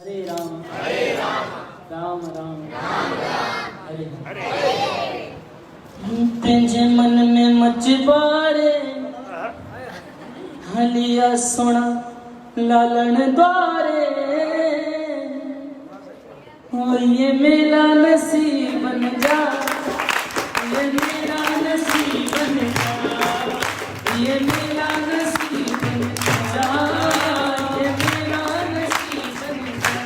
हरे राम राम राम हरे हरे। तेजे मन में मचबारे हलिया सोना लालन द्वारे, ओ ये मेरा नसीब बन जा, ये मेरा नसीब बन जा, ये मेरा नसीब बन जा, ये मेरा नसीब बन जा।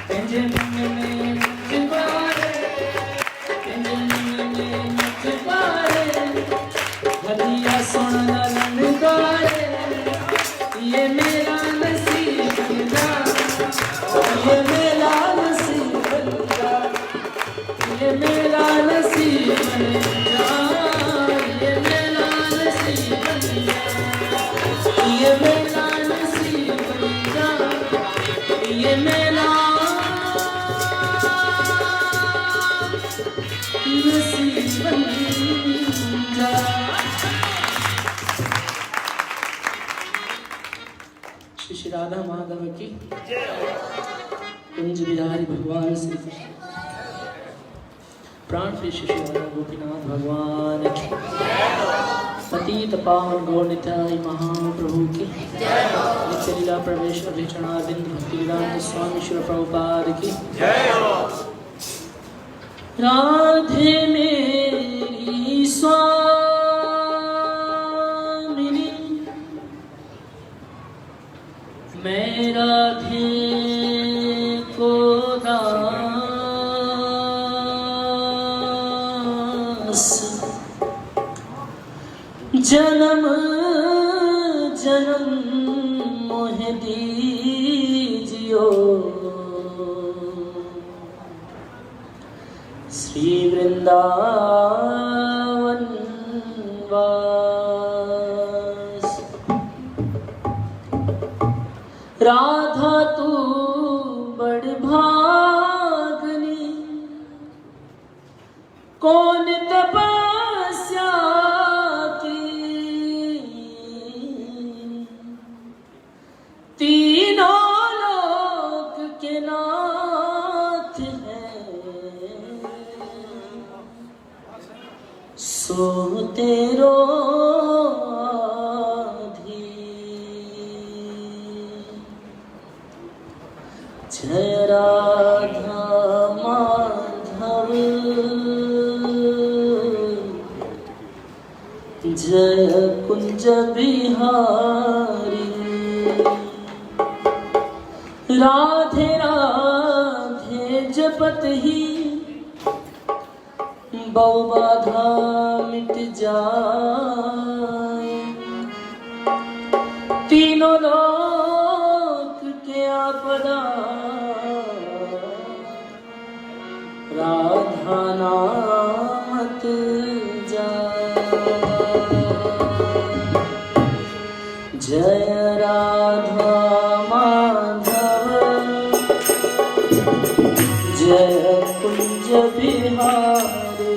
तेजे मन में मचबारे, तेजे मन में मचबारे हलिया सोना लालन द्वारे, ये मेरा नसीब बन जा, ये मेरा नसीब बन जा, ये मेरा नसीब बन जा, ये मेरा नसीब बन जा, ये मेरा नसीब बन जा, ये मेरा नसीब बन जा। श्री राधा माधव की कुंज बिहारी भगवान श्री कृष्ण प्राण श्री श्री राधा गोपीनाथ भगवान की पतित पावन गौर नित्याय महाप्रभु की नित्य लीला प्रवेश अभिचरणारविंद भक्ति वेदांत स्वामी श्री प्रभुपाद की राधे मेरी स्वामिनी मैं राधे को दास जन्म जन्म मोह दीजियो श्री वृंदावन वास। राधा तू बड़ भागनी कौन तपस्या की, तीनों लोक के नाथ हैं सो तेरो जय राधा माधव जय कुंज बिहारी, राधे राधे जपत ही बहु बाधा मिट जाए, तीनों लोक के आपदा राधा नामत जय राधा माधव जय कुंज बिहारी,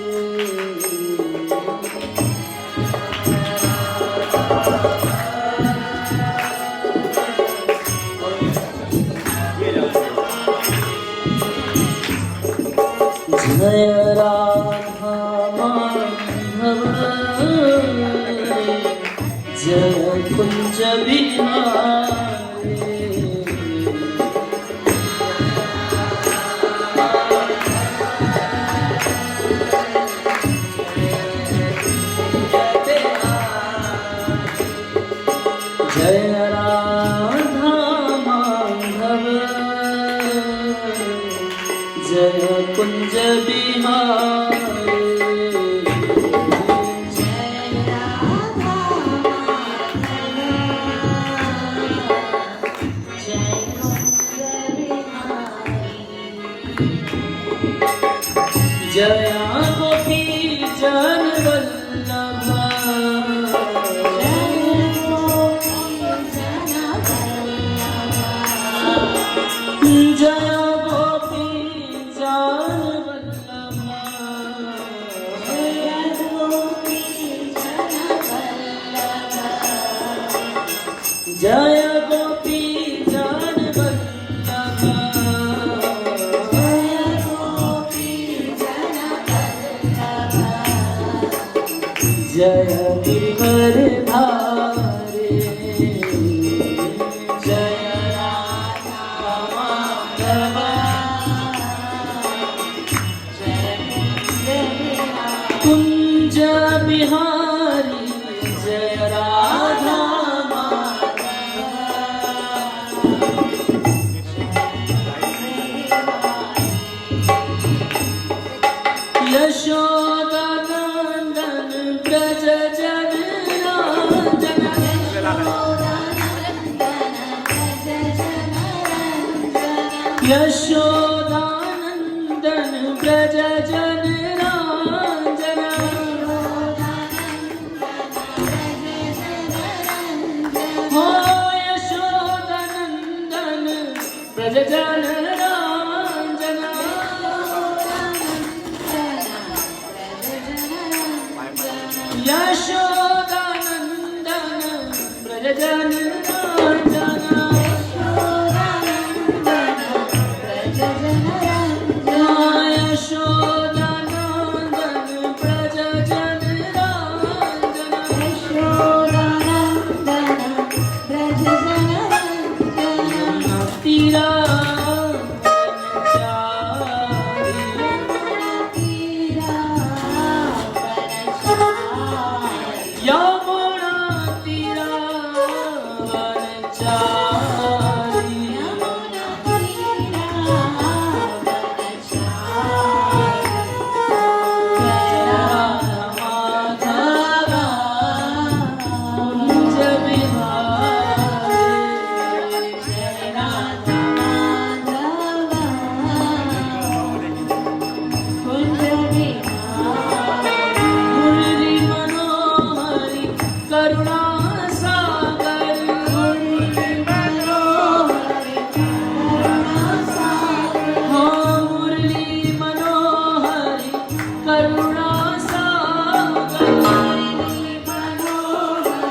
जय राधा माधव जय कुंज बिहारी, जय राधा माधव जय कुंज बिहारी, जय गोपी जन वल्लभा, जय गोपी जन वल्लभा, जय गोपी जन वल्लभा, जय गोपी जन वल्लभा। जय गिरिवर धारे जय राधा माधव कुंज बिहारी जय राधा यशोदा नंदन ब्रज जन रांझन यशोदा नंदन ब्रज जन रांझन हो यशोदा नंदन ब्रज जन यशोदानंदन ब्रज जन यशोदानंदन ब्रज जन तीरा यमुना तीरा वनचारी माधव कुंज बिहारी जय राधा माधव कुंज मुरली मनोहरी करुणा सागर हाँ मुरली मनोहरी करुणा सागर हाँ मुरली मनोहरी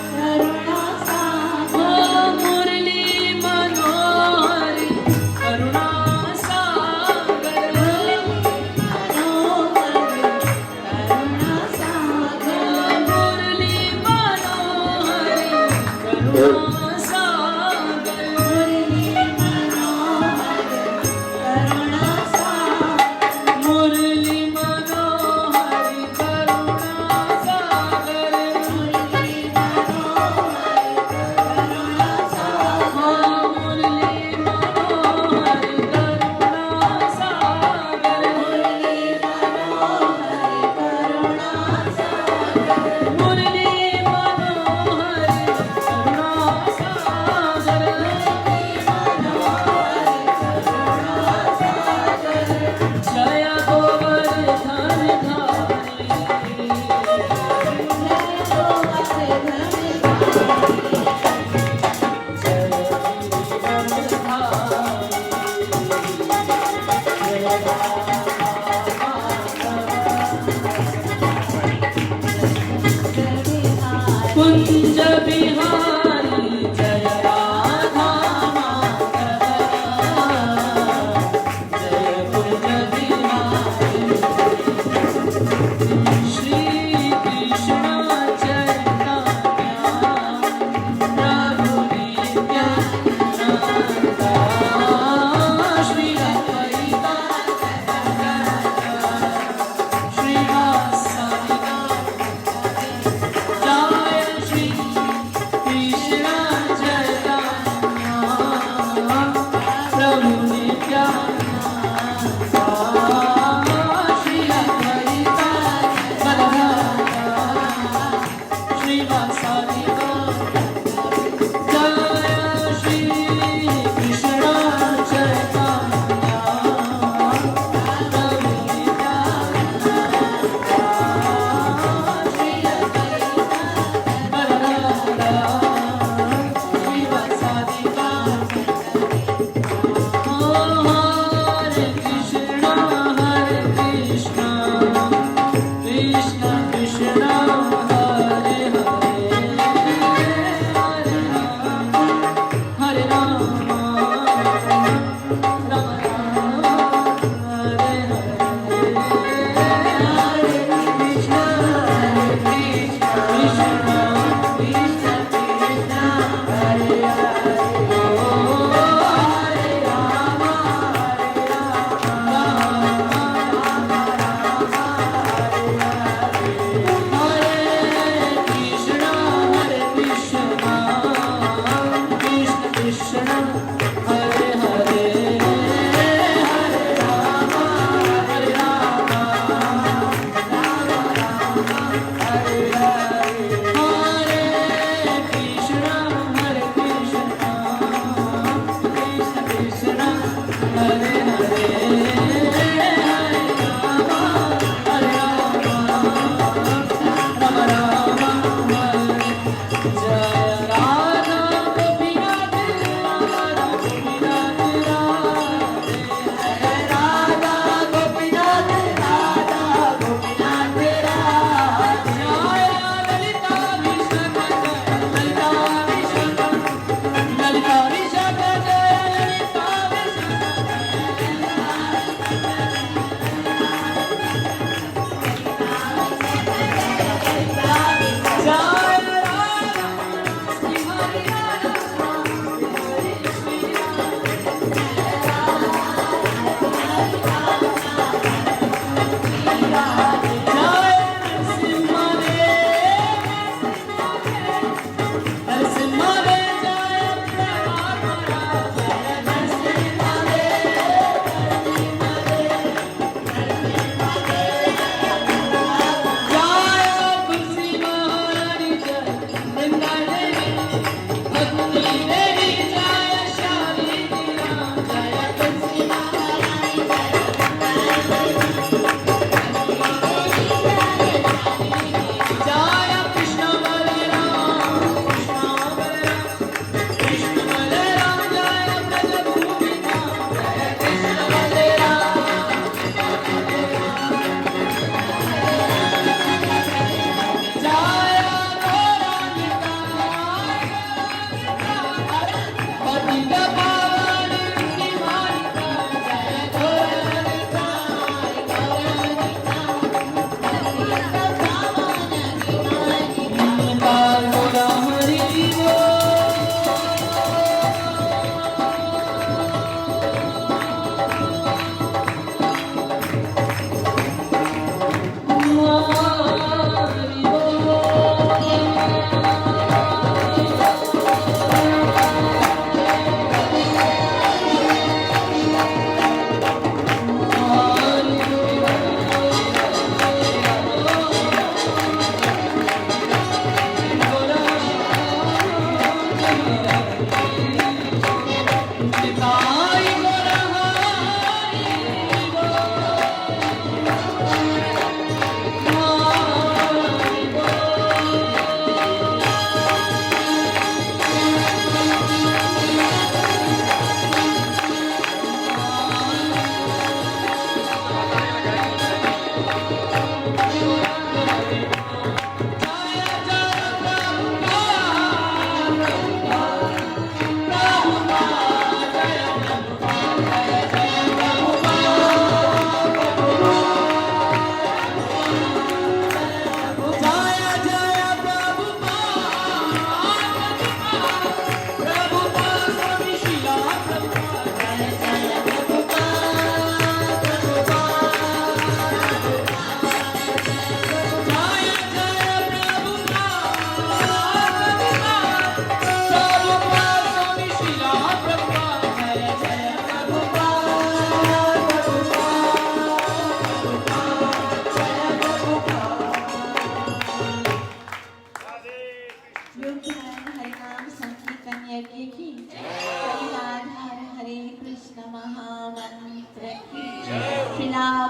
करुणा सागर मुरली मनोहरी करुणा सागर मुरली मनोहरी करुणा सागर हाँ मुरली मनोहरी करुणा सागर मुरली मनोहरी जय गोवर्धन धारी जय गिरिवर धारी जय कुंज बिहारी जय राधा माधव जय कुंज बिहारी श्री कृष्ण चैतन्य प्रभु नित्यानंद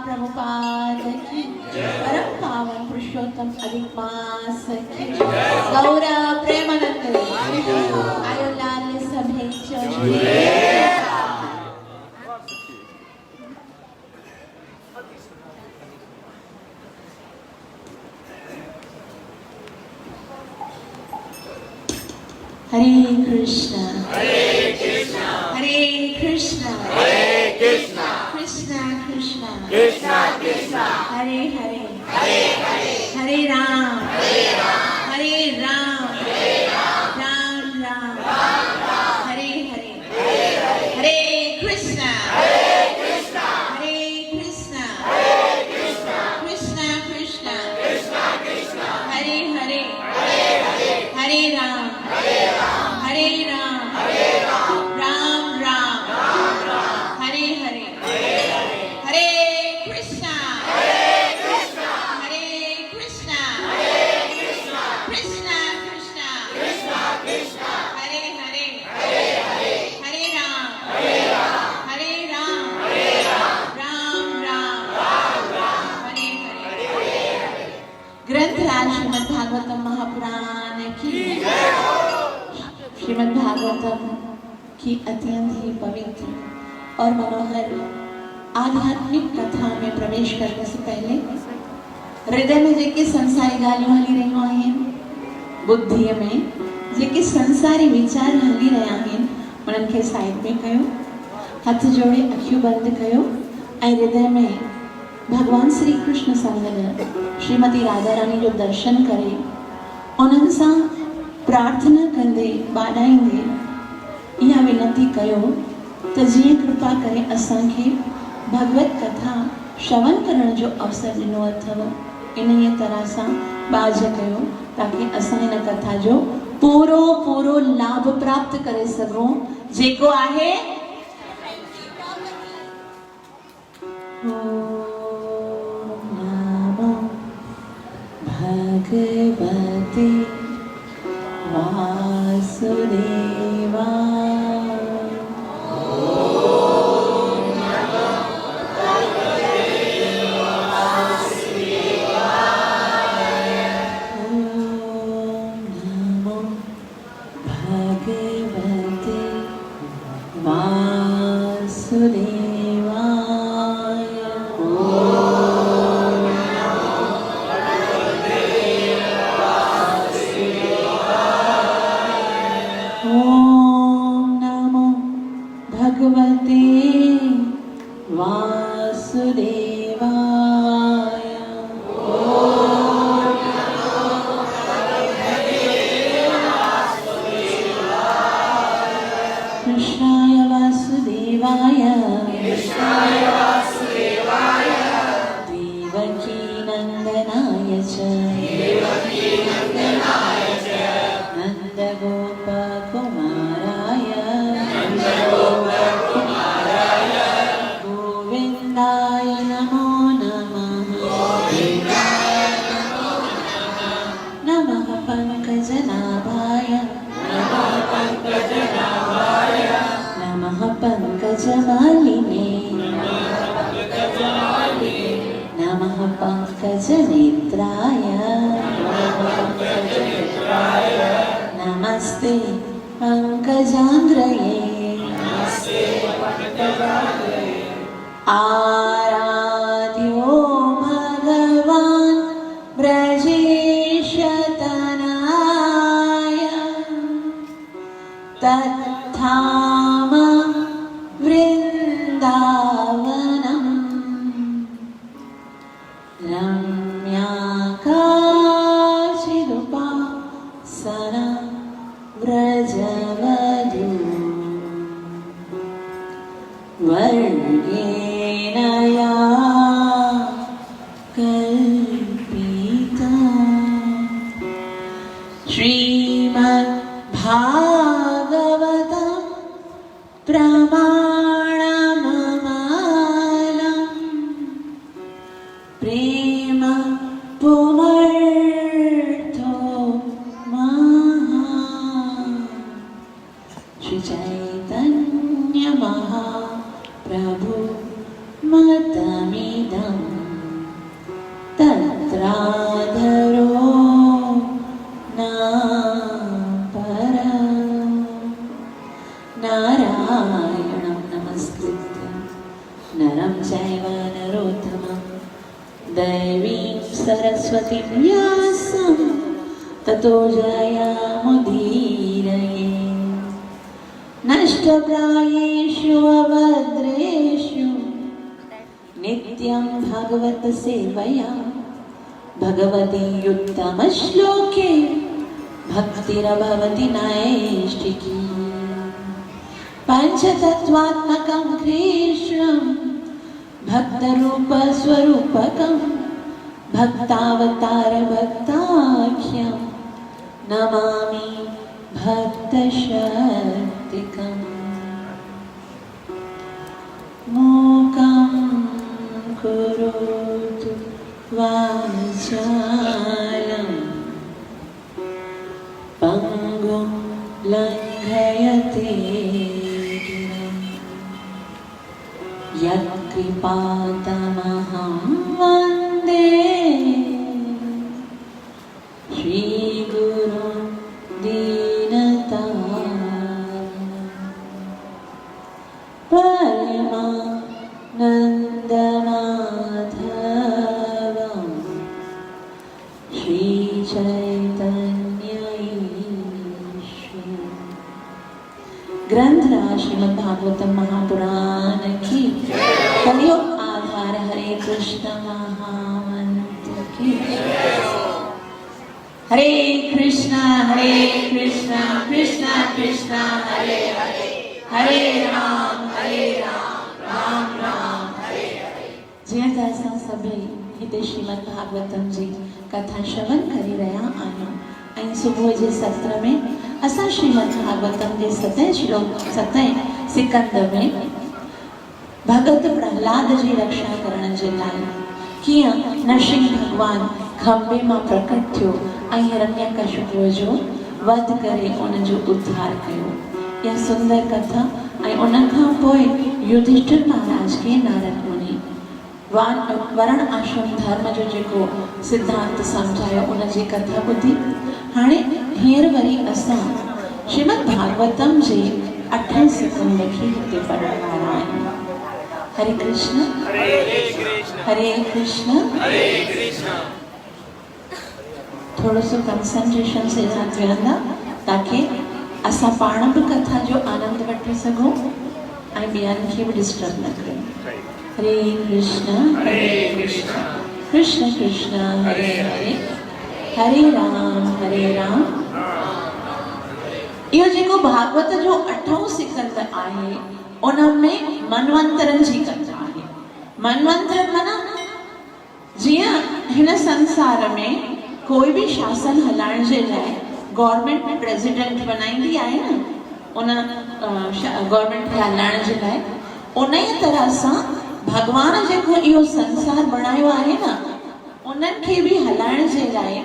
प्रभुपाद की परम पावन पुरुषोत्तम अधिक मास की गौरा प्रेमानंद आयुलाल सभे हरे कृष्णा हरे कृष्णा हरे कृष्णा हरे कृष्णा कृष्णा कृष्णा कृष्णा कृष्णा हरे हरे हरे हरे हरे राम हरे राम राम राम हरे हरे हरे कृष्णा हरे कृष्णा कृष्णा कृष्णा हरे हरे हरे राम राम राम भागवतम की अत्यंत ही पवित्र और मनोहर आध्यात्मिक कथा में प्रवेश करने से पहले हृदय में जेके संसारी गालियों हली रही आहिनि, बुद्धि में जेके संसारी विचार हली रहा आहिनि, उन्हनि खे साइड में कयो, हथ जोड़े अखियूं बंद कयो ऐं हृदय में भगवान श्री कृष्ण सां गॾु श्रीमती राधा रानी जो दर्शन करे उन्हनि सां प्रार्थना कंदे बाॾाईंदे इहा विनती कयो त जीअं कृपा करे असांखे भगवत कथा श्रवण करण जो अवसर ॾिनो अथव, इन तरह सां बाज कयो ताकि असां इन कथा जो पूरो पूरो लाभ प्राप्त करे सघूं जेको आहे ओम नमो भगवते वासुदेवाय। नमस्ते पंकजांग्रये, आराध्यो भगवान ब्रजेशतनाय तत्धाम वृंदावनम रम्याकाशिदुपासना व्रजवधू वर्गेण या कल्पिता श्रीमद्भागवतं प्रमाणममालम् प्रेम पुमर्थो महा श्री चैतन्य महाप्रभु मतमिदं तत्राधरो न परम् नारायणं नमस्कृत्य नरं चैव नरोत्तमं दैवीं सरस्वतीं व्यासं ततो जयमुदीरये। नष्टप्रायेषु अभद्रेषु नित्यं भगवत सेवया भगवती उत्तमश्लोके भक्तिरभवति नैष्ठिकी। पञ्चतत्त्वात्मकं कृष्णं भक्तरूपस्वरूपकं भक्तावतारभक्ताख्यं नमामि भक्तशक्तिकम्। मूकं करोतु वाचालं पङ्गुं लङ्घयते गिरिं यत्कृपातमहं वन्दे श्रीगुरुं दीनतारिणम्। परमानन्दमाधवं श्रीचैतन्य ईश्वर। ग्रंथ श्रीमद् भागवतम महापुराण की कलियुग आधार हरे कृष्ण महामंत्र की। हरे कृष्णा कृष्ण कृष्ण हरे हरे, हरे राम राम राम हरे हरे। जीअं त असां सभई हिते श्रीमद् भागवतम जी कथा श्रवण करी रहिया आहियूं ऐं सुबुह जे सत्र में असां श्रीमद् भागवतम जे 7 सिकंद में भगत प्रहलाद जी रक्षा करण जे लाइ कीअं नरसिंह भगवान खंबे मां प्रकट थियो ऐं हिरण्यकशिपु जो वध करे उन जो उद्धार कयो। इहा सुंदर कथा ऐं उन खां पोइ युधिष्ठिर महाराज खे नारद मुनि वर्ण आश्रम धर्म जो जेको सिद्धांत समझायो उन जी कथा ॿुधी। हाणे हींअर वरी असां श्रीमद् भागवतम जे 8 सिकंद खे हिते पढ़ण वारा आहियूं। हरे कृष्ण हरे कृष्ण। थोड़ो सो कंसंट्रेशन से साथ वेहंदा ताकि असां पाण भी कथा जो आनंद वठी सघूं ऐं ॿियनि खे भी डिस्टर्ब न कयूं। हरे कृष्ण कृष्ण कृष्ण हरे हरे, हरे राम। इहो जेको भागवत जो 8 सिकंद आहे उन में मनवंतरनि जी कथा आहे। मनवंतर माना जीअं हिन संसार में कोई भी शासन हलाइण जे लाइ गवर्नमेंट प्रेसिडेंट बनाईंदी आहे न, उन गवर्नमेंट खे हलाइण जे लाइ उन ई तरह सां भगवान जेको इहो संसार बनायो आहे न उन्हनि खे भी हलाइण जे लाइ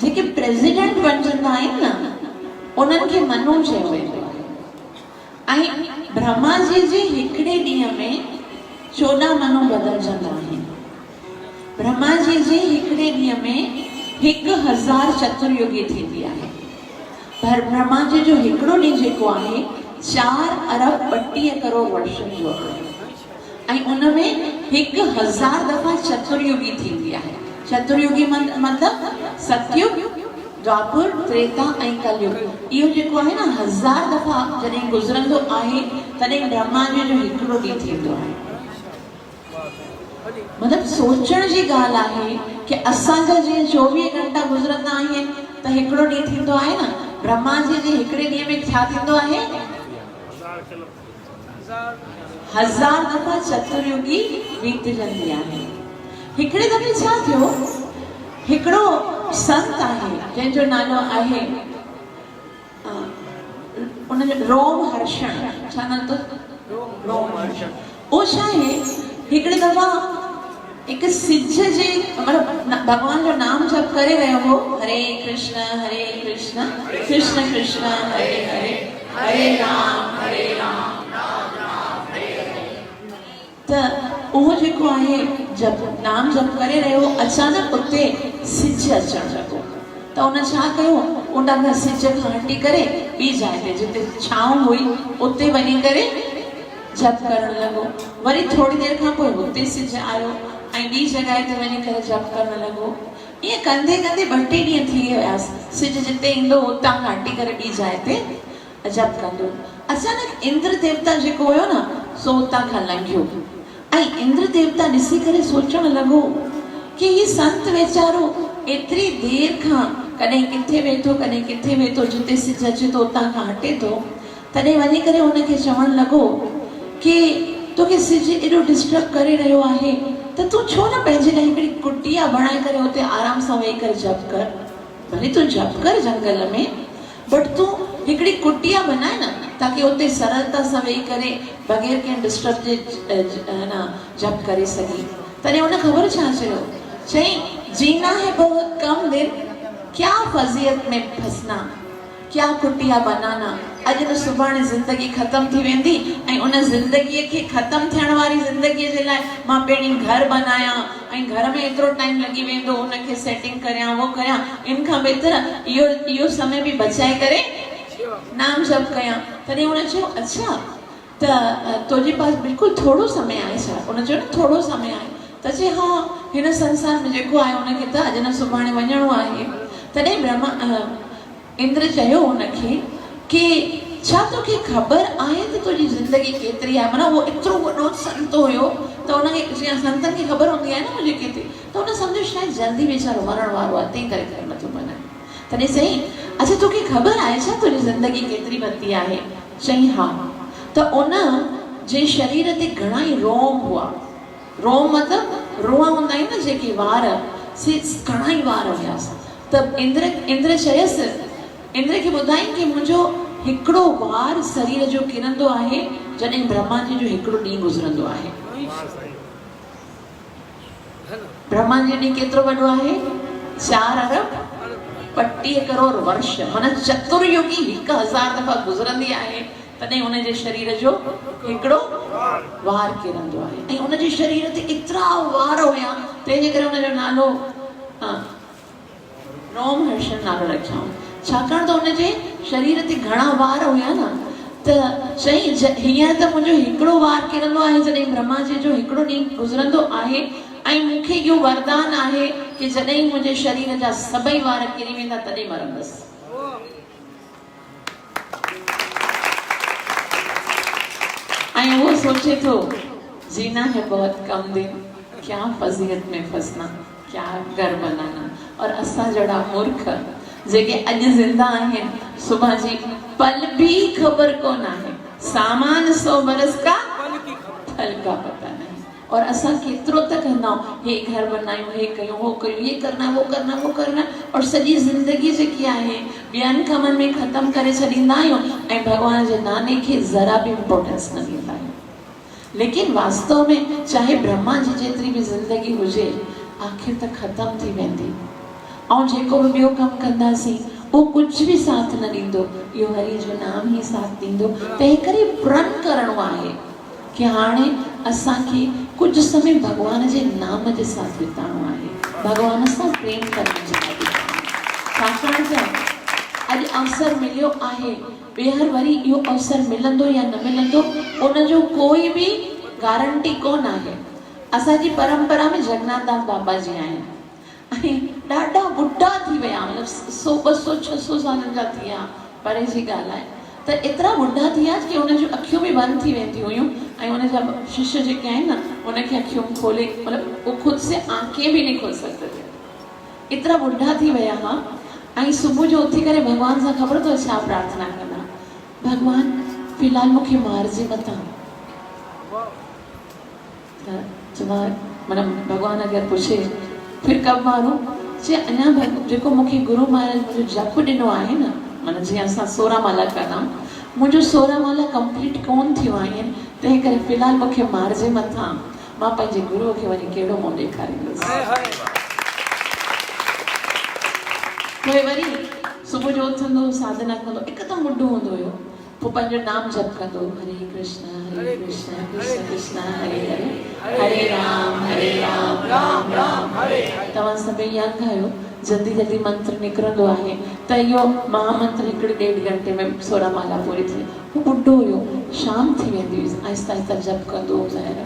जेके प्रेसिडेंट बणजंदा आहिनि न उन्हनि खे मनु चयो वेंदो आहे। ऐं ब्रह्मा जी जे हिकिड़े ॾींहं में 14 मनु बदिलजंदा आहिनि। ब्रह्मा जी जे हिकिड़े ॾींहं में 1000 चतुर्युगी थींदी आहे। पर ब्रह्मा जी जो हिकिड़ो ॾींहुं जेको आहे 4 अरब 32 करोड़ वर्षनि जो आहे ऐं उन में 1000 दफ़ा चतुर्युगी थींदी आहे। चतुर्युगी मतलब सतयुग, द्वापर, त्रेता ऐं कलयुग। इहो जेको आहे न 1000 दफ़ा जॾहिं गुज़रंदो आहे तॾहिं ब्रह्मा जी जो हिकिड़ो ॾींहुं थींदो आहे। मतलब सोचण जी ॻाल्हि आहे कि असांजा जीअं 24 घंटा गुज़रंदा आहिनि त हिकिड़ो ॾींहुं थींदो आहे न, ब्रह्मा जी जे हिकिड़े ॾींहं में छा थींदो आहे 1000 दफ़ा चतुर्युगी बीतजंदी आहे। हिकिड़े दफ़े छा थियो, हिकिड़ो संत आहे जंहिंजो नालो आहे उनजो रोमहर्षण। छा नालो? रोमहर्षण। उहो छा आहे, हिकिड़े दफ़ा एक सिज जे मतलब भगवान जो नाम जप करे रहियो हो, हरे कृष्ण कृष्ण कृष्ण हरे हरे, हरे राम राम हरे हरे। त उहो जेको आहे जब नाम जप करे रहियो, अचानक उते सिज अचण लॻो त उन छा कयो, उन सिज खां हटी करे ॿी जाइ ते जिते छांव हुई उते वञी करे जप करण लॻो। वरी थोड़ी देर खां पोइ उते सिज आयो ऐं ॿी जॻह ते वञी करे जप करण लॻो। ईअं कंदे कंदे 2 टे ॾींहं थी वियासि। सिज जिते ईंदो उतां खां हटी करे ॿी जाइ ते जप कंदो। अचानक इंद्र देवता जेको हुयो न सो उतां खां लंघियो ऐं इंद्र देवता ॾिसी करे सोचण लॻो कि ही संत वेचारो एतिरी देर खां कॾहिं किथे वेठो जिते सिज अचे थो उतां खां हटे थो, तॾहिं वञी करे हुनखे चवण लॻो कि तोखे सिज एॾो डिस्टर्ब करे रहियो आहे त तूं छो न पंहिंजे लाइ हिकिड़ी कुटिया बणाए करे उते आराम सां वेही करे जप कर। भले तूं जप कर जंगल में, बट तूं हिकिड़ी कुटिया बनाए न ताकि उते सरलता सां वेही करे बग़ैर कंहिं डिस्टर्ब जे जप करे सघी। तॾहिं हुन ख़बर छा चयो, चई जीना है बहुत कम दिन, क्या फज़ीयत में फंसना, क्या कुटिया बनाना। अॼु न सुभाणे ज़िंदगी ख़त्म थी वेंदी ऐं उन ज़िंदगीअ खे ख़त्म थियण वारी ज़िंदगीअ जे लाइ मां पहिरीं घर बनायां ऐं घर में एतिरो टाइम लॻी वेंदो उनखे सेटिंग करियां वो करियां, इन खां बहितर इहो समय बि बचाए करे नाम जप कयां। तॾहिं हुन चयो अच्छा त तुझे पास बिल्कुल थोड़ो समय आहे छा? उन जो न थोड़ो समय आहे त चए हाँ हिन संसार में जेको आहे उनखे त अॼु न सुभाणे वञणो आहे। तॾहिं ब्रह्मा इंद्र चयो उनखे कि छा तोखे ख़बर आहे त तुंहिंजी ज़िंदगी केतिरी आहे? माना उहो एतिरो वॾो संत हुयो त उनखे जीअं संतनि खे ख़बर हूंदी आहे न मुंहिंजी केतिरी, त उन सम्झो शायदि जल्दी वीचारो मरण वारो आहे, तंहिं करे करे नथो मञे। तॾहिं चई अच्छा तोखे ख़बर आहे छा तुंहिंजी ज़िंदगी केतिरी वधी आहे? चई हा। त उन जे शरीर ते घणा ई रोम हुआ। रोम मतिलबु रोआ हूंदा आहिनि न जेके वार, से घणा ई वार हुयासीं। त इंद्र चयसि, इंद्र खे ॿुधाई कि मुंहिंजो हिकिड़ो वार शरीर जो किरंदो आहे जॾहिं ब्रह्मा जी जो हिकिड़ो ॾींहुं गुज़रंदो आहे। ब्रह्मा जी ॾींहुं केतिरो वॾो आहे? 4 अरब 32 करोड़ वर्ष, माना चतुर्युगी 1000 दफ़ा गुज़रंदी आहे तॾहिं उनजे शरीर जो हिकिड़ो वार किरंदो आहे। ऐं उनजे शरीर ते एतिरा वार हुया, तंहिंजे करे उनजो नालो रोमहर्षण नालो रखियऊं, छाकाणि त उनजे शरीर ते घणा वार हुया न। त चई हींअर त मुंहिंजो हिकिड़ो वार किरंदो आहे जॾहिं ब्रह्मा जी जो हिकिड़ो ॾींहुं गुज़रंदो आहे, ऐं मूंखे इहो वरदान आहे कि जॾहिं मुंहिंजे शरीर जा सभई वार किरी वेंदा तॾहिं मरंदसि। ऐं उहो सोचे थो जीना है बहुत कम दिन, क्या फज़ीहत में फसना, क्या घर बनाना। और असां जहिड़ा मूर्ख जेके अॼु ज़िंदा आहिनि, सुबुह जी पल भी ख़बर कोन आहे, सामान 100 बरस का फल का पता नहीं। और असां केतिरो त कंदा हे घर बनायूं, हे कयूं, हो कयूं, ये करना वो करना वो करना, और सॼी ज़िंदगी जेकी आहे ॿियनि कमनि में ख़तमु करे छॾींदा आहियूं ऐं भॻवान जे नाले खे ज़रा बि इम्पोर्टेंस न ॾींदा आहियूं। लेकिन वास्तव में चाहे ब्रह्मा जी जेतिरी बि ज़िंदगी हुजे, आख़िर त ख़तमु थी वेंदी। ऐं जेको बि ॿियो कमु कंदासीं उहो कुझु बि साथ न ॾींदो, इहो हरि जो नाम ई साथ ॾींदो। तंहिं करे प्रण करणो आहे कि हाणे असांखे कुझु समय भॻवान जे नाम जे साथ बिताइणो आहे, भॻवान सां प्रेम करण जे लाइ। छाकाणि त अॼु अवसर मिलियो आहे, ॿीहर वरी इहो अवसर मिलंदो या न मिलंदो उनजो कोई बि गारंटी कोन आहे। असांजी परंपरा में जगन्नाथ दास बाबा जी आहिनि ऐं ॾाढा ॿुढा थी विया, मतिलबु 100 200 600 सालनि जा थी विया, परे जी ॻाल्हि आहे। त एतिरा ॿुढा थी विया कि उन जूं अखियूं बि बंदि थी वेंदियूं हुयूं ऐं उन जा शिष्य जेके आहिनि न उनखे अखियूं खोले, मतिलबु वो खुद से आंखें भी नहीं खोल सकते थे, एतिरा ॿुढा थी विया हुआ। ऐं सुबुह जो उथी करे भॻवान सां ख़बर अथव छा प्रार्थना कंदा? भॻवान फ़िलहाल मूंखे मारिजे मथां। त चवां माना भॻवान अगरि पुछे फिर कब मारूं? चए अञा जेको मूंखे गुरु महाराज मुंहिंजो जप ॾिनो आहे न, माना जीअं असां 16 माला कंदा आहियूं, मुंहिंजो 16 माला कंप्लीट कोन थियो आहिनि, तंहिं करे फ़िलहाल मूंखे मारिजे मथां, मां पंहिंजे गुरुअ खे वञी कहिड़ो मुंहुं ॾेखारींदुसि। पोइ वरी सुबुह जो उथंदो, साधना कंदो, हिकदमि ॿुढो हूंदो हुयो, पोइ पंहिंजो नाम जप कंदो, हरे कृष्ण कृष्ण कृष्ण हरे हरे, हरे राम राम राम हरे। तव्हां सभई यादि कयो, जल्दी जल्दी मंत्र निकिरंदो आहे त इहो महामंत्र 1-1.5 घंटे में 16 माला पूरी थी। हू ॿुढो हुयो, शाम थी वेंदी हुई, आहिस्ता आहिस्ता जप कंदो ॿाहिरि।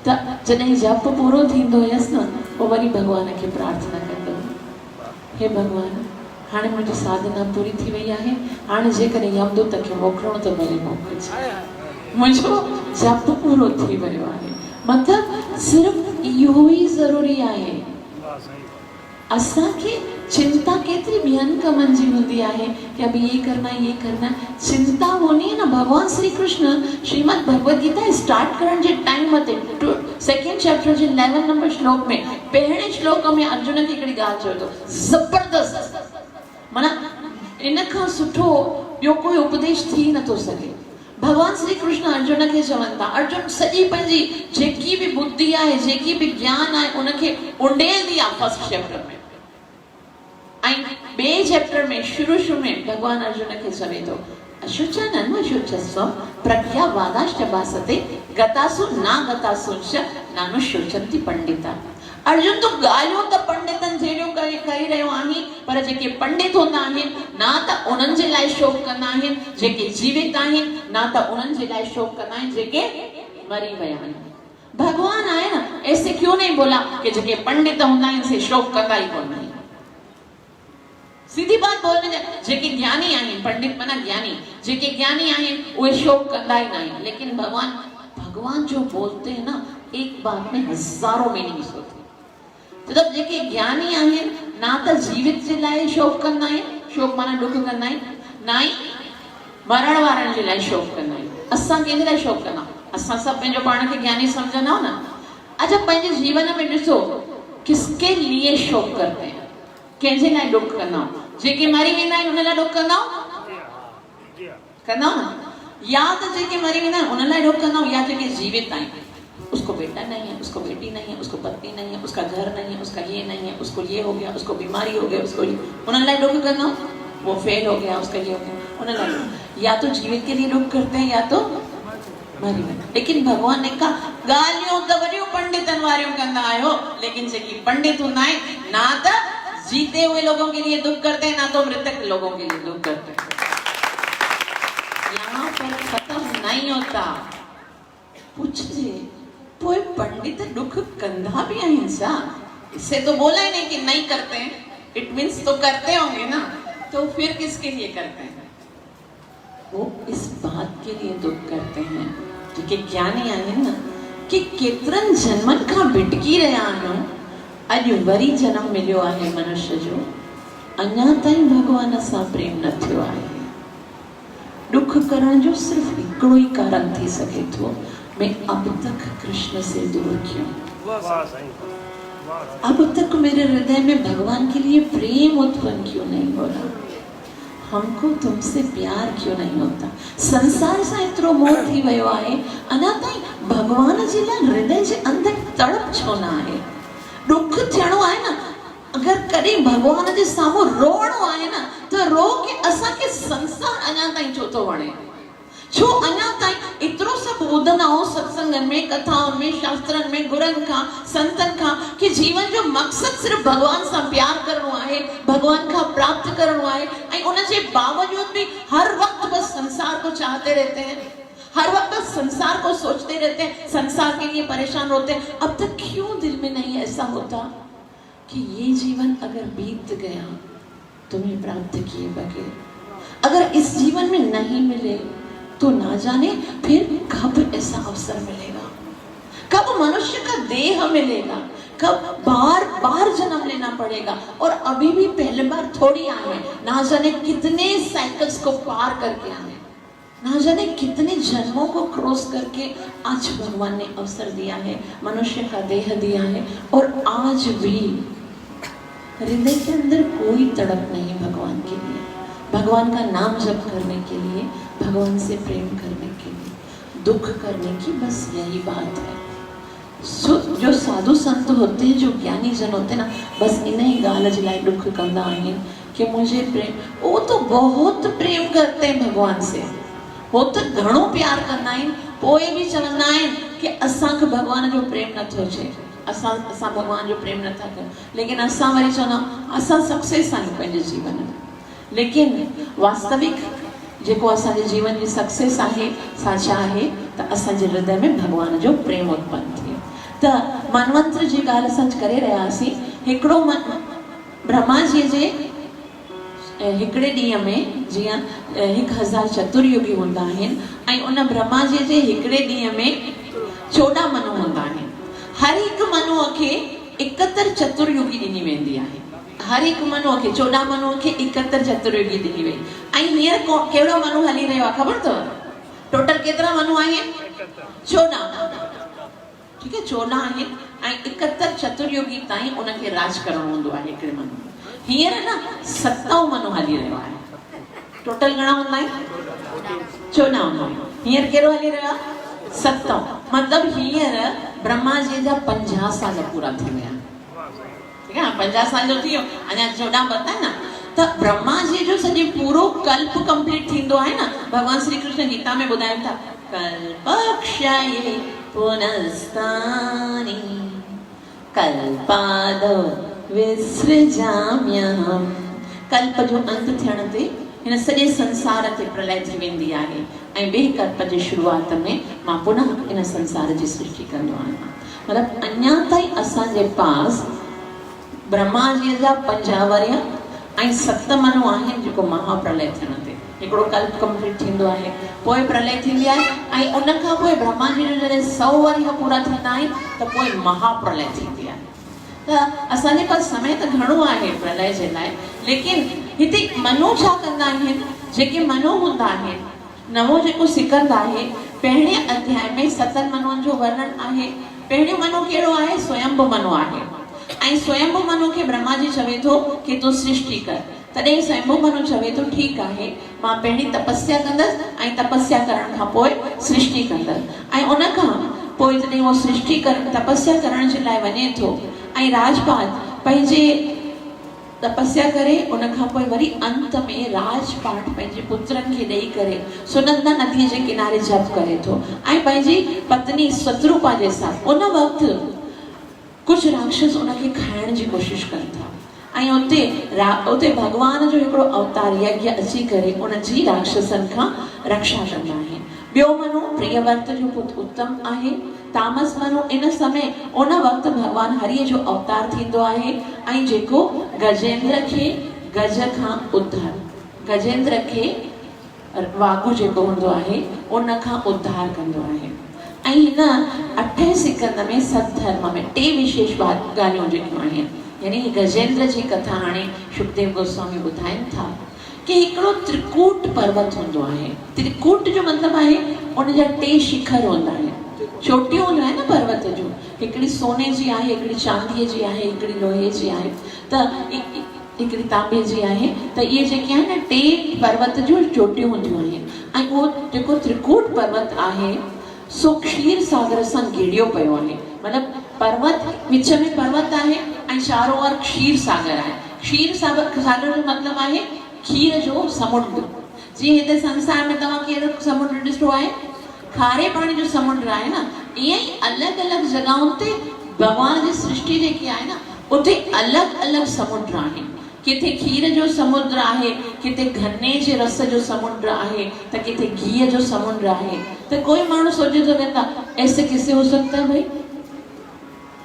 त जॾहिं जप पूरो थींदो हुयसि न, पोइ वरी भॻवान खे प्रार्थना कंदो, हे भॻवान हाणे मुंहिंजी साधना पूरी थी वई आहे, हाणे जेकॾहिं यमदूत खे मोकिलिणो त भले मोकिलिजे, मुंहिंजो जप पूरो थी वियो आहे। मतिलबु सिर्फ़ु इहो ई ज़रूरी आहे। असांखे चिंता केतिरी ॿियनि कमनि जी हूंदी आहे कि अब ये करना ये करना, चिंता होनी है ना। भगवान श्री कृष्ण श्रीमद भगवद गीता स्टार्ट करण जे टाइम ते 2nd चैप्टर जे 11 नंबर श्लोक में पहिरें श्लोक में अर्जुन खे हिकिड़ी ॻाल्हि चयो अथव, ज़बरदस्त, माना इन खां सुठो ॿियो कोई उपदेश थी नथो सघे। भगवान श्री कृष्ण अर्जुन खे चवनि था, अर्जुन सॼी पंहिंजी जेकी बि बुद्धि आहे, जेकी बि ज्ञान आहे, उनखे उंडेलंदी आहे 1st चैप्टर में। ऐं ॿिए चैप्टर में शुरू में भगवान अर्जुन खे चवे थो, अशुचन अशुचस्व प्रज्ञावादाश्च भासते गतासु ना गतासुश्च नानुशोचन्ति पंडिता। अर्जुन तो ॻाल्हियूं त पंडितनि जहिड़ियूं करे रहियो आहीं, पर जेके पंडित हूंदा आहिनि ना त उन्हनि जे लाइ शोक कंदा आहिनि जेके जीवित आहिनि, ना त उन्हनि जे लाइ शोक कंदा आहिनि जेके मरी विया आहिनि। भगवान आए ना, ऐसे क्यों नहीं बोला कि जेके पंडित हूंदा आहिनि से शोक कंदा ई कोन आहिनि। सीधी बात बोलने, जेके ज्ञानी आहिनि, पंडित माना ज्ञानी, जेके ज्ञानी आहिनि उहे शोक कंदा ई न आहिनि। लेकिन भगवान जो बोलते हैं ना, एक बात में हजारों मीनिंग्स होते हैं। मतलब जेके ज्ञानी आहिनि ना त जीवित जे लाइ शोक कंदा आहिनि, शोक माना दुख कंदा आहिनि, ना ई मरण वारनि जे लाइ शोक कंदा आहिनि। असां कंहिंजे लाइ शोक कंदा? असां सभु पंहिंजो पाण खे ज्ञानी समझंदा हो ना। अच्छा, पंहिंजे जीवन में ॾिसो किसके लिए शोक करते हैं, कंहिंजे लाइ दुख कंदा? जेके मरी वेंदा आहिनि उन लाइ दुख कंदा ना? या त जेके मरी वेंदा आहिनि उन लाइ दुख कंदा, या जेके जीवित आहिनि, उसको बेटा नहीं है, उसको बेटी नहीं है, उसको पत्नी नहीं है, उसका घर नहीं है, उसका ये नहीं है, उसको ये हो गया, उसको बीमारी हो गई, उसको उन लाइ दुख करना, वो फेल हो गया, उसका ये हो गया, उन लाइ या तो जीवित के लिए दुख करते हैं या तो मरी वेंदा। लेकिन भगवान ने कहा ॻाल्हियूं त वॾियूं पंडितनि वारियूं कंदा आहियो, लेकिन जेकी पंडित हूंदा आहिनि ना त जीते हुए लोगों के लिए दुख करते हैं, ना तो मृतक लोगों के लिए दुख करते हैं। यहाँ पर खत्म नहीं होता। पूछिए कोई पंडित दुख कंधा भी आहिनि छा? इससे तो बोला ही नहीं कि नहीं करते हैं, इट मीन्स तो करते होंगे ना, तो फिर किसके लिए करते हैं? वो इस बात के लिए दुख करते हैं जेके ज्ञानी आहिनि ना, कि केतिरनि जन्मनि खां भिटकी रहिया आहियूं, अॼु वरी जन्म मिलियो आहे मनुष्य जो, अञा ताईं भगवान सां प्रेम न थियो आहे। दुख करण जो सिर्फ हिकिड़ो ई कारण थी सघे थो, मैं अब तक कृष्ण से दूर क्यों? अब तक मेरे हृदय में भगवान के लिए प्रेम उत्पन्न क्यों नहीं हो रहा? हमको तुमसे प्यार क्यों नहीं होता? संसार सां एतिरो मोह थी वियो आहे, अञा ताईं भगवान जे लाइ हृदय जे अंदर तड़प छो न आहे? दुख थियणो आहे न, अगर कॾहिं भगवान जे साम्हूं रोअणो आहे न, त रो के असांखे संसार अञा ताईं छो थो वणे? छो अञा ताईं एतिरो सभु ॿुधंदा आहियूं सत्संगनि में, कथाउनि में, शास्त्रनि में, गुरनि खां, संतनि खां, कि जीवन जो मक़सदु सिर्फ़ु भगवान सां प्यार करणो आहे, भगवान खां प्राप्त करणो आहे, ऐं उन जे बावजूद भी हर वक्त बस संसार को चाहते रहते हैं, हर वक्त बस संसार को सोचते रहते हैं, संसार के लिए परेशान होते हैं। अब तक क्यों दिल में नहीं ऐसा होता कि ये जीवन अगर बीत गया तुम्हें प्राप्त किए बगैर, अगर इस जीवन में नहीं मिले तो ना जाने फिर कब ऐसा अवसर मिलेगा, कब मनुष्य का देह मिलेगा, कब बार बार जन्म लेना पड़ेगा, और अभी भी पहली बार थोड़ी आए हैं, ना जाने कितने साइकिल्स को पार करके आए, ना जाने कितने जन्मों को क्रॉस करके आज भगवान ने अवसर दिया है, मनुष्य का देह दिया है, और आज भी हृदय के अंदर कोई तड़प नहीं भगवान के लिए, भगवान का नाम जप करने के लिए, भगवान से प्रेम करने के लिए। दुख करने की बस यही बात है। जो साधु संत होते हैं, जो ज्ञानी जन होते हैं ना, बस इन्हीं गाल जे लाइ दुख कंदा आहिनि कि मुझे प्रेम, वो तो बहुत प्रेम करते हैं भगवान से, वो तो घणो प्यार कंदा आहिनि, पोइ भी चवंदा आहिनि कि असांखे भगवान जो प्रेम नथो अचे, असां भगवान जो प्रेम नथा कयूं, लेकिन असां वरी चवंदा असां सक्सेस आहियूं पंहिंजे जीवन में। लेकिन वास्तविक जेको असांजे जीवन जी सक्सेस आहे सा छा आहे, त असांजे हृदय में भगवान जो प्रेम उत्पन्न थिए। त मनवंतर जी ॻाल्हि असां करे रहियासीं। हिकिड़ो ब्रह्मा जी जे हिकिड़े ॾींहं में जीअं 1000 चतुर्युगी हूंदा आहिनि, ऐं उन ब्रह्मा जी जे हिकिड़े ॾींहं में 14 मनु हूंदा आहिनि। हर हिकु मनुअ खे 71 चतुर्युगी ॾिनी वेंदी आहे। हर हिकु मनुअ खे 14 मनुअ खे 71 चतुर्युगी ॾिनी वई। ऐं हींअर कहिड़ो मनु हली रहियो आहे ख़बर अथव? टोटल केतिरा मनु आहिनि? 14। ठीक है, 14 आहिनि ऐं 71 चतुर्युगी ताईं उनखे राज करणो हूंदो आहे हिकिड़े मनु। हींअर न 7 मनु हली रहियो आहे। टोटल घणा हूंदा आहिनि? 14 हूंदा आहिनि। हींअर कहिड़ो हली रहियो आहे? 7। मतिलबु हींअर ब्रह्मा जी जा 50 साल पूरा थी विया। ठीक है, 50 साल जो थी वियो, अञा 14 बता न। त ब्रह्मा जी जो सॼो पूरो कल्प कंप्लीट थींदो आहे न। भगवान श्री कृष्ण गीता में ॿुधाइनि था, कल्पक्षये पुनस्तानि कल्पादो विसृजाम्यहम्। कल्प जो अंत थियण ते हिन सॼे संसार ते प्रलय थी वेंदी आहे ऐं ॿिए कल्प जी शुरूआत में मां पुनः इन संसार जी सृष्टि कंदो आहियां। मतिलबु अञा ताईं असांजे पास ब्रह्मा जी जा 50 वर्य ऐं 7 मनु आहिनि जेको महाप्रलय थियण ते हिकिड़ो कल्प कंप्लीट थींदो आहे, पोइ प्रलय थींदी आहे ऐं उन खां पोइ ब्रह्मा जी जो जॾहिं 100 वर्य पूरा थींदा आहिनि त पोइ महाप्रलय थींदी आहे। त असांजे पास समय त घणो आहे प्रलय जे लाइ, लेकिन हिते मनु छा कंदा आहिनि? जेके मनु हूंदा आहिनि, नवो जेको सिकंद आहे, पहिरें अध्याय में 7 मनुअनि जो वर्णन आहे। पहिरियों मनु कहिड़ो आहे? स्वयंभू मनु आहे ऐं स्वयंभू मनु खे ब्रह्मा जी चवे थो कि तूं सृष्टि कर। तॾहिं स्वयंभू मनु चवे थो ठीकु आहे, मां पहिरीं तपस्या कंदसि ऐं तपस्या करण खां पोइ सृष्टि कंदसि। ऐं उन खां पोइ जॾहिं उहो सृष्टि तपस्या करण जे लाइ वञे थो ऐं राजपाट पंहिंजे तपस्या करे, उन खां पोइ वरी अंत में राजपाट पंहिंजे पुत्रनि खे ॾेई करे सुनंदा नदीअ जे किनारे जप करे थो ऐं पंहिंजी पत्नी शत्रुपा जे साथ उन वक़्तु कुछ राक्षस उनखे खाइण जी कोशिश कनि था ऐं उते भगवान जो हिकिड़ो अवतार यज्ञ अची करे उन जी राक्षसनि खां रक्षा कंदा आहिनि। ॿियो मनु प्रियव्रत जो पुत्र उत्तम आहे। तामस मनु इन समय उन वक़्तु भगवान हरिअ जो अवतार थींदो आहे ऐं जेको गजेंद्र खे गज खां उद्धार, गजेंद्र खे वागु जेको हूंदो आहे उन खां उद्धार कंदो आहे। ऐं हिन 8 सिकंद में सतधर्म में 3 विशेष ॻाल्हियूं जेकियूं आहिनि, यानी गजेंद्र जी कथा हाणे शुकदेव गोस्वामी ॿुधाइनि था कि हिकिड़ो त्रिकूट पर्वत हूंदो आहे। त्रिकूट जो मतिलबु आहे उन जा 3 शिखर हूंदा आहिनि, चोटियूं हूंदियूं आहिनि न पर्वत जूं, हिकिड़ी सोने जी आहे, हिकिड़ी चांदीअ जी आहे, हिकिड़ी लोहे जी आहे, त हिकिड़ी तांबे जी आहे। त इहे जेके आहिनि न 3 पर्वत जूं चोटियूं हूंदियूं आहिनि ऐं उहो जेको त्रिकूट पर्वत आहे सो क्षीर सागर सां घिड़ियो पियो आहे। मतिलबु पर्वत विच में पर्वत आहे ऐं चारों ओर क्षीर सागर आहे। क्षीर सागर जो मतिलबु आहे खीर जो समुंड। जीअं हिते संसार में तव्हां कहिड़ो समुंड ॾिठो आहे? खारे पाणी जो समुंड आहे न। ईअं ई अलॻि अलॻि जॻहुनि ते भॻवान जी सृष्टि जेकी आहे न उते अलॻि अलॻि समुंड आहिनि। किथे खीर जो समुद्र आहे, किथे गन्ने जे रस जो समुद्र आहे, त किथे घी जो समुद्र आहे। त कोई माण्हू सोचे तो वेंदा ऐसे कैसे हो सकता है भाई,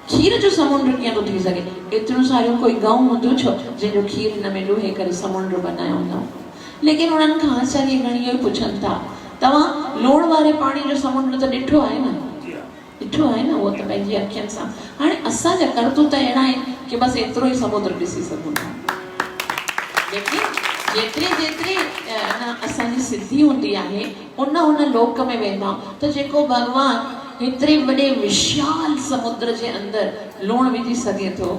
खीर जो समुद्र कीअं थो थी सघे? एतिरो सारियूं कोई गांव हूंदो छो जंहिंजो खीर हिन में लूहे करे समुद्र बनायो हूंदो। लेकिन उन्हनि खां आचार्य गण इहो पुछनि था, तव्हां लूण वारे पाणी जो समुद्र त ॾिठो आहे न? ॾिठो आहे न, उहो त पंहिंजी अखियुनि सां। हाणे असांजा करतूत अहिड़ा आहिनि कि बसि एतिरो ई समुद्र ॾिसी सघूं था। लेकिन जेतिरी असांजी सिद्धि हूंदी आहे उन लोक में वेंदा त जेको भगवान हेतिरे वॾे विशाल समुद्र जे अंदरि लूणु विझी सघे थो,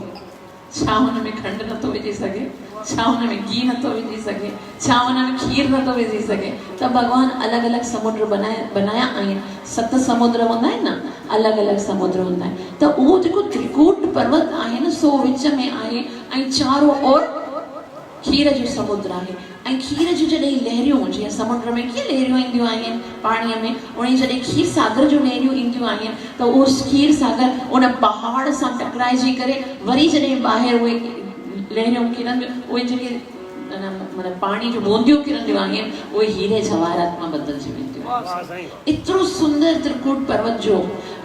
छा हुन में खंडु नथो विझी सघे? छा हुन में घी नथो विझी सघे? छा हुन में खीर नथो विझी सघे? त भगवान अलॻि अलॻि समुद्र बनाया आहिनि। 7 समुद्र हूंदा आहिनि न, अलॻि अलॻि समुद्र हूंदा आहिनि। त उहो जेको त्रिकूट पर्वत आहे न सो विच में आहे ऐं चारों ओर खीर जो समुद्र आहे। ऐं खीर जी जॾहिं लहरियूं, जीअं समुद्र में कीअं लहरियूं ईंदियूं आहिनि पाणीअ में, उन जॾहिं खीर सागर जो लहरियूं ईंदियूं आहिनि त उहो खीर सागर उन पहाड़ सां टकराइजी करे वरी जॾहिं ॿाहिरि उहे लहरियूं किरंदियूं, उहे जेके मतिलबु पाणी जो बूंदियूं किरंदियूं आहिनि उहे हीरे जवाहरात मां बदिलजी वेंदियूं। एतिरो सुंदर त्रिकूट पर्वत जो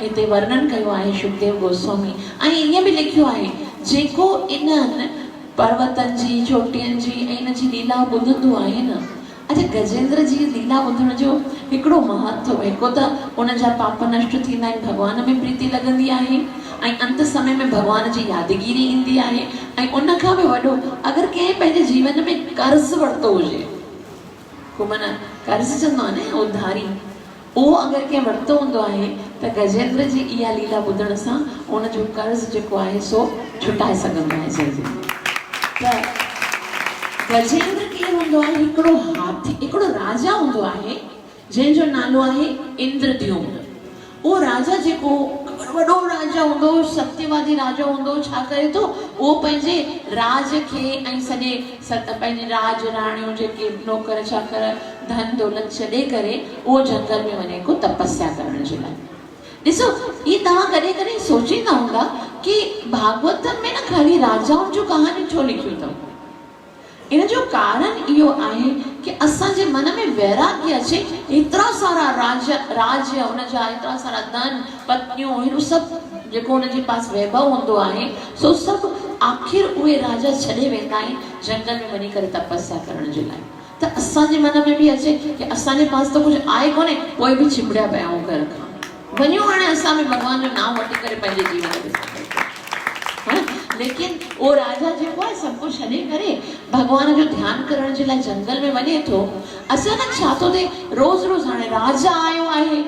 हिते वर्णन कयो आहे शुकदेव गोस्वामी। ऐं ईअं बि लिखियो आहे जेको इन्हनि पर्वतनि जी चोटियुनि जी ऐं इन जी लीला ॿुधंदो आहे न, अच्छा गजेंद्र जी लीला ॿुधण जो हिकिड़ो महत्व। हिकु त उन जा पाप नष्ट थींदा आहिनि, भॻवान में प्रीति लॻंदी आहे ऐं अंत समय में भॻवान जी यादगिरी ईंदी आहे। ऐं उन खां बि वॾो, अगरि कंहिं पंहिंजे जीवन में कर्ज़ वरितो हुजे, को माना कर्ज़ चवंदो आहे न उधारी, उहो अगरि कंहिं वरितो हूंदो आहे त गजेंद्र जी इहा लीला ॿुधण सां उन जो कर्ज़ जेको आहे सो छुटाए सघंदो आहे जल्दी। गजेंद्र कीअं हूंदो आहे? हिकिड़ो हाथी, हिकिड़ो राजा हूंदो आहे जंहिंजो नालो आहे इंद्रद्युम्न। उहो राजा जेको वॾो राजा हूंदो, सत्यवादी राजा हूंदो, छा करे थो उहो पंहिंजे राज खे ऐं सॼे पंहिंजे राज राणियूं जेके नौकर चाकर धन दौलत छॾे करे उहो जंगल में वञे को तपस्या करण जे लाइ। ॾिसो ये तव्हां कॾहिं कॾहिं सोचींदा हूंदा कि भागवतम में न खाली राजाउनि जो कहानियूं छो लिखियूं अथऊं। इन जो कारण इहो आहे कि असांजे मन में वैराग्य अचे। एतिरा सारा राज्य उनजा एतिरा सारा धन पत्नियूं हिन सभु जेको उनजे पास वैभव हूंदो आहे सो सभु आखिर उहे राजा छॾे वेंदा आहिनि जंगल में वञी करे तपस्या करण जे लाइ। त असांजे मन में बि अचे कि असांजे पास त कुझु आहे कोन्हे, पोइ बि चिंबड़िया पिया आहियूं घर खां, वञूं हाणे असां बि भॻवान जो नाम वठी करे पंहिंजे जीवन में। लेकिन वो राजा जेको आहे सभु कुझु छॾे करे भॻवान जो ध्यानु करण जे लाइ जंगल में वञे थो। अचानक छा थो थिए, रोज़ रोज़ हाणे राजा आयो आहे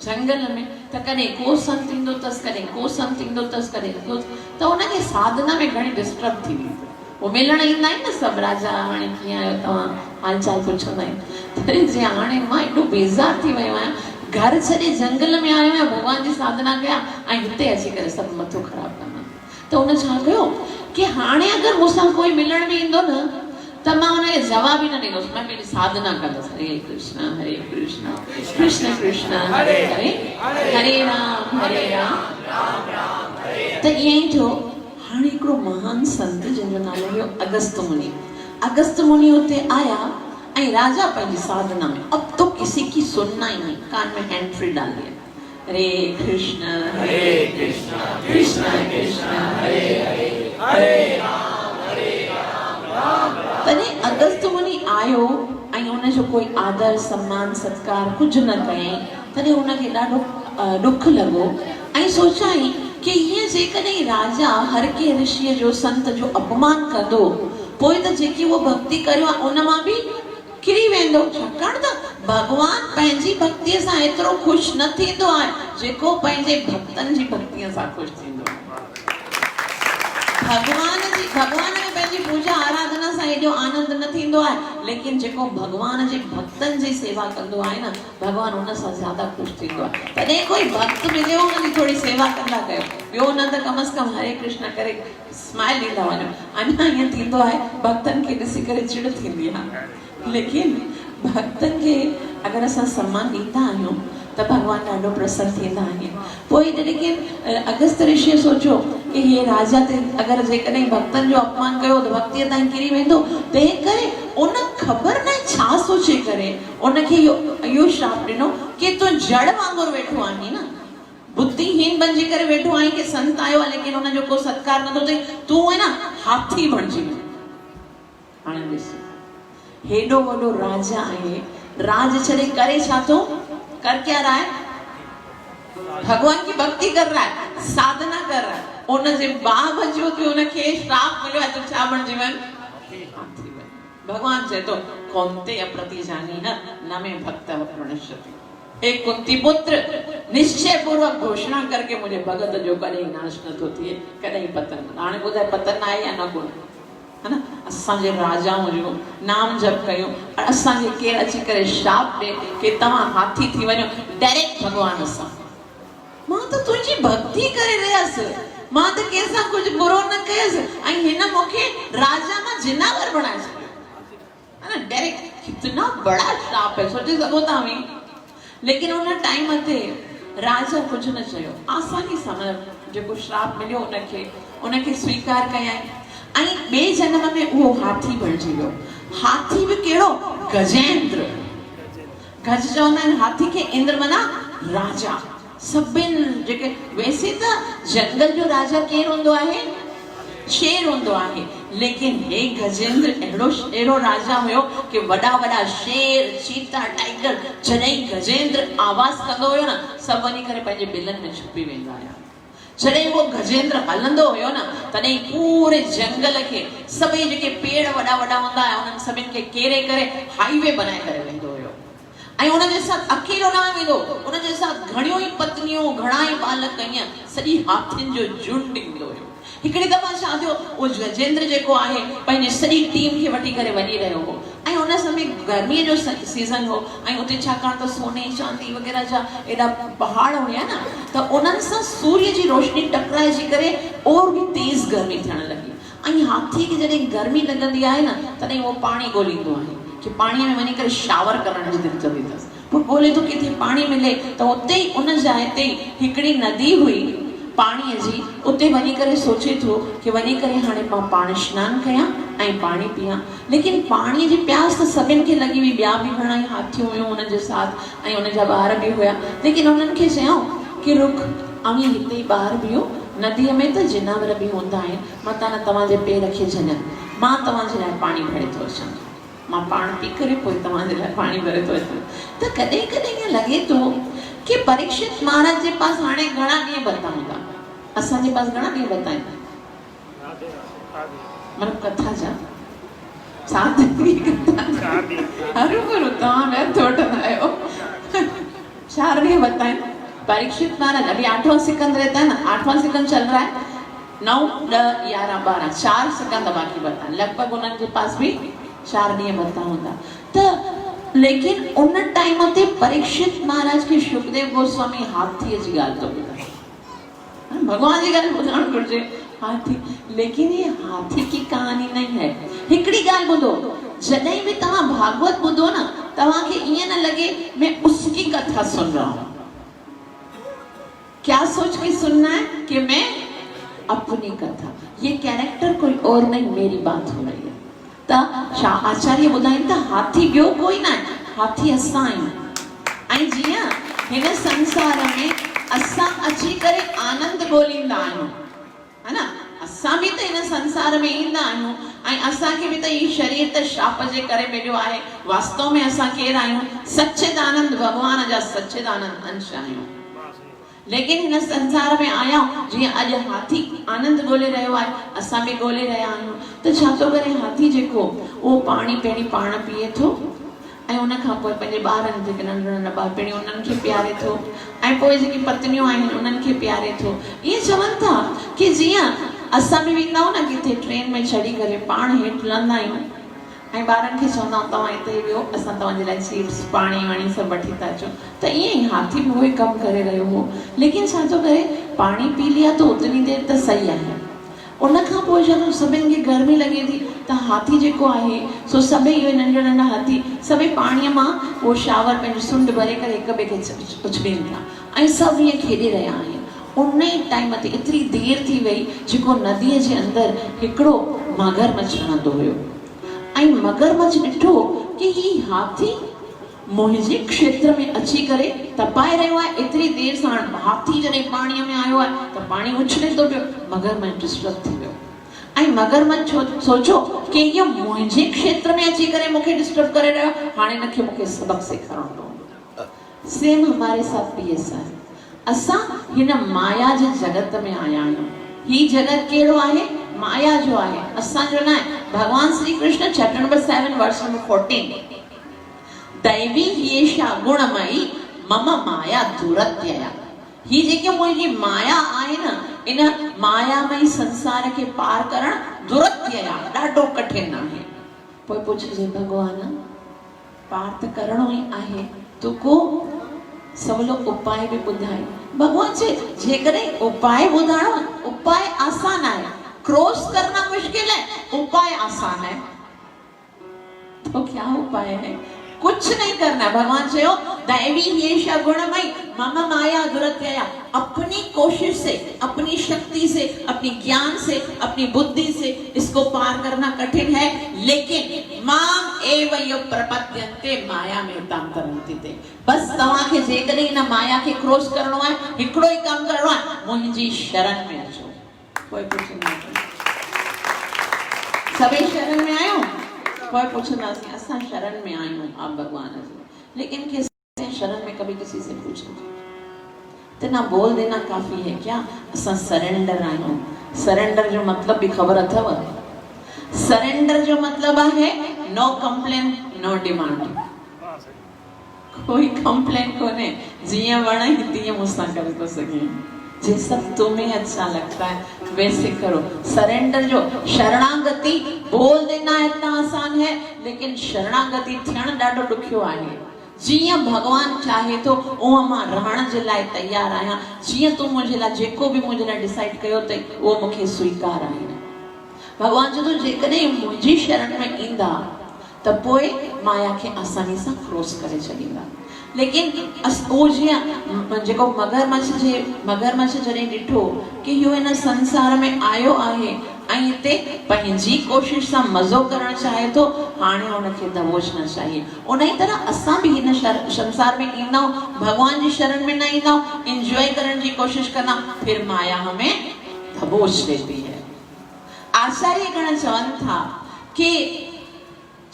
जंगल में, त कॾहिं को संत ईंदो अथसि, कॾहिं को संत ईंदो अथसि, कॾहिं को, त उनखे साधना में घणी डिस्टर्ब थी वेंदी। वो मिलण ईंदा आहिनि न सभु राजा, हाणे कीअं आहियो तव्हां, हाल चाल पुछंदा आहिनि। तॾहिं जीअं हाणे मां एॾो बेज़ार थी वियो आहियां, घर छॾे जंगल में आयो आहियां भॻवान जी साधना कया ऐं हिते अची करे सभु मथो ख़राबु कंदा। त उन छा कयो कि हाणे अगरि मूंसां कोई मिलण बि ईंदो न त मां हुनखे जवाब ई न ॾींदुसि, मां पंहिंजी साधना कंदसि, हरे कृष्ण कृष्ण कृष्ण हरे हरे, हरे राम राम राम। त ईअं ई थियो। हाणे हिकिड़ो महान संत जंहिंजो नालो हुयो अगस्त मुनि उते आया ऐं राजा पंहिंजी साधना में, अब तो किसी की सुनना ही नहीं, कान में हैंड फ्री डाल दिया, हरे कृष्ण कृष्ण कृष्ण हरे हरे, हरे राम राम। तॾहिं अगस्त मुनि आयो ऐं उनजो कोई आदर सम्मान सत्कार कुझु न कयईं। तॾहिं उनखे ॾाढो ॾुख लॻो ऐं सोचाई कि ईअं जेकॾहिं राजा हर के ऋषिअ जो संत जो अपमान कंदो पोइ त जेकी उहो भक्ति करियो आहे उन मां बि किरी वेंदो। छाकाणि त भॻवान पंहिंजी भक्तीअ सां एतिरो ख़ुशि न थींदो आहे जेको पंहिंजे भक्तनि जी भक्तीअ सां ख़ुशि थींदो आहे। भॻवान में पंहिंजी पूजा आराधना सां एॾो आनंद न थींदो आहे, लेकिन जेको भॻवान जे भक्तनि जी सेवा कंदो आहे न भॻवान उन सां ज़्यादा ख़ुशि थींदो आहे। तॾहिं कोई भक्त मिलियो उनजी थोरी सेवा कंदा कयो, ॿियो न त कम से कम हरे कृष्ण करे स्माइल ॾींदा वञो। अञा ईअं थींदो आहे भक्तनि खे ॾिसी करे चिड़ थींदी आहे, लेकिन भक्तनि खे अगरि असां सम्मान ॾींदा आहियूं त भॻवान ॾाढो प्रसन्न थींदा आहिनि। पोइ लेकिन अगस्त ऋषिअ सोचियो कि हे राजा ते अगरि जेकॾहिं भक्तनि जो अपमान कयो त भक्तीअ ताईं किरी वेंदो, तंहिं करे उन ख़बर न छा सोचे करे उनखे इहो श्राप ॾिनो कि तूं जड़ वांगुरु वेठो आहीं न, बुद्धिहीन बणिजी करे वेठो आहीं कि संत आयो आहे लेकिन उनजो को सत्कार नथो थिए, तूं है न हाथी बणिजी वञ। हाणे ॾिस हेॾो वॾो राजा आहे, राज छॾे करे छा थो कर, क्या रहा है, भगवान की भक्ति कर रहा है, साधना कर रहा है। उनजे बावजूद भी उनखे श्राप मिलियो आहे, तो छा बणिजी वञ, हाथी बण। भगवान चए थो कौन्ते अप्रतिजानी न में भक्त प्रणश्यति, हे कुंती पुत्र निश्चय पूर्वक घोषणा करके मुझे भगत जो कॾहिं नाश नथो थिए, कॾहिं पतन। हाणे ॿुधाए पतन आहे या न कोन्हे, है ना। असांजे राजाऊं जो नाम जप कयूं और असांखे केरु अची करे श्राप ॾे कि तव्हां हाथी थी वञो, डायरेक्ट भॻवान सां मां त तुंहिंजी भक्ति करे रहियसि, मां त कंहिंसां कुझु बुरो न कयसि ऐं हिन मूंखे राजा मां जिनावर बणाए छॾियो, है ना। डायरेक्ट कितना बड़ा श्राप है, सोचे सघो था वी। लेकिन उन टाइम ते राजा कुझु न चयो, आसानी सां जेको श्राप मिलियो उनखे स्वीकार कयईं ऐं ॿिए जन्म में उहो हाथी बणिजी वियो। हाथी बि कहिड़ो, गजेंद्र। गज चवंदा आहिनि हाथी खे, इंद्र माना राजा। सभिनि जेके वैसे त जंगल जो राजा केरु हूंदो आहे, शेर हूंदो आहे, लेकिन हे गजेंद्र अहिड़ो राजा हुयो कि वॾा वॾा शेर चीता टाइगर जॾहिं गजेंद्र आवाज़ कंदो हुयो न सभु वञी करे पंहिंजे बिलनि में छुपी वेंदा हुया। जॾहिं वो गजेंद्र हलंदो हुयो न तॾहिं पूरे जंगल खे सभई जेके पेड़ वॾा वॾा हूंदा हुआ उन्हनि सभिनि खे केरे करे हाईवे बनाए करे वेंदो हुयो ऐं उनजे साथ अकेलो न वेंदो, उनजे साथ घणियूं ई पत्नियूं घणा ई बालक ईअं सॼी हाथियुनि जो झुंड ईंदो हुयो। हिकिड़ी दफ़ा छा थियो, उहो गजेंद्र जेको आहे पंहिंजी सॼी टीम खे वठी करे वञी रहियो हो ऐं उन समय गर्मीअ जो सीज़न हो ऐं उते छाकाणि त सोने चांदी वग़ैरह जा एॾा पहाड़ हुया न त उन्हनि सां सूर्य जी रोशनी टकराइजी करे और बि तेज़ गर्मी थियण लॻी ऐं हाथी खे जॾहिं गर्मी लॻंदी आहे न तॾहिं उहो पाणी ॻोल्हींदो आहे कि पाणीअ में वञी करे शावर करण जी दिलि चवंदी अथसि। पोइ ॻोल्हे थो किथे पाणी मिले त उते ई उन जाइ ते हिकिड़ी नदी हुई पाणीअ जी। उते वञी करे सोचे थो कि वञी करे हाणे मां पाण सनानु कयां ऐं पाणी पीआं। लेकिन पाणीअ जी प्यास त सभिनि खे लॻी हुई, ॿिया बि घणा ई हाथियूं हुयूं हुनजे साथ ऐं हुनजा ॿार बि हुया। लेकिन उन्हनि खे चयऊं कि रुक अवी हिते ई ॿार बीहो, नदीअ में त जिनावर बि हूंदा आहिनि, मता न तव्हांजे पेर खे झञनि, मां तव्हांजे लाइ पाणी भरे थो अचां, मां पाण पी करे पोइ तव्हांजे लाइ पाणी भरे थो अचां। त कॾहिं कॾहिं ईअं लॻे थो कि परीक्षित महाराज जे पास हाणे घणा ॾींहं बता हूंदा, असांजे पास घणा ॾींहं बता आहिनि? मतलब कथा जा 7 हरू तव्हां व्यर्थ वठंदा आहियो। 4 ॾींहं बता आहिनि। परीक्षित महाराज अभी 8वां सिकंद रहता है ना, 8वां सिकंद चल रहा है, 9, 10, 11, 12 4 सिकंद बाकी बता, लगभग उन्हनि के पास भी 4 ॾींहं बता हूंदा। त लेकिन उन टाइम ते परीक्षित महाराज के शुकदेव गोस्वामी हाथीअ जी ॻाल्हि थो ॿुधाए, भगवान जी ॻाल्हि ॿुधणु घुरिजे, हाथी। लेकिन ये हाथी की कहानी नहीं है। हिकिड़ी ॻाल्हि ॿुधो, जॾहिं बि तव्हां भागवत ॿुधो न, तव्हांखे ईअं न लगे मैं उसकी कथा सुन रहा हूं। क्या सोच के सुनना है कि मैं अपनी कथा, ये कैरेक्टर कोई और नहीं, मेरी बात हो रही है। त आचार्य ॿुधाइनि था हाथी ॿियो कोई न आहे, हाथी असां आहियूं। ऐं जीअं हिन संसार में असां अची करे आनंद ॻोल्हींदा आहियूं, है ना, असां बि त हिन संसार में ईंदा आहियूं ऐं असांखे बि त ई शरीर त शाप जे करे मिलियो आहे। वास्तव में असां केरु आहियूं? सच्चिदानंद भगवान जा सच्चिदानंद अंश आहियूं। लेकिन हिन संसार में आया जीअं अॼु हाथी आनंद ॻोल्हे रहियो आहे, असां बि ॻोल्हे रहिया आहियूं। त छा थो करे हाथी जेको, उहो पाणी पहिरीं पाण पीए थो ऐं उन खां पोइ पंहिंजे ॿारनि जेके नंढा नंढा ॿार पहिरीं उन्हनि खे पीआरे थो ऐं पोइ जेकी पत्नियूं आहिनि उन्हनि खे पीआरे थो। इहे चवनि था कि जीअं असां बि वेंदा आहियूं न किथे ट्रेन में चढ़ी करे पाण हेठि लहंदा आहियूं ऐं ॿारनि खे चवंदा आहियूं तव्हां हिते वियो, असां तव्हांजे लाइ चिप्स पाणी वाणी सभु वठी था अचूं। त ईअं ई हाथी बि उहे कमु करे रहियो हो। लेकिन छा थो करे, पाणी पी लिया त उतनी देर त सही आहे। उन खां पोइ जॾहिं सभिनि खे गर्मी लॻे थी त हाथी जेको आहे सो सभई इहे नंढा नंढा हाथी सभई पाणीअ मां उहो शावर पंहिंजो सुंड भरे करे हिक ॿिए खे उछड़ीनि था ऐं सभु ईअं खेॾे रहिया आहिनि। उन ई टाइम ते एतिरी देरि थी वई जेको नदीअ जे अंदरि हिकिड़ो मगरमच्छ रहंदो हुयो ऐं मगरमच्छ ॾिठो कि ही हाथी मुंहिंजे क्षेत्र में अची करे तपाए रहियो आहे। एतिरी देरि सां हाथी जॾहिं पाणीअ में आयो आहे त पाणी उछले थो पियो, मगरमच्छ डिस्टर्ब थी वियो ऐं मगरमच्छ सोचो कि इहो मुंहिंजे क्षेत्र में अची करे मूंखे डिस्टर्ब करे रहियो, हाणे हिनखे मूंखे सबक सेखारणो पवंदो। सेम हमारे साथ भी ऐसा है। असां हिन माया जे जगत में आया आहियूं। ही जगत कहिड़ो आहे? माया जो आहे, असांजो न आहे। भगवान Shri Krishna chapter number 7 verse number 14, दैवी ह्येषा गुणमयी मम माया दुरत्यया। ही जेके मुंहिंजी माया आहे न, इन मायामय संसार खे पार करण दुरत्यया ॾाढो कठिन आहे। पोइ पुछजे भगवान पार त करणो ई आहे, तूं को सवलो उपाय भी ॿुधाए। भगवान चए जेकॾहिं उपाय ॿुधाइणो, उपाय आसान आहे, क्रॉस करना मुश्किल है, उपाय आसान है। तो क्या उपाय है? कुछ नहीं करना। भगवान चयो दैवी ह्येषा गुणमयी मम माया दुरत्यया। अपनी कोशिश से, अपनी शक्ति से, अपनी ज्ञान से, अपनी बुद्धि से इसको पार करना कठिन है, लेकिन माम एव यो प्रपद्यन्ते माया में ताम तरन्ति ते। बस तव्हां खे जेकॾहिं इन माया खे क्रॉस करणो आहे, हिकिड़ो ई कमु करणो आहे, मुंहिंजी शरण में अचो। कोई पुछंदा सभई शरण में आयो? कोई पुछंदासीं असां शरण में आयूं आप भगवान जी, लेकिन किसी शरण में कभी किसी से पूछो तो ना बोल देना काफी है क्या? असां सरेंडर आयूं। सरेंडर जो मतलब भी खबर अथव? सरेंडर जो मतलब है नो कंप्लेन नो डिमांड। कोई कंप्लेन कोने, जियां वणे तीअं मूंसां करे थो सघे, जे सब तुम्हें अच्छा लगता है वैसे करो। सरेंडर जो शरणागति बोल देना इतना आसान है, लेकिन शरणागति थियण ॾाढो ॾुखियो आहे। जियां भगवान चाहे तो उहा मां रहण जे लाइ तैयार आहियां। जियां तूं मुंहिंजे लाइ जेको बि मुंहिंजे लाइ डिसाइड कयो अथई उहो मूंखे स्वीकार आहे। भगवान जो जेकॾहिं मुंहिंजी शरण में ईंदा त पोइ माया खे आसानी सां क्रॉस करे छॾींदा। लेकिन वो जीअं जेको मगरमच्छ जॾहिं ॾिठो कि इहो हिन संसार में आयो आहे ऐं हिते पंहिंजी कोशिश सां मज़ो करणु चाहे थो, हाणे हुनखे दबोचना चाहिए। उन ई तरह असां बि हिन संसार में ईंदा आहियूं, भगवान जी शरण में न ईंदा आहियूं, इंजॉय करण जी कोशिश कंदा, फिर माया हमें दबोच लेती है। आचार्य गण चवनि था कि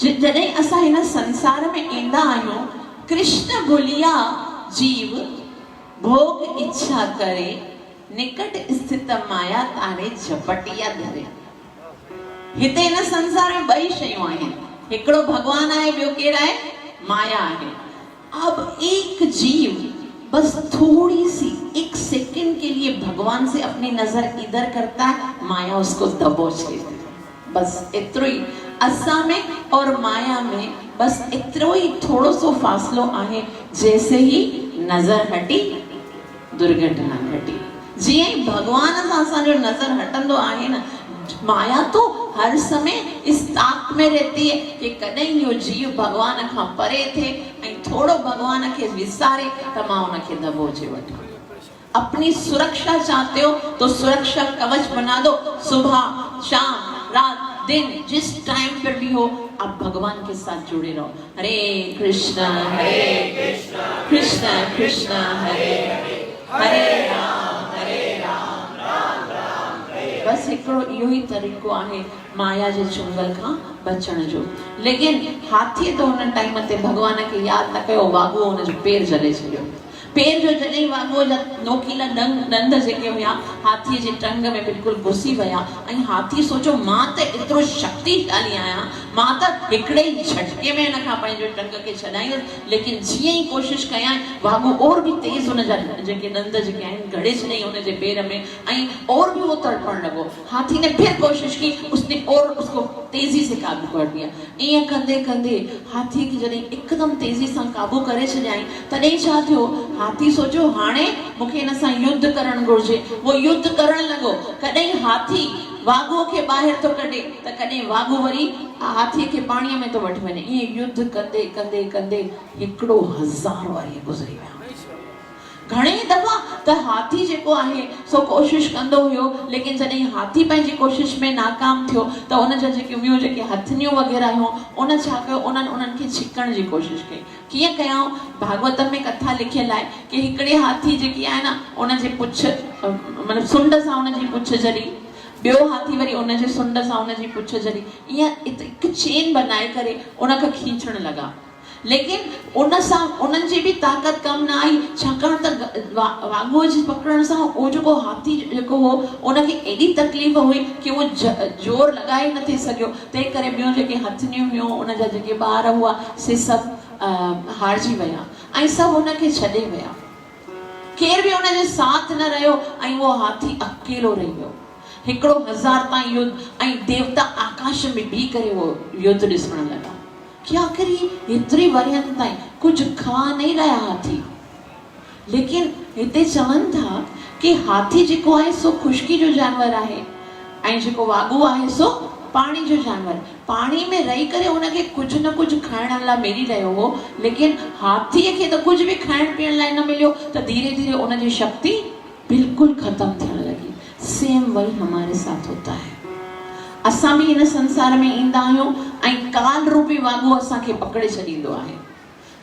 जॾहिं असां हिन संसार में ईंदा आहियूं, कृष्ण भुलिया जीव भोग इच्छा करे, निकट स्थित माया तारे झपटिया धरे। हिते हिन संसार में ॿई शयूं आहिनि, हिकिड़ो भगवान आहे, ॿियो केरु आहे? माया आहे। अब एक जीव बस थोड़ी सी एक सेकंड के लिए भगवान से अपनी नजर इधर करता है, माया उसको दबोच लेती है। बस एतिरो ही असां में और माया में बस एतिरो ही थोड़ो सो फासलो आहे। जैसे ही नजर हटी, दुर्घटना घटी। जीअं ई भगवान सां असांजो नजर हटंदो आहे न, माया तो हर समय इस ताक में रहती है कि कॾहिं इहो जीव भगवान खां परे थे ऐं थोड़ो भगवान खे विसारे त मां उनखे दबोचे वठां। अपनी सुरक्षा चाहते हो तो सुरक्षा कवच बना दो। सुबह शाम रात दिन जिस टाइम पर भी हो, आप भगवान के साथ जुड़े रहो। हरे कृष्णा कृष्णा कृष्णा हरे हरे, हरे राम राम राम हरे। बस हिकिड़ो इहो ई तरीक़ो आहे माया जे चुंगल खां बचण जो। लेकिन हाथीअ तो हुन टाइम ते भगवान खे यादि न कयो, वाॻो हुनजो पेर जले छॾियो। पेर जो जॾहिं वाॻो नोकीला ॾंद जेके हुया हाथीअ जे टंग में बिल्कुलु घुसी विया ऐं हाथी सोचो मां त एतिरो शक्तिशाली आहियां, मां त हिकिड़े ई झटके में हिन खां पंहिंजो टंग खे छॾाईंदुसि। लेकिन जीअं ई कोशिश कयां, वाॻो और बि तेज़ हुन जा जेके ॾंद जेके आहिनि गड़े छॾियईं हुन जे पेर में ऐं और भी वो तड़पण लॻो। हाथी ने फिर कोशिश की, उसने और उसको तेजी से काबू कर दिया। ईअं कंदे कंदे हाथी खे जॾहिं हिकदमि तेजी सां काबू करे छॾियईं, तॾहिं छा थियो? हाथी सोचो हाणे मूंखे हिन सां युद्ध करणु घुरिजे। वो युद्ध करण लॻो। कॾहिं हाथी वाॻो खे ॿाहिरि थो कढे त कॾहिं वाॻो वरी हाथीअ खे पाणीअ में थो वठी वञे। ईअं युद्ध कंदे कंदे कंदे हिकिड़ो 1000 वारी गुज़री विया। घणे दफ़ा त हाथी जेको आहे सो कोशिश कंदो हुयो, लेकिन जॾहिं हाथी पंहिंजी कोशिश में नाकाम थियो त उन जा जेके ॿियूं जेके हथनियूं वग़ैरह हुयूं, उन छा कयो? उन्हनि खे छिकण जी कोशिश कई। कीअं कयां? भागवत में कथा लिखियल आहे कि हिकिड़े हाथी जेकी आहे न, उन जे पुछ मतिलबु सुंड सां उन जी पुछ जड़ी, ॿियो हाथी वरी उन जे सुंड सां उन जी पुछ जड़ी, ईअं हिकु चेन बनाए करे उन खे खींचण लॻा। लेकिन उन सां उन्हनि जी बि ताक़त कम न आई, छाकाणि त वाॻो जे पकड़ण सां उहो जेको हाथी जेको हो उनखे एॾी तकलीफ़ हुई कि उहो जोर लॻाए न थी सघियो। तंहिं करे ॿियूं जेके हथनियूं हुयूं, उन जा जेके ॿार हुआ, से सभु हारजी विया ऐं सभु उनखे छॾे विया। केर बि उनजे साथ न रहियो ऐं उहो हाथी अकेलो रही वियो। हिकिड़ो 1000 ताईं युद्ध ऐं देवता आकाश में बीह करे उहो युद्ध ॾिसण लॻा कि आखिर हेतिरी वरियनि ताईं कुछ खा नहीं रहा हाथी। लेकिन हिते चवनि था कि हाथी जेको आहे सो खुशकी जो जानवर आहे ऐं जेको वाॻो आहे सो पाणी जो जानवर। पाणी में रही करे उनखे कुझु न कुझु खाइण लाइ मिली रहियो हो, लेकिन हाथीअ खे त कुझु बि खाइण पीअण लाइ न मिलियो त धीरे धीरे उनजी शक्ति बिल्कुलु ख़त्म थियण लगी। सेम वही हमारे साथ होता है। असां भी हिन संसार में ईंदा आहियूं ऐं काल रूपी वाॻो असांखे पकड़े छॾींदो आहे।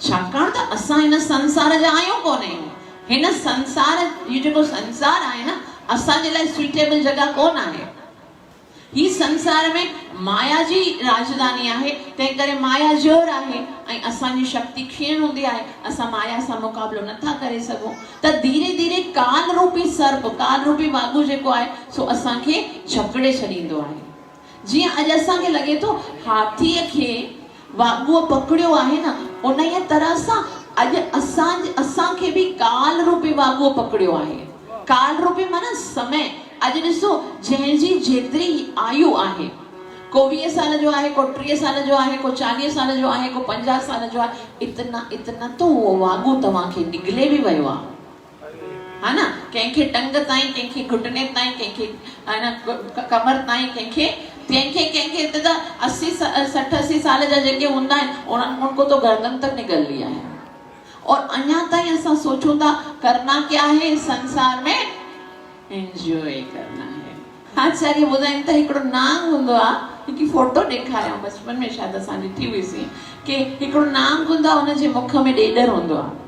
छाकाणि त असां हिन संसार जा आहियूं कोन आहियूं। हिन संसार इहो जेको संसार आहे न, असांजे लाइ सुइटेबल जॻह कोन आहे। ही संसार में माया जी राजधानी आहे, तंहिं करे माया जोर आहे ऐं असांजी शक्ति क्षीण हूंदी आहे। असां माया सां मुक़ाबिलो नथा करे सघूं त धीरे धीरे काल रूपी सर्प, काल रूपी वाॻो जेको आहे सो असांखे जकड़े छॾींदो आहे। जीअं अॼु असांखे लॻे थो हाथीअ खे वाॻो पकड़ियो आहे न, उन ई तरह सां अॼु असांखे बि काल रूपी वाॻो पकड़ियो आहे। काल रूपी माना समय। अॼु ॾिसो, जंहिंजी जेतिरी आयु आहे, को 20 साल जो आहे, को 30 साल जो आहे, को 40 साल जो आहे, को 50 साल जो आहे, इतना तो उहो वाॻो तव्हांखे निगले बि वियो आहे, है ना? कंहिंखे टंग ताईं, कंहिंखे घुटने ताईं, कंहिंखे कमर ताईं, कंहिंखे त 80 60 80 साल जा जेके हूंदा आहिनि उनको तो गर्दन तक निकल लिया है। और अञा ताईं असां सोचूं था करना क्या है संसार में, एंजॉय करना है। आचार्य ॿुधाइनि त हिकिड़ो नांग हूंदो आहे, हिकु फोटो ॾेखारियां बचपन में शायदि असां ॾिठी हुईसीं कि हिकिड़ो नांग हूंदो आहे, हुनजे मुख में ॾेॾर हूंदो आहे।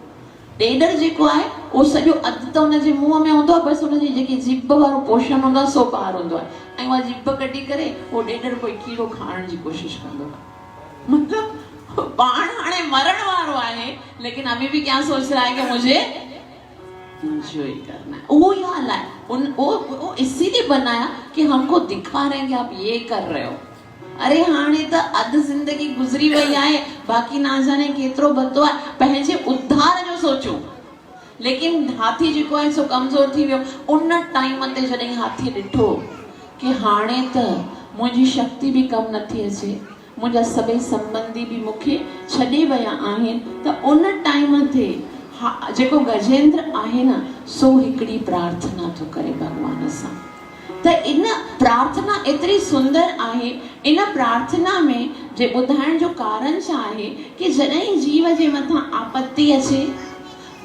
ॾेॾर जेको आहे उहो सॼो अधु त हुनजे मुंहं में हूंदो आहे, बसि हुनजी जेकी जिभ वारो पोर्शन हूंदो आहे सो ॿाहिरि हूंदो आहे, ऐं उहा जिभ कढी करे उहो ॾेॾर कोई कीड़ो खाइण जी कोशिशि कंदो आहे। मतिलबु पाण हाणे मरण वारो आहे, लेकिन अभी भी क्या सोच रहा है कि मुझे एंजॉय करना है। वो ये हाल है, वो इसीलिए बनाया कि हमको दिखा रहे हैं कि आप ये कर रहे हो। अरे हाणे त अध जिंदगी गुजरी वई आहे, बाकी ना जाने केतिरो बतो आहे, पंहिंजे उद्धार जो सोचो। लेकिन हाथी जेको आहे सो कमज़ोर थी वियो। उन टाइम ते जॾहिं हाथी ॾिठो कि हाणे त मुंहिंजी शक्ति बि कम नथी अचे, मुंहिंजा सभई संबंधी बि मूंखे छॾे विया आहिनि, त उन टाइम ते जेको गजेंद्र आहे न सो हिकिड़ी प्रार्थना थो करे भगवान सां। त इन प्रार्थना एतिरी सुंदर आहे। इन प्रार्थना में जे ॿुधाइण जो कारण छा आहे कि जॾहिं जीव जे मथां आपत्ति अचे,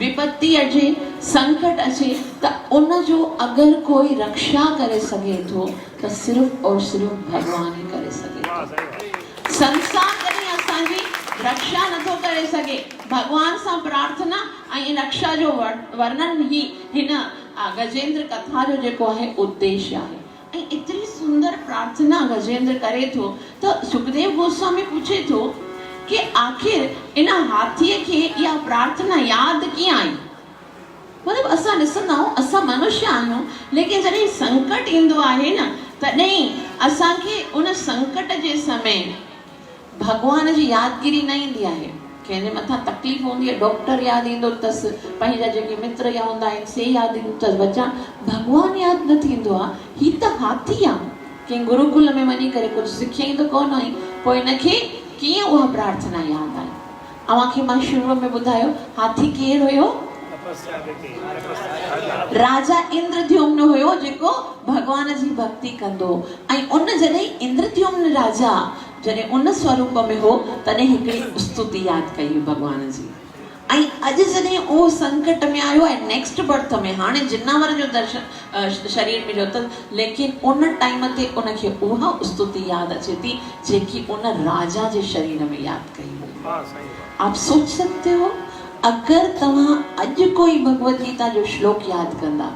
विपत्ति अचे, संकट अचे, त उन जो अगरि कोई रक्षा करे सघे थो त सिर्फ़ और सिर्फ़ भगवान ही करे सघे थो। संसार कॾहिं असांजी रक्षा नथो करे सघे। भगवान सां प्रार्थना ऐं रक्षा जो वर्णन ही हिन गजेंद्र कथा जो जेको आहे उद्देश्य आहे। ऐं एतिरी सुंदर प्रार्थना गजेंद्र करे थो त सुखदेव गोस्वामी पूछे थो कि आखिर इन हाथीअ खे इहा प्रार्थना यादि कीअं आई। मतिलबु असां ॾिसंदा आहियूं, असां मनुष्य आहियूं, लेकिन जॾहिं संकट ईंदो आहे न तॾहिं असांखे उन संकट जे समय भगवान जी यादगिरी न ईंदी आहे। कंहिंजे मथां तकलीफ़ हूंदी आहे, डॉक्टर यादि ईंदो अथसि, पंहिंजा जेके मित्र या हूंदा आहिनि से यादि ईंदो अथसि, बचा भगवान यादि न थींदो आहे। ही त हाथी आहे, कंहिं गुरुकुल में वञी करे कुझु सिखियईं त कोन आई, पोइ हिनखे कीअं उहा प्रार्थना यादि आई। अव्हांखे मां शुरू में ॿुधायो हाथी केरु हुयो? राजा इंद्रद्युम्न हुयो, जेको भगवान जी भक्ति कंदो। ऐं उन जॾहिं इंद्रद्युम्न राजा जॾहिं उन स्वरूप में हो तॾहिं हिकिड़ी स्तुति यादि कई भगवान जी। ऐं अॼु जॾहिं उहो संकट में आयो आहे, नेक्स्ट बर्थ में हाणे जिनावर जो दर्शन शरीर मिलियो अथसि, लेकिन उन टाइम ते उनखे उहा स्तुति यादि अचे थी जेकी उन राजा जे शरीर में यादि कई हुई। आप सोच सकते हो, अगर तव्हां अॼु कोई भगवत गीता जो श्लोक यादि कंदा,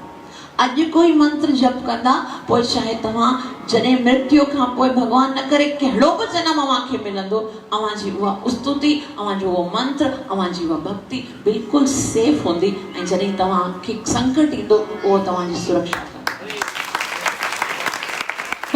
अॼु कोई मंत्र जप कंदा, पोइ चाहे तव्हां जॾहिं मृत्यु खां पोइ भगवान न करे कहिड़ो बि जनम अव्हांखे मिलंदो, अव्हांजी उहा स्तुति, अव्हांजो उहो मंत्र, अव्हांजी उहा भक्ति बिल्कुलु सेफ हूंदी। ऐं जॾहिं तव्हांखे संकट ईंदो उहो तव्हांजी सुरक्षा कंदो।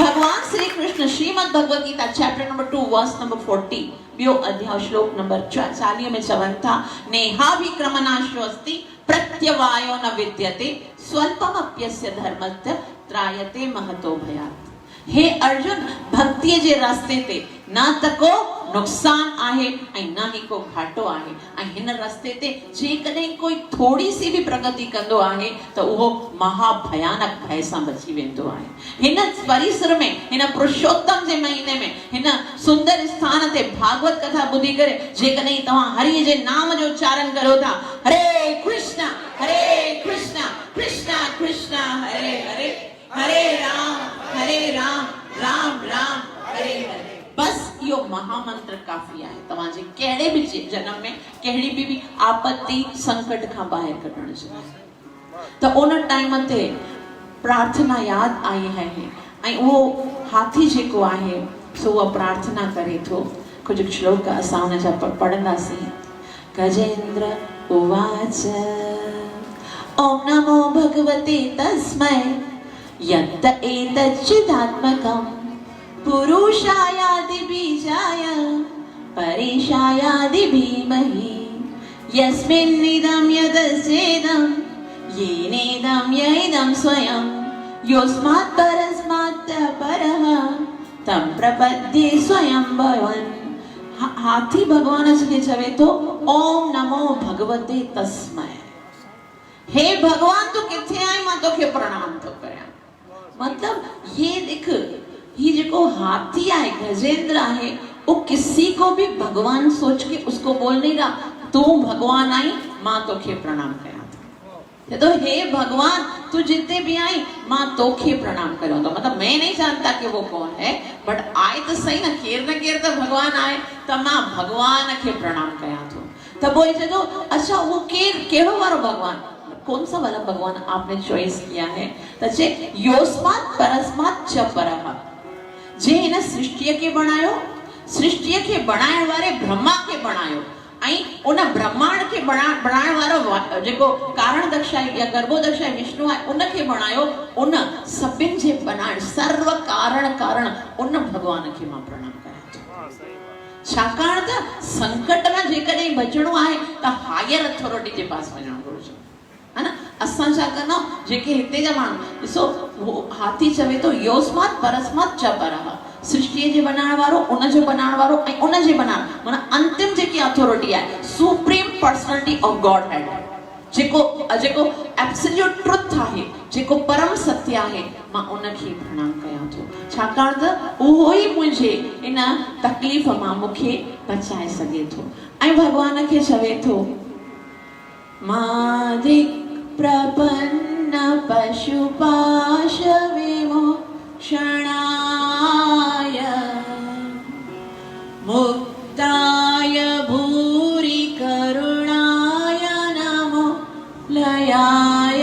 भगवान Shri Krishna Shrimad Bhagavad Gita chapter number 2 verse number 40 ॿियो अध्याय श्लोक नंबर 40 में चवनि था, नेहाभिक्रमनाशो अस्ति प्रत्यवायो न विद्यते स्वल्पमप्यस्य धर्मस्य त्रायते महतो भयात्। हे अर्जुन, भक्ति जे रास्ते ते न त को नुक़सान आहे ऐं न ही को घाटो आहे। ऐं हिन रास्ते ते जेकॾहिं कोई थोड़ी सी भी प्रगति कंदो आहे त उहो महाभयानक भय सां बची वेंदो आहे। हिन परिसर में, हिन पुरुषोत्तम जे महीने में, हिन सुंदर स्थान ते भागवत कथा ॿुधी करे जेकॾहिं तव्हां हरि जे नाम जो उच्चारण करो था, हरे कृष्णा कृष्णा कृष्णा हरे हरे, हरे राम राम राम हरे हरे। बस यो महामंत्र काफी आहे तव्हांजे कहिड़े बि जन्म में कहिड़ी बि आपत्ति संकट खां ॿाहिरि कढण जे लाइ। त उन टाइम ते प्रार्थना यादि आई आहे ऐं उहो हाथी जेको आहे सो उहा प्रार्थना करे थो। कुझु श्लोक असां हुन जा पढ़ंदासीं। गजेंद्र उवाच ओम नमो भगवते तस्मै यत् एतच्चिदात्मकं पुरुषायादि बीजाय परेशायादि धीमहि यस्मिन्निदं यदस्येदं येनेदं यैदं स्वयं योऽस्मात् परस्मात् परः तं प्रपद्ये स्वयं भवन्। हाथी भगवान जी चवे तो ओम नमो भगवते तस्मै। हे भगवान तू किथे आई, मां तोखे प्रणाम तो करियां। मतलब ये देख, ये जो हाथी है, गजेंद्र है, वो किसी को भी भगवान सोच के उसको बोल नहीं रहा तू भगवान आई मां तोखे प्रणाम कयां थो। तो हे भगवान तू जिते भी आई मां तोखे प्रणाम करूं तो मतलब मैं नहीं जानता कि वो कौन है, बट आए तो सही ना, केर तो भगवान आए तो मां भगवान के प्रणाम कयां थो। तब वो चलो अच्छा वो केड़ो वारो भगवान, कौन सा वाला भगवान आपने चॉइस किया है? तचे योस्मात् परस्मात् च परः, जे इन सृष्टि के बनायो, सृष्टि के बनाए वाले ब्रह्मा के बनायो, आई उन ब्रह्मांड के बनाने वारो जेको कारण दक्षा या गर्भोदक्षा विष्णु है उन के बनायो, उन सभिन जे बनाण सर्व कारण उन भगवान के मां प्रणाम कयां थो। छाकाण त संकट में जेकॾहिं बचणो आहे त हायर अथॉरिटी जे पास वञणो घुरिजे, है ना। असां छा कंदा जेके हिते जा माण्हू ॾिसो, हाथी चवे तो योस्मात् परस्मात् च परः, सृष्टि जे बनाने वारो, उन जो बनाने वारो ऐं उन जे बनाण माना अंतिम जेकी अथॉरिटी आहे, सुप्रीम पर्सनालिटी ऑफ गॉड हेड, जेको एब्सोल्यूट ट्रुथ आहे, जेको परम सत्य आहे, मां उन खे प्रणाम कयां थो। छाकाण त उहो ई मुझे इन तकलीफ़ मां मुखे बचाए सके थो। ऐं भगवान खे चवे थो मादिक प्रपन्न पशुपाश विमोक्षणाय मुक्ताय भूरि करुणाय नमो लयाय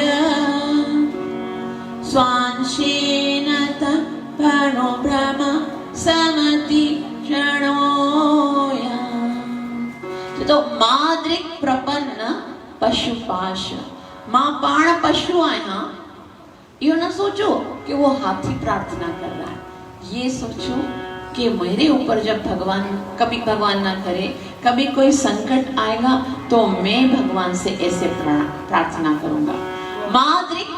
स्वांशेन तपनो भ्रम समति क्षणोय। तो माद्रिक प्रपन्न पशुपाश, मां पाण पशु आया, यो न सोचो कि वो हाथी प्रार्थना कर रहा है, ये सोचो कि मेरे ऊपर जब भगवान, कभी भगवान ना करे कभी कोई संकट आएगा तो मैं भगवान से ऐसे प्रार्थना करूंगा। माद्रिक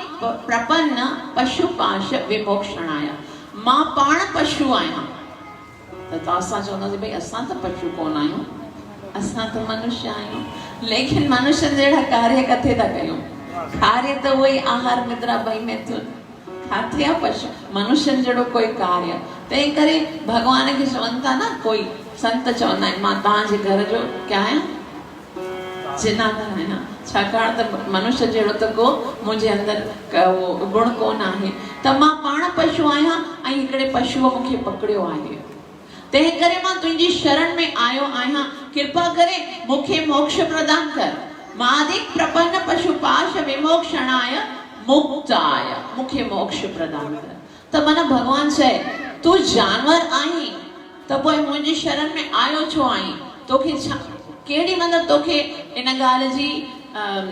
प्रपन्न पशुपाश विमोक्षणाय, मां पाण पशु आया, तो असां चवंदासीं भई असां त पशु कोन आहियूं, असां तो मनुष्य आहियूं, लेकिन मनुष्य जहिड़ा कार्य किथे था कयूं? कार्य तो वही आहार निद्रा भई मैथुन खाते आ पशु, मनुष्य जहिड़ो कोई कार्य। तंहिं करे भगवान खे चवनि था न, कोई संत चवंदा आहिनि मां तव्हांजे घर जो क्या आहियां, जिनादार आहियां, छाकाणि त मनुष्य जहिड़ो त को मुंहिंजे अंदरि गुण कोन आहे, त मां पाण पशु आहियां ऐं हिकिड़े पशुअ मूंखे पकड़ियो आहे। तंहिं करे मां तुंहिंजी शरण में आयो आहियां, कृपा करे मूंखे मोक्ष प्रदान कर। मादिक प्रपन्न पशुपाश विमोक्षणाय मुक्ताय, मूंखे मोक्ष प्रदान कर। त माना भगवान चए तू जानवर आहीं त पोइ मुंहिंजी शरण में आयो छो आहीं? तोखे कहिड़ी मतलब तोखे इन ॻाल्हि जी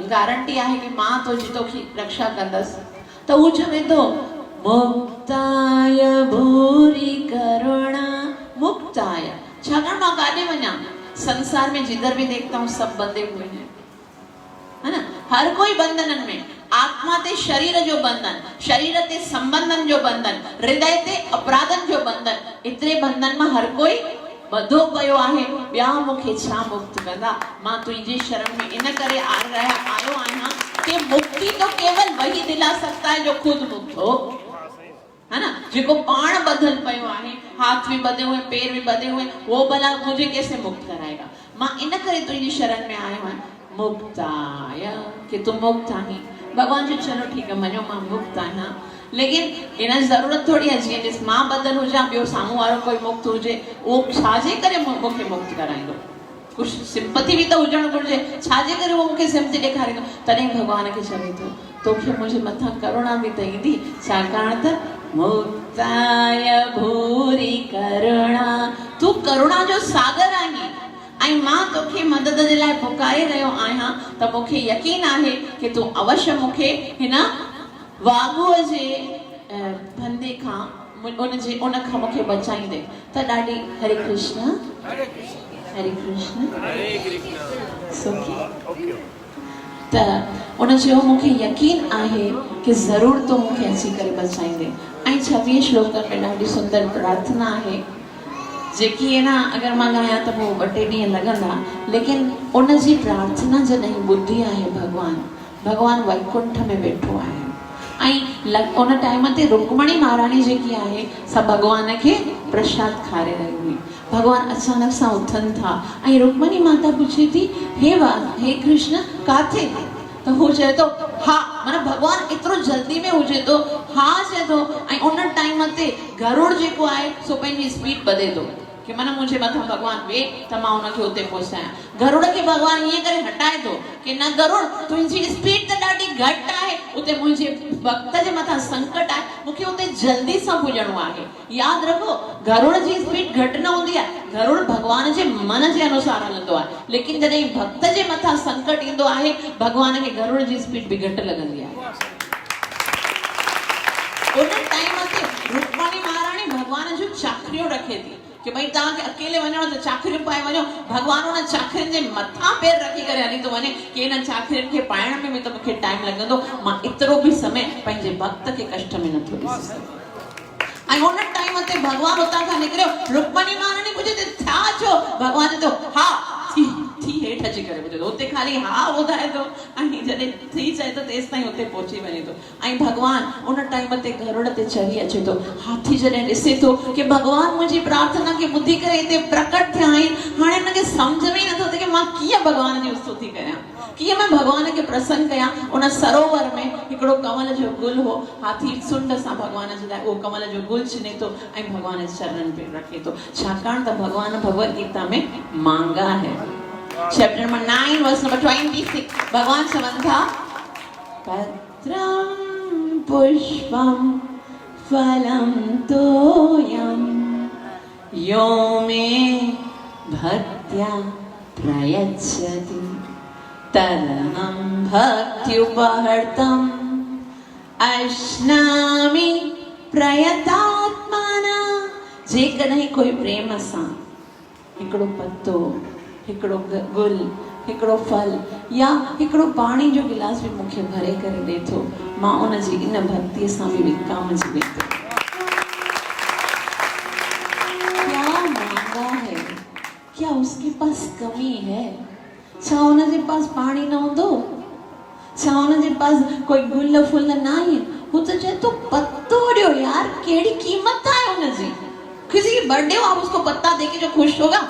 गारंटी आहे कि मां तोखे रक्षा कंदसि? त हू चवे थो मुक्ताय भूरि करुणा मुक्ताय, छाकाणि मां काॾे वञा? संसार में जिधर भी देखता हूँ सब बंधे हुए हैं, है ना। हर कोई बंधनन में, आत्मा ते शरीर जो बंधन, शरीर ते संबंधन जो बंधन, हृदय ते अपराधन जो बंधन, इतने बंधन में हर कोई बधो पयो आहे। ॿिया मूंखे छा मुक्त कंदा? मां तुंहिंजी शरण में इन करे आयो आहियां कि मुक्ति तो केवल वही दिला सकता है जो खुद मुक्त हो, है ना। जिको पाण बधल पयो आहे, हाथ भी बधे हुए, पैर भी बधे हुए, वो भला मुझे कैसे मुक्त कराएगा? मां इन करे तुंहिंजी शरण में आयो आहियां मुक्ताय, कि तुम मुक्त आहीं। भगवान जी चलो ठीक है मञो मां मुक्त आहियां, लेकिन इन जरूरत थोड़ी है जीअं ॾिस मां बदल हुजां, ॿियो साम्हूं वारो कोई मुक्त हुजे, उहो छाजे करे मूंखे मुक्त कराईंदो? कुछ सिंपथी भी तो हुजण घुरिजे, छाजे करे वो मूंखे सिंपथी ॾेखारींदो? तॾहिं भगवान खे चवे थो तोखे मुंहिंजे मथां करुणा बि त ईंदी, छाकाणि त मुक्ताय भूरि करुणा, तू करुणा जो सागर आहीं ऐं मां तोखे मदद जे लाइ पुकारे रहियो आहियां, त मूंखे यकीन आहे कि तू अवश्य मूंखे हिन वागुअ जे फंदे खां उन खां मूंखे बचाईंदे। त ॾाढी हरे कृष्ण हरे कृष्ण सुखी। त उन चयो मूंखे यकीन आहे कि ज़रूर तूं मूंखे अची करे बचाईंदे। ऐं 26 श्लोकनि में ॾाढी सुंदर प्रार्थना आहे जेकी है ना, अगर मां ॻायां त पोइ 2-3 ॾींहं लॻंदा, लेकिन उन जी प्रार्थना जॾहिं ॿुधी आहे भगवान वैकुंठ में वेठो आहे ऐं उन टाइम ते रुक्मणी महारानी जेकी आहे सा भगवान खे प्रसाद खारे रही हुई। भगवान अचानक सां उथनि था ऐं रुक्मणी माता पुछे थी, हे कृष्ण काथे? तो हो चए तो हा, माना भगवान इतरो जल्दी में हुजे तो हा चए तो ऐं उन टाइम ते गरुड़ जेको आहे सो पंहिंजी स्पीड वधे थो कि माना मुझे मथा भगवान वे त मां उनखे उते पहुचाया। गरुड़ के भगवान ये करे हटाए तो कि न गरुड़ तुझी स्पीड त ॾाढी घट आहे, उते मुझे भक्त जे मथा संकट आहे, मुखे उते जल्दी सां पुॼणो आहे। याद रखो गरुड़ जी स्पीड घट न होंदी आहे, गरुड़ भगवान जे मन जे अनुसार हलंदो आहे, लेकिन जॾहिं भक्त जे मथा संकट ईंदो आहे भगवान के गरुड़ जी स्पीड भी घट लगंदी आहे। उन टाइम ते रुक्मणी महाराणी भगवान जो चाकरियो रखे थी कि भाई तव्हांखे अकेले वञो त चाकरियूं पाए वञो। भगवान उन चाकरियुनि जे मथां पैर रखी करे हली थो वञे कि इन चाकरियुनि खे पाइण में त मूंखे टाइम लॻंदो, मां एतिरो बि समय पंहिंजे भक्त खे कष्ट में नथो ॾिसी सघां। ऐं उन टाइम ते भगवान उतां खां निकिरियो, रुक्मणी महाराणी पुछे त छा थियो? भगवान चए थो हा थी हेठि अची करे पुछे थो, उते खाली हा ॿुधाए थो ऐं जॾहिं थी चए थो तेसि ताईं उते पहुची वञे थो। ऐं भगवान उन टाइम ते गरुड़ ते चढ़ी अचे थो। हाथी जॾहिं ॾिसे थो कि भगवान मुंहिंजी प्रार्थना खे ॿुधी करे हिते प्रकट थिया आहिनि, हाणे हिनखे सम्झ में ई नथो अचे कि मां कीअं भगवान जी स्तुति कयां, कीअं मां भगवान खे प्रसन्न कयां। उन सरोवर में हिकिड़ो कमल जो गुल हो, हाथी सुंड सां भगवान जे लाइ उहो कमल जो गुल छिने थो ऐं भगवान जे चरणनि पे रखे थो, छाकाणि त भगवान भगवत गीता में मांगा है। चैप्टर नंबर 9 वर्स नंबर 26 भगवान चवनि था, पत्रम पुष्पम फलम तोयम यो मे भक्त्या प्रयच्छति तदहं भक्त्युपहर्तम अश्नामि प्रयतात्मना। जेकॾहिं कोई प्रेम सां हिकिड़ो पत्तो, हिकिड़ो गुल, हिकिड़ो फल या हिकिड़ो पाणी जो गिलास भी मूंखे भरे करे ॾे थो, मां उन जी इन भक्तीअ सां बि विकामजी वेंदो। क्या मांगा है? क्या उसके पास कमी है? छा उन जे पास पाणी न हूंदो? छा उन जे पास कोई गुल फुल न आहे? हू त चए तो पत्तो ॾियो यार, कहिड़ी कीमत आहे उन जी? किसी की बर्थडे हो आप उसको पत्ता देके जो खुश होगा?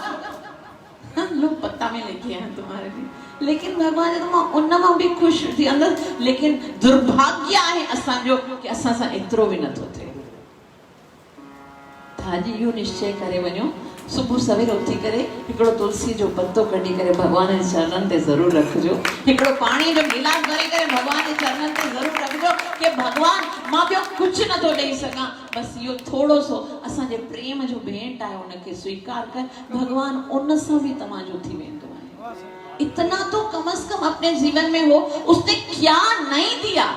लोग पत्ता में लेके आए तुम्हारे लिए, लेकिन भगवान ने तुम उन मां भी खुश थी अंदर। लेकिन दुर्भाग्य है असांजो कि असां सां एतिरो भी नथो थिए। थाजी इहो निश्चय करे वञो, सुबुह सवेर उथी करे हिकिड़ो तुलसी जो पत्तो कढी करे भगवान जे चरणनि ते ज़रूर रखिजो, हिकिड़ो पाणी जो गिलास भरे करे भगवान जे चरणनि ते ज़रूर रखिजो कि भगवान मां ॿियो कुझु नथो ॾेई सघां, बसि इहो थोरो सो असांजे प्रेम जो भेंट आहे, उनखे स्वीकार कर, भगवान उन सां बि तव्हांजो थी वेंदो आहे। इतना तो कम से कम अपने जीवन में हो, उसने क्या नहीं दिया।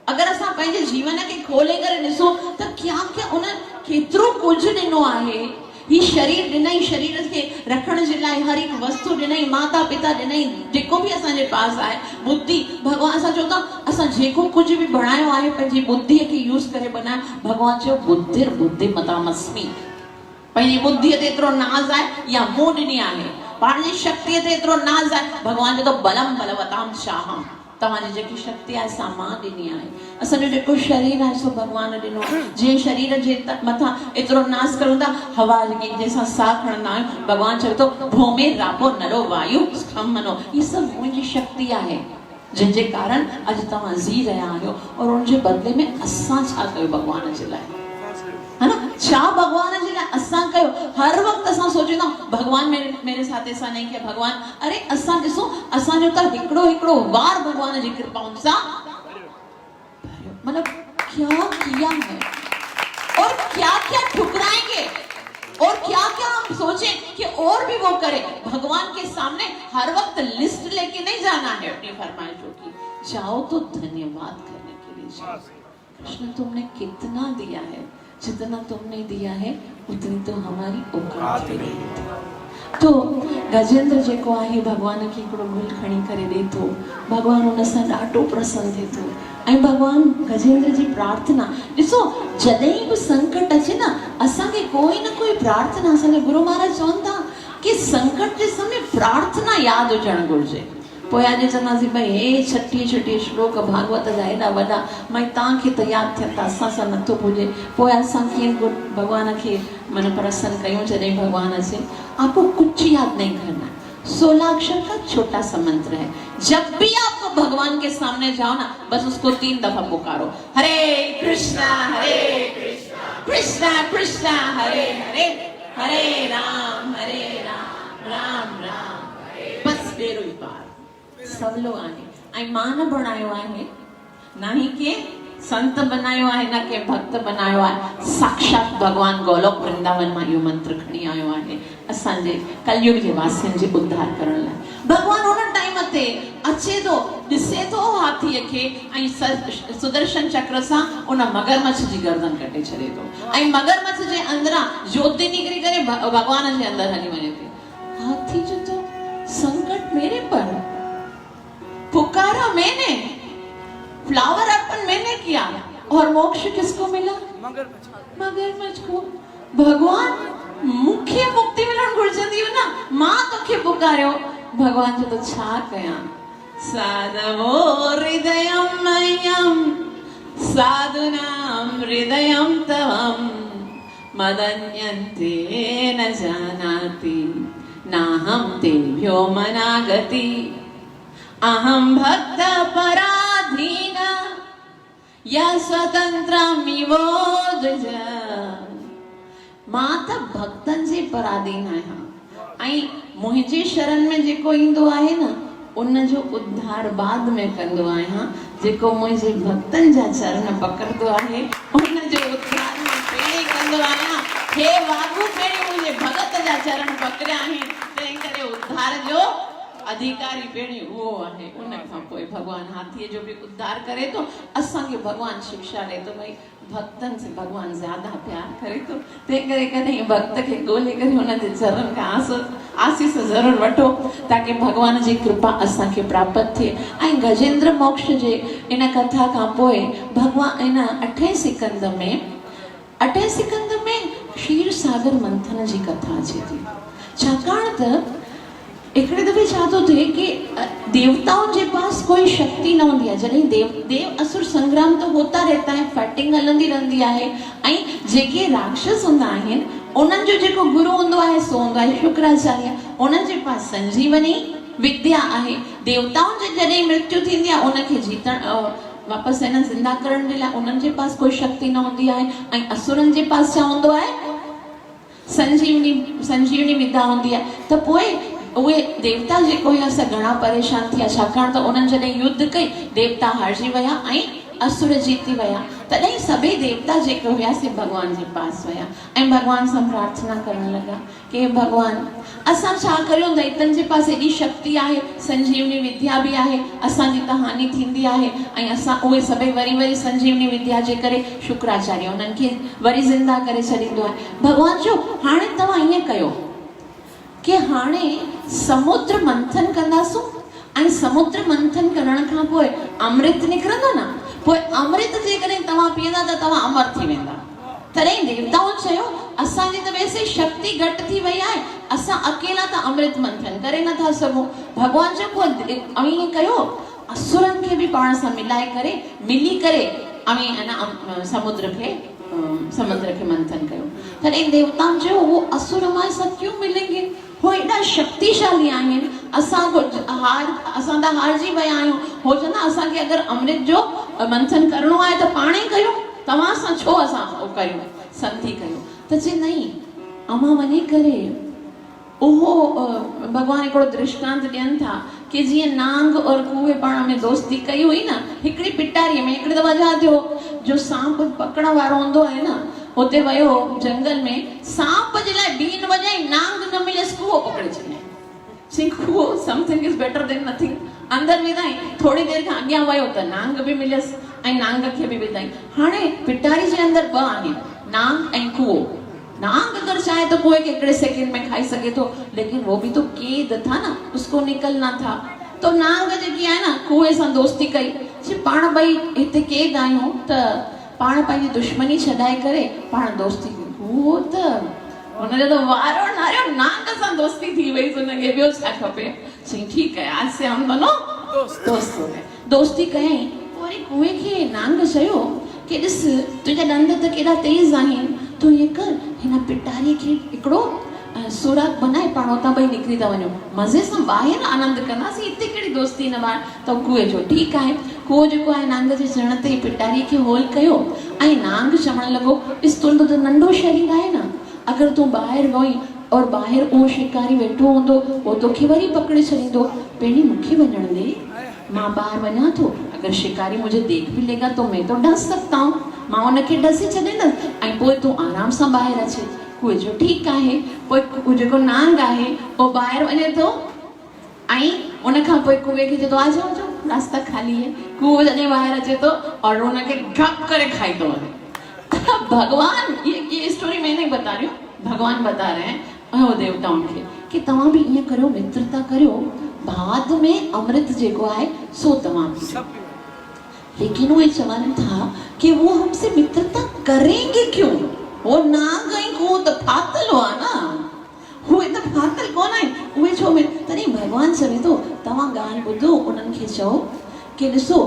अगर असां पंहिंजे जीवन खे खोले करे ॾिसो त क्या क्या उन केतिरो कुझु ॾिनो आहे। ही शरीर ॾिनई, शरीर खे रखण जे लाइ हर हिकु वस्तु ॾिनई, माता पिता ॾिनई, जेको बि असांजे पास आहे, बुद्धि भगवान असां चओ था असां जेको कुझु बि बणायो आहे पंहिंजी बुद्धीअ खे यूज़ करे बनायो। भगवान चयो बुद्धिर बुद्धिमतामस्मि, पंहिंजी बुद्धीअ ते एतिरो नाज़ आहे या मूं ॾिनी आहे, पंहिंजी शक्तिअ ते एतिरो नाज़ आहे। भगवान चयो बलम बलवताम शाहम, तव्हांजी जेकी शक्ति आहे सा मां ॾिनी आहे। असांजो जेको शरीर आहे सो भगवान ॾिनो आहे। जीअं शरीर जे मथां एतिरो नाज़ करूं था, हवा जेकी जंहिंसां साह खणंदा आहियूं, भगवान चवे थो भूमि रापो नरो वायु स्खमनो, ही सभु मुंहिंजी शक्ति आहे जंहिंजे कारण अॼु तव्हां जी रहिया आहियो। और उनजे बदले में असां छा कयो भगवान जे लाइ, है ना? छा भगवान जे लाइ असां कयो? हर वक्त असां सोचींदा भगवान मेरे साथ ऐसा नहीं किया, भगवान अरे असां ॾिसो असांजो त हिकिड़ो हिकिड़ो वार भगवान जी कृपाउनि सां मतलब क्या किया है और क्या क्या ठुकराएंगे और क्या क्या हम सोचें कि और भी वो करे। भगवान के सामने हर वक्त लिस्ट लेके नहीं जाना है अपनी फरमाइशों की, जाओ तो धन्यवाद करने के लिए जाओ। कृष्ण तुमने कितना दिया है, जितना तुमने दिया है उतनी तो हमारी औकात भी नहीं थी। तो गजेंद्र जेको आहे भगवान खे हिकिड़ो गुल खणी करे ॾे थो, भगवान उन सां ॾाढो प्रसन्न थिए थो। ऐं भगवान गजेंद्र जी प्रार्थना ॾिसो, जॾहिं बि संकट अचे न असांखे कोई न कोई प्रार्थना, असांजे गुरु महाराज चवनि था कि संकट जे समय प्रार्थना यादि हुजणु घुरिजे। पोइ अॼु चवंदासीं भई हे 36 श्लोक भागवत जा हेॾा वॾा मां तव्हांखे त यादि थियनि था, असां सां नथो पुॼे। पोइ असां कीअं भगवान खे मन प्रसन्न कयूं जॾहिं भगवान अचे। आपको कुछ याद नहीं करना, 16 अक्षर का छोटा सा मंत्र है। जब भी आप भगवान के सामने जाओ ना, बस उसको 3 दफा पुकारो, हरे कृष्णा कृष्णा कृष्णा हरे हरे, हरे राम राम राम, बस बेरो ही पार। सवलो आहे। ऐं मां न बणायो आहे, ना ही के संत बनायो आहे, न के भक्त बनायो आहे, साक्षात भगवान गोलोक वृंदावन मां इहो मंत्र खणी आयो आहे असांजे कलयुग जे वासियुनि जे उद्धार करण लाइ। भगवान उन टाइम ते अचे थो, ॾिसे थो हाथीअ खे ऐं सुदर्शन चक्र सां उन मगरमच्छ जी गर्दन कटे छॾे थो, ऐं मगरमच्छ जे अंदरां ज्योति निकिरी करे भगवान जे अंदर हली वञे थी। हाथी जो तो संकट मेरे पर, पुकारा मैंने, फ्लावर अर्पण मैंने किया, और मोक्ष किसको मिला? मगरमच्छ को। भगवान मुख्य मुक्ति मिलण घुरजंदी हो ना, मां तोखे पुकारियो, भगवान जो तो छा कयां। साधवो हृदयम मय्यम साधुनां हृदयम तवम मदन्यन्ते न जानाति नाहं तेभ्यो मनागति अहं भक्त पराधीन या स्वतंत्रमिवो द्विज। मां त भक्तन जे पराधीन आहियां, ऐं मुंहिंजे शरण में जेको ईंदो आहे न, उन जो उद्धार बाद में कंदो आहियां। जेको मुंहिंजे भक्तन जा चरण पकड़दो आहे, उन जो उद्धार मां पहिरीं कंदो आहियां। हे वागू पहिरीं मुंहिंजे भगत जा चरण पकड़िया आहिनि, तंहिं करे उद्धार जो अधिकारी पहिरीं उहो आहे। उन खां पोइ भगवान हाथीअ जो बि उद्धार करे थो। असांखे भगवान शिक्षा ॾे थो भई भक्तन से भगवान ज्यादा प्यार करे थो, तंहिं करे कॾहिं भक्त खे ॻोल्हे करे हुन जे चरण खां आसीस ज़रूर वठो, ताकि भगवान जी कृपा असांखे प्राप्त थिए। ऐं गजेंद्र मोक्ष जे इन कथा खां पोइ भगवान इन 8 सिकंद में क्षीर सागर मंथन जी कथा अचे थी। छाकाणि त हिकिड़े दफ़े छा थो थिए कि देवताओं के पास कोई शक्ति न होती है। जॾहिं देव असुर संग्राम तो होता रहता है, फाइटिंग हलंदी रहंदी आहे, ऐं जेके राक्षस हूंदा आहिनि उन्हनि जो जेको गुरु हूंदो आहे सो हूंदो आहे शुक्राचार्य। उन्हनि जे पास संजीवनी विद्या आहे। देवताओं जे जॾहिं मृत्यु थींदी आहे उनखे जीतण वापसि हिन ज़िंदा करण जे लाइ उन्हनि जे पास कोई शक्ति न हूंदी आहे, ऐं असुरनि जे पास छा हूंदो आहे? संजीवनी विद्या हूंदी आहे। त पोइ उहे देवता जेको हुया से घणा परेशान थिया, छाकाणि त उन्हनि जॾहिं युद्ध कई देवता हारजी विया ऐं असुर जीती विया। तॾहिं सभई देवता जेके हुया से भगवान जे पास विया ऐं भगवान सां प्रार्थना करण लॻा कि भगवान असां छा करियूं, दैतनि जे पास एॾी शक्ति आहे, संजीवनी विद्या बि आहे, असांजी त हानि थींदी आहे, ऐं असां उहे सभई वरी संजीवनी विद्या जे करे शुक्राचार्य उन्हनि खे वरी ज़िंदा करे छॾींदो आहे। भगवान जो हाणे तव्हां ईअं कयो कि हाणे समुद्र मंथन कंदासूं, ऐं समुद्र मंथन करण खां पोइ अमृत निकिरंदो न, पोइ अमृत जे करे तव्हां पीअंदा त तव्हां अमर थी वेंदा। तॾहिं देवताउं चयो असांजी त वैसे शक्ति घटि थी वई आहे, असां अकेला त अमृत मंथन करे नथा सघूं। भगवान जो पोइ ईअं कयो, असुरनि खे बि पाण सां मिली करे समुद्र खे मंथन कयो। तॾहिं देवताउं चयो वो असुर हमारे साथ क्यों मिलेंगे, हो एॾा शक्तिशाली आहिनि, असां त हारजी विया आहियूं। हो चवंदा असांखे अगरि अमृत जो मंथन करिणो आहे त पाण ई कयूं, तव्हां सां छो असां कयूं, संधि कयूं। त चई नहीं, अमां वञी करे उहो भगवान हिकिड़ो दृष्टांत ॾियनि था कि जीअं नांग और कूए पाण में दोस्ती कई हुई न, हिकिड़ी पिटारीअ में हिकिड़ी दफ़ा छा थियो, जो सांप पकड़ वारो हूंदो आहे न, हुते वियो जंगल में, सांप जे लाइ बीन वॼाई, नांग न मिलियसि, कूओ पकड़े छॾियईं। कूओ something is better than nothing. अंदर विधाई, थोड़ी देर खां अॻियां वियो त नांग बि मिलियसि ऐं नांग खे बि विधाई। हाणे पिटारी जे अंदर 2 आहिनि, नांग ऐं कूओ। नांग अगर चाहे तो कुएं के 1 सेकंड में खाई सके तो, लेकिन वो भी तो कैद था ना, उसको निकलना था। तो नांग जेकी आहे न कुएं सां दोस्ती कई, पाण ॿई हिते कैद आहियूं त पाण पंहिंजी दुश्मनी छॾाए करे पाण दोस्ती कयूं। उहो त उनजो तो वारो नारियो नांग सां दोस्ती थी वई उनखे ॿियो छा खपे। चई ठीकु आहे आज से हम दोनों दोस्त हो गए। दोस्ती कयई वरी कुए खे नांग चयो कि ॾिस तुंहिंजा ॾंद त केॾा तेज़ आहिनि, तूं ईअं कर हिन पिटारीअ खे हिकिड़ो सुराग बनाए पाण उतां ॿई निकिरी था वञूं, मज़े सां ॿाहिरि आनंद कंदासीं, हिते कहिड़ी दोस्ती न ॿाहिरि। त कुए जो ठीकु आहे। कुओ जेको आहे नांग जे चवण ते पिटारीअ खे होल कयो ऐं नांग चवणु लॻो ॾिस तुंहिंजो त नंढो शरीर आहे न, अगरि तूं ॿाहिरि वई और ॿाहिरि उहो शिकारी वेठो हूंदो उहो तोखे वरी पकड़े छॾींदो, पहिरीं मूंखे वञण दे, मां ॿाहिरि वञा थो, अगर शिकारी मुझे देख भी लेगा तो मैं तो डस सकता हूँ, मां उनखे डसे छॾींदसि ऐं पोइ तूं आराम सां ॿाहिरि अचे। कुए जो ठीकु आहे। पोइ जेको नांग आहे उहो ॿाहिरि वञे थो ऐं उनखां पोइ कुए खे चए थो आ जाओ आ जाओ रास्ता खाली है। कुओ जॾहिं ॿाहिरि अचे थो और उनखे घप करे खाई थो वञे। भगवान ये स्टोरी मैं नहीं बता रही हूँ, भगवान बता रहे हैं देवताओं खे कि तव्हां बि ईअं करियो, मित्रता करियो, बाद में अमृत जेको आहे सो तव्हां पीओ। लेकिन वो चवनि था कि वो हमसे मित्रता करेंगे क्यों? वो नांग ऐं कुओ त फाथल हुआ न, उहे त फाथल कोन आहिनि, उहे छो में तॾहिं भॻवान चवे थो तव्हां ॻाल्हि ॿुधो, उन्हनि खे चओ कि ॾिसो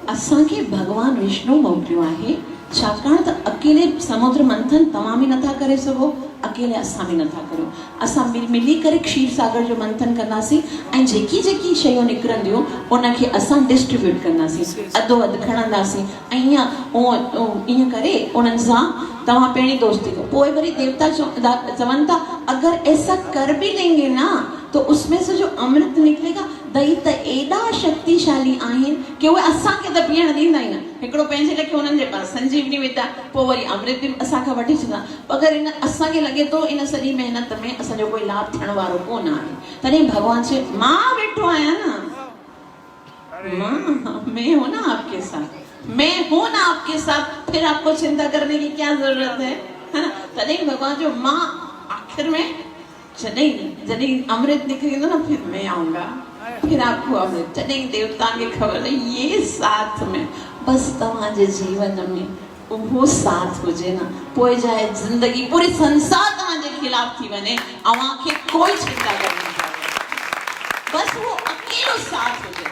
असांखे भॻवान विष्णु मोकिलियो आहे, छाकाणि त अकेले समुद्र मंथन तव्हां बि नथा करे सघो, अकेले असां बि नथा करियूं, असां मिली करे क्षीर सागर जो मंथन कंदासीं ऐं जेकी जेकी शयूं निकिरंदियूं उनखे असां डिस्ट्रीब्यूट कंदासीं, अधो अधु खणंदासीं ऐं ईअं करे उन्हनि सां तव्हां पहिरीं दोस्ती करो। पोइ वरी देवता चवनि था अगर ऐसा कर भी लेंगे ना तो उसमें से जो अमृत निकलेगा दही त एॾा शक्तिशाली आहिनि कि उहे असांखे त पीअण ॾींदा ई न। हिकिड़ो पंहिंजे लेखे उन्हनि जे पास संजीवनी विधा, पोइ वरी अमृत बि असांखां वठी छॾंदा, अगरि इन असांखे लॻे थो इन सॼी महिनत में असांजो कोई लाभ थियण वारो कोन आहे, तॾहिं भॻवान चए मां वेठो आहियां न, मैं हूं ना आपके साथ, मैं हूं ना आपके साथ, फिर आपको चिंता करने की क्या जरूरत है ना। तॾहिं भगवान जो मां आखिर में जॾहिं अमृत निकलेगा ना फिर मैं आऊंगा, फिर आपको अमृत। जॾहिं देवता खे ख़बर है ये साथ में बस तव्हांजे जीवन में वो साथ हुजे न, पोइ चाहे जिंदगी पूरे संसार तव्हांजे खिलाफ थी वञे, अव्हांखे कोई चिंता करणी पवे, बस वो अकेलो साथ हुजे।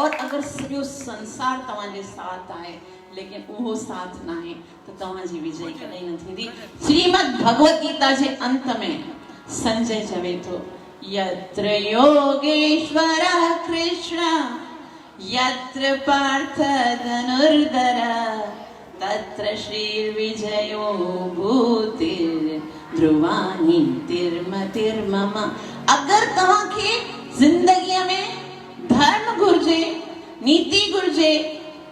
और अगर सॼो संसार तव्हांजे साथ आहे लेकिन उहो साथ न आहे त तव्हांजी विजय कॾहिं न थींदी। श्रीमद् भगवत गीता जे अंत में संजय चवे थो यत्र योगेश्वरः कृष्ण यत्र पार्थ धनुर्धर तत्र श्रीर्विजयो भूतिर् ध्रुवा नीतिर्मतिर्मम। अगर तव्हांखे जिंदगीअ में धर्म घुर्जे, नीति घुर्जे,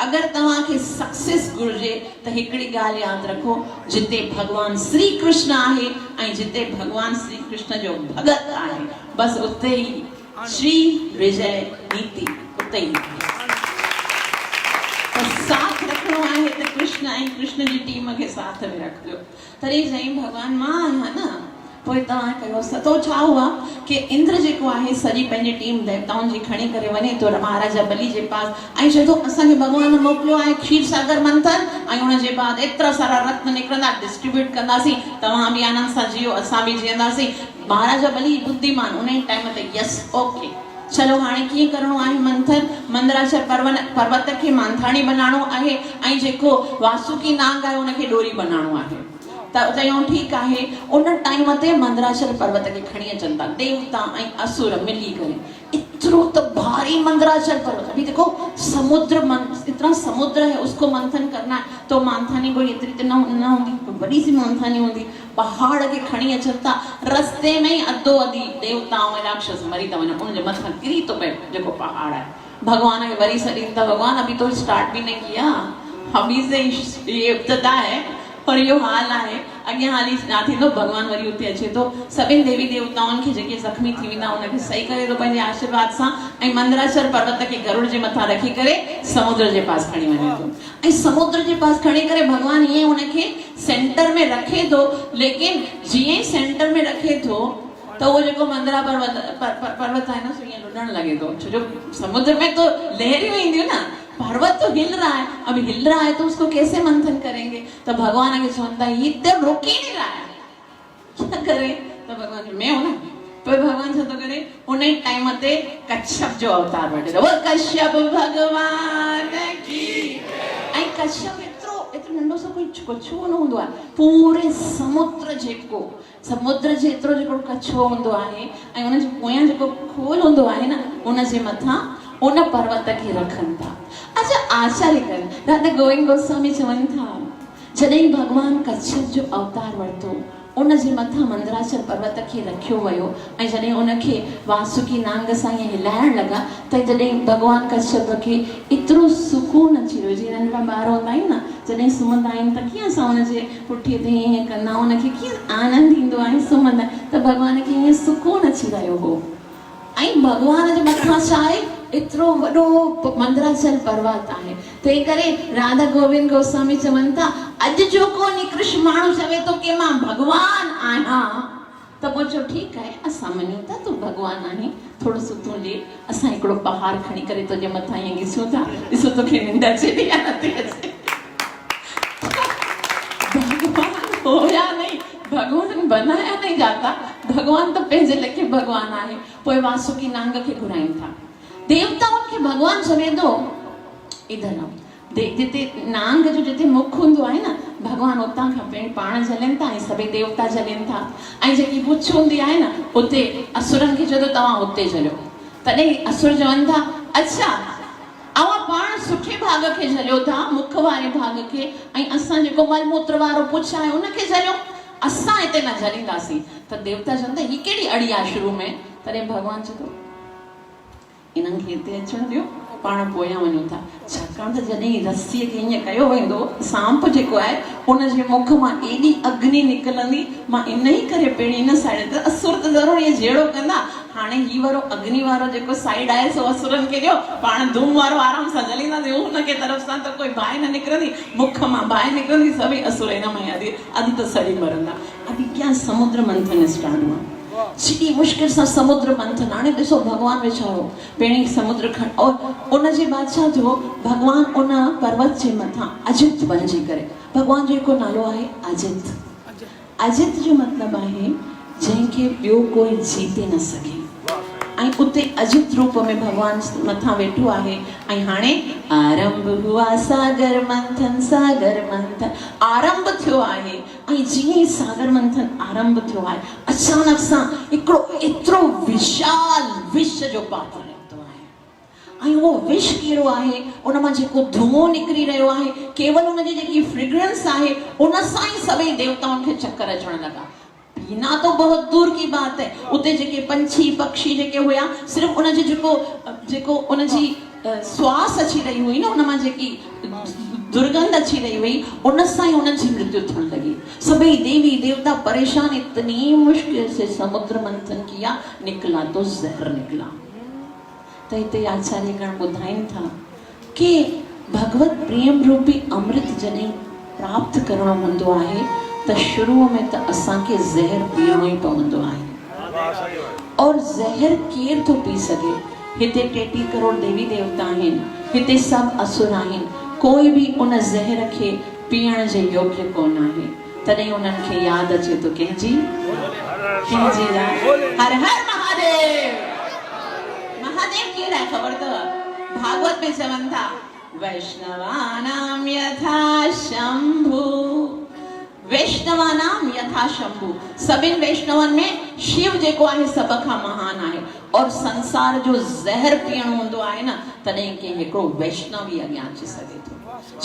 अगर तव्हांखे सक्सेस घुर्जे त हिकिड़ी ॻाल्हि यादि रखो, जिते भगवान श्री कृष्ण आहे ऐं जिते भगवान श्री कृष्ण जो भगत आहे बस उते ई श्री विजय नीति उते ई। साथ रखणो आहे त कृष्ण ऐं कृष्ण जी टीम खे साथ में रखिजो। तॾहिं चई भगवान मां आहियां न, पोइ तव्हां कयो। सतो छा हुआ कि इंद्र जेको आहे सॼी पंहिंजी टीम देवताउनि जी खणी करे वञे थो महाराजा बलि जे पास ऐं चए थो असांखे भॻवान मोकिलियो आहे क्षीर सागर मंथन ऐं उनजे बाद एतिरा सारा रत्न निकिरंदा, डिस्ट्रीब्यूट कंदासीं, तव्हां बि आनंद सां जियो, असां बि जीअंदासीं। महाराजा बलि बुद्धिमान उन टाइम ते यस ओके चलो हाणे कीअं करिणो आहे मंथन, मंदराचल पर्वत खे मांधाणी बनाइणो आहे ऐं जेको वासुकी नाग आहे उनखे डोरी बनाइणो आहे। त चयूं ठीकु आहे। उन टाइम ते मंदराचल पर्वत खे खणी अचनि था देवता ऐं असुर मिली करे, इतरो तो भारी मंदराचल पर्वत। अभी देखो समुद्र इतना समुद्र है, उसको मंथन करना है तो मांधानी कोई इतनी तो न होंगी, बड़ी सी मांधानी होंगी। पहाड़ के खणी अचनि था, रस्ते में ही अधो अधी देवताओं ऐं राक्षस मरी था वञनि, उनजे मथां किरी थो पए जेको पहाड़ है। भगवान खे वरी सॾीनि था, भगवान अभी तो स्टार्ट भी नहीं किया, अभी से ये इब्तिदा है और यो हाल आहे, अॻियां हाली ना थींदो। भगवान वरी उते अचे थो, सभिनि देवी देवताउनि खे जेके ज़ख़्मी थी वेंदा उनखे सही करे थो पंहिंजे आशीर्वाद सां ऐं मंदराचल पर्वत खे गरुड़ जे मथां रखी करे समुद्र जे पास खणी वञे थो ऐं समुद्र जे पास खणी करे भगवान ईअं उनखे सेंटर में रखे थो। लेकिन जीअं ई सेंटर में रखे थो तो वो जेको मंदरा पर्वत है ना सो ईअं लुॾण लॻे थो, छो जो समुद्र में तो लहरियूं ईंदियूं न, पर्वत तो हिल रहा है, अब हिल रहा है तो उसको कैसे मंथन करेंगे। तो भगवान आगे सुनता है ये तो रुक ही नहीं रहा है, क्या करे तो भगवान मैं हूं ना पर भगवान छा तो करे उन टाइम ते कच्छप जो अवतार वठे वो कश्यप भगवान की ऐं कश्यप एतिरो नंढो सो कोई कछुओ न हूंदो आहे पूरे समुद्र जेतिरो जेको कछुओ हूंदो आहे ऐं उन जे पोयां जेको खोल हूंदो आहे न उन जे मथां उन पर्वत खे रखनि था। अच्छा आचार्य कर राधा गोविंद गोस्वामी चवनि था जॾहिं भगवान कच्छप जो अवतार वरितो उन जे मथां मंदराचल पर्वत खे रखियो वियो ऐं जॾहिं उनखे वासुकी नांग सां ईअं हिलाइण लॻा त जॾहिं भगवान कच्छप खे एतिरो सुकून अची वियो जीअं नंढड़ा ॿार हूंदा आहिनि न जॾहिं सुम्हंदा आहिनि त कीअं असां उनजे पुठीअ ते ईअं कंदा उनखे कीअं आनंद ईंदो आहे सुम्हंदा त भगवान खे ईअं सुकून अची रहियो हो ऐं भगवान जे मथां छा आहे एतिरो वॾो मंदराचल पर्वत आहे तंहिं करे राधा गोविंद गोस्वामी चवनि था अॼु जो को निकृष्ट माण्हू चवे थो की मां भगवान आहियां त पोइ चओ ठीकु आहे असां मञूं था तूं भगवान आहीं थोरो सो तूं ले असां हिकिड़ो पहाड़ खणी करे तुंहिंजे मथां ईअं ॾिसूं था ॾिसो तोखे निंड अचे थी या नथी अचे भगवान होया नहीं भगवान बनाया नहीं जाता भगवान तो पंहिंजे लेखे भगवान आहे पोइ वासुकी नांग खे घुराइनि था देवताउनि खे भगवान चवे थो इधर आओ जिते नांग जो जिते मुख हूंदो आहे न भगवान उतां खां पाण जलनि था ऐं सभई देवता जलनि था ऐं जेकी पुछ हूंदी आहे न उते असुरनि खे चयो तव्हां उते जलियो तॾहिं असुर चवनि था अच्छा अवां पाण सुठे भाग खे जलियो था मुख वारे भाग खे ऐं असां जेको मलमूत्र वारो पुछ आहे उनखे जलियो असां हिते न जलींदासीं त देवता चवनि था ही कहिड़ी अड़ी आहे शुरू में तॾहिं भगवान चए थो इन्हनि खे हिते अचण दियो पाण पोयां वञूं था छाकाणि त जॾहिं रस्सीअ खे ईअं कयो वेंदो सांप जेको आहे उनजे मुख मां एॾी अग्नि निकिरंदी मां इन ई करे पहिरीं इन साइड त असुर त ज़रूरु इहे जहिड़ो कंदा हाणे ही वारो अग्नि वारो जेको साइड आहे सो असुरनि खे ॾियो पाण धूम वारो आराम सां जलींदासीं हुनखे तरफ़ सां त कोई बाहि न निकिरंदी मुख मां बाहि निकिरंदी सभई असुर हिन में अधु त सड़ी मरंदा अभी क्या समुद्र मंथन स्टार्ट हुआ जी मुश्किल सां समुद्र मंथन हाणे ॾिसो भगवान वीचारो पहिरीं समुद्र खण और उनजे बादशाह जो भगवान उन पर्वत जे मथां अजित बणिजी करे भगवान जो हिकु नालो आहे अजित जो मतिलबु आहे जंहिंखे ॿियो कोई जीते न सघे ऐं उते अजित रूप में भगवान मथां वेठो आहे ऐं हाणे आरंभ हुआ सागर मंथन आरंभ थियो आहे ऐं जीअं ई सागर मंथन आरंभ थियो आहे अचानक सां हिकिड़ो एतिरो विशाल विष जो पात्र निकितो आहे ऐं उहो विष कहिड़ो आहे उन मां जेको धुओं निकिरी रहियो आहे केवल उनजी जेकी फ्रेग्रेंस आहे उन सां ई सभई देवताउनि खे चक्कर अचण लॻा पीना तो बहुत दूर की बात है उते जेके पंछी पक्षी जेके हुया सिर्फ उनजे जेको उनजी श्वास अची रही हुई न उन मां जेकी दुर्गंध अची रही हुई उन सां ई उनजी मृत्यु थियण लगी सभई देवी देवता परेशान इतनी मुश्किल से समुद्र मंथन किया निकला तो जहर निकला त हिते आचार्यगण ॿुधाइनि था कि भगवत प्रेम रूपी अमृत जॾहिं प्राप्त करणो हूंदो आहे त शुरू में त असांखे ज़हर पीअणो ई पवंदो आहे और ज़हर केर थो पी सघे हिते 33 करोड़ देवी देवता आहिनि हिते सभु असुर आहिनि कोई बि उन ज़हर खे पीअण जे योग्य कोन आहे तॾहिं उन्हनि खे यादि अचे थो कंहिंजी हर हर महादेव महादेव केरु आहे ख़बर अथव भागवत में चवनि था वैष्णवानां यथा शंभु वैष्णवानां यथा शंभु सभिनि वैष्णवनि में शिव जेको आहे सभ खां महान आहे और संसार जो ज़हर पीअणो हूंदो आहे न तॾहिं के हिकिड़ो वैष्णव ई अॻियां अची सघे थो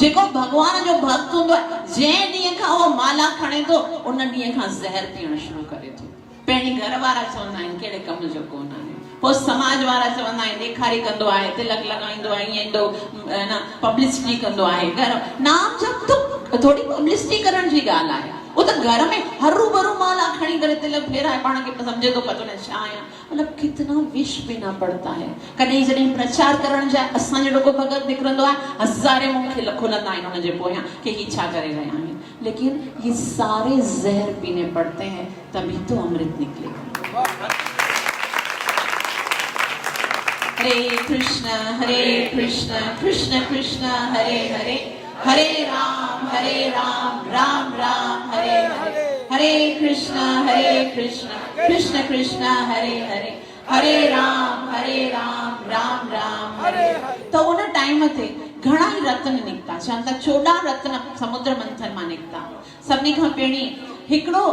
जेको भगवान जो भक्त हूंदो आहे जंहिं ॾींहं खां उहो माला खणे थो उन ॾींहं खां ज़हर पीअण शुरू करे थो पहिरीं घर वारा चवंदा आहिनि कहिड़े कम जो कोन आहे पोइ समाज वारा चवंदा आहिनि ॾेखारी कंदो आहे तिलक लॻाईंदो आहे ईअं ईंदो न पब्लिसिटी कंदो आहे घर नाम जप तो थोड़ी पब्लिसिटी करण जी ॻाल्हि आहे वो तो घर में हरू भरू माला खणी करे तिलक फेराए पाण खे समझे तो पतो न छा आया मतलब कितना विष पीना पड़ता है कॾहिं जॾहिं प्रचार करण जा असां जहिड़ो को भगत निकिरंदो आहे हज़ारे मुंह खुलंदा आहिनि हुनजे पोयां कि ही छा करे रहिया आहिनि लेकिन ये सारे जहर पीने पड़ते हैं तभी तो अमृत निकलेगा हरे कृष्ण कृष्ण कृष्ण हरे हरे हरे राम राम राम हरे हरे हरे कृष्णा कृष्ण कृष्णा हरे हरे हरे राम राम राम हरे हरे। तो उन टाइम ते घणा ही रत्न निकता, चवनि था 14 रत्न समुद्र मंथन मां निकता। सभिनी खां पहिरीं हिकिड़ो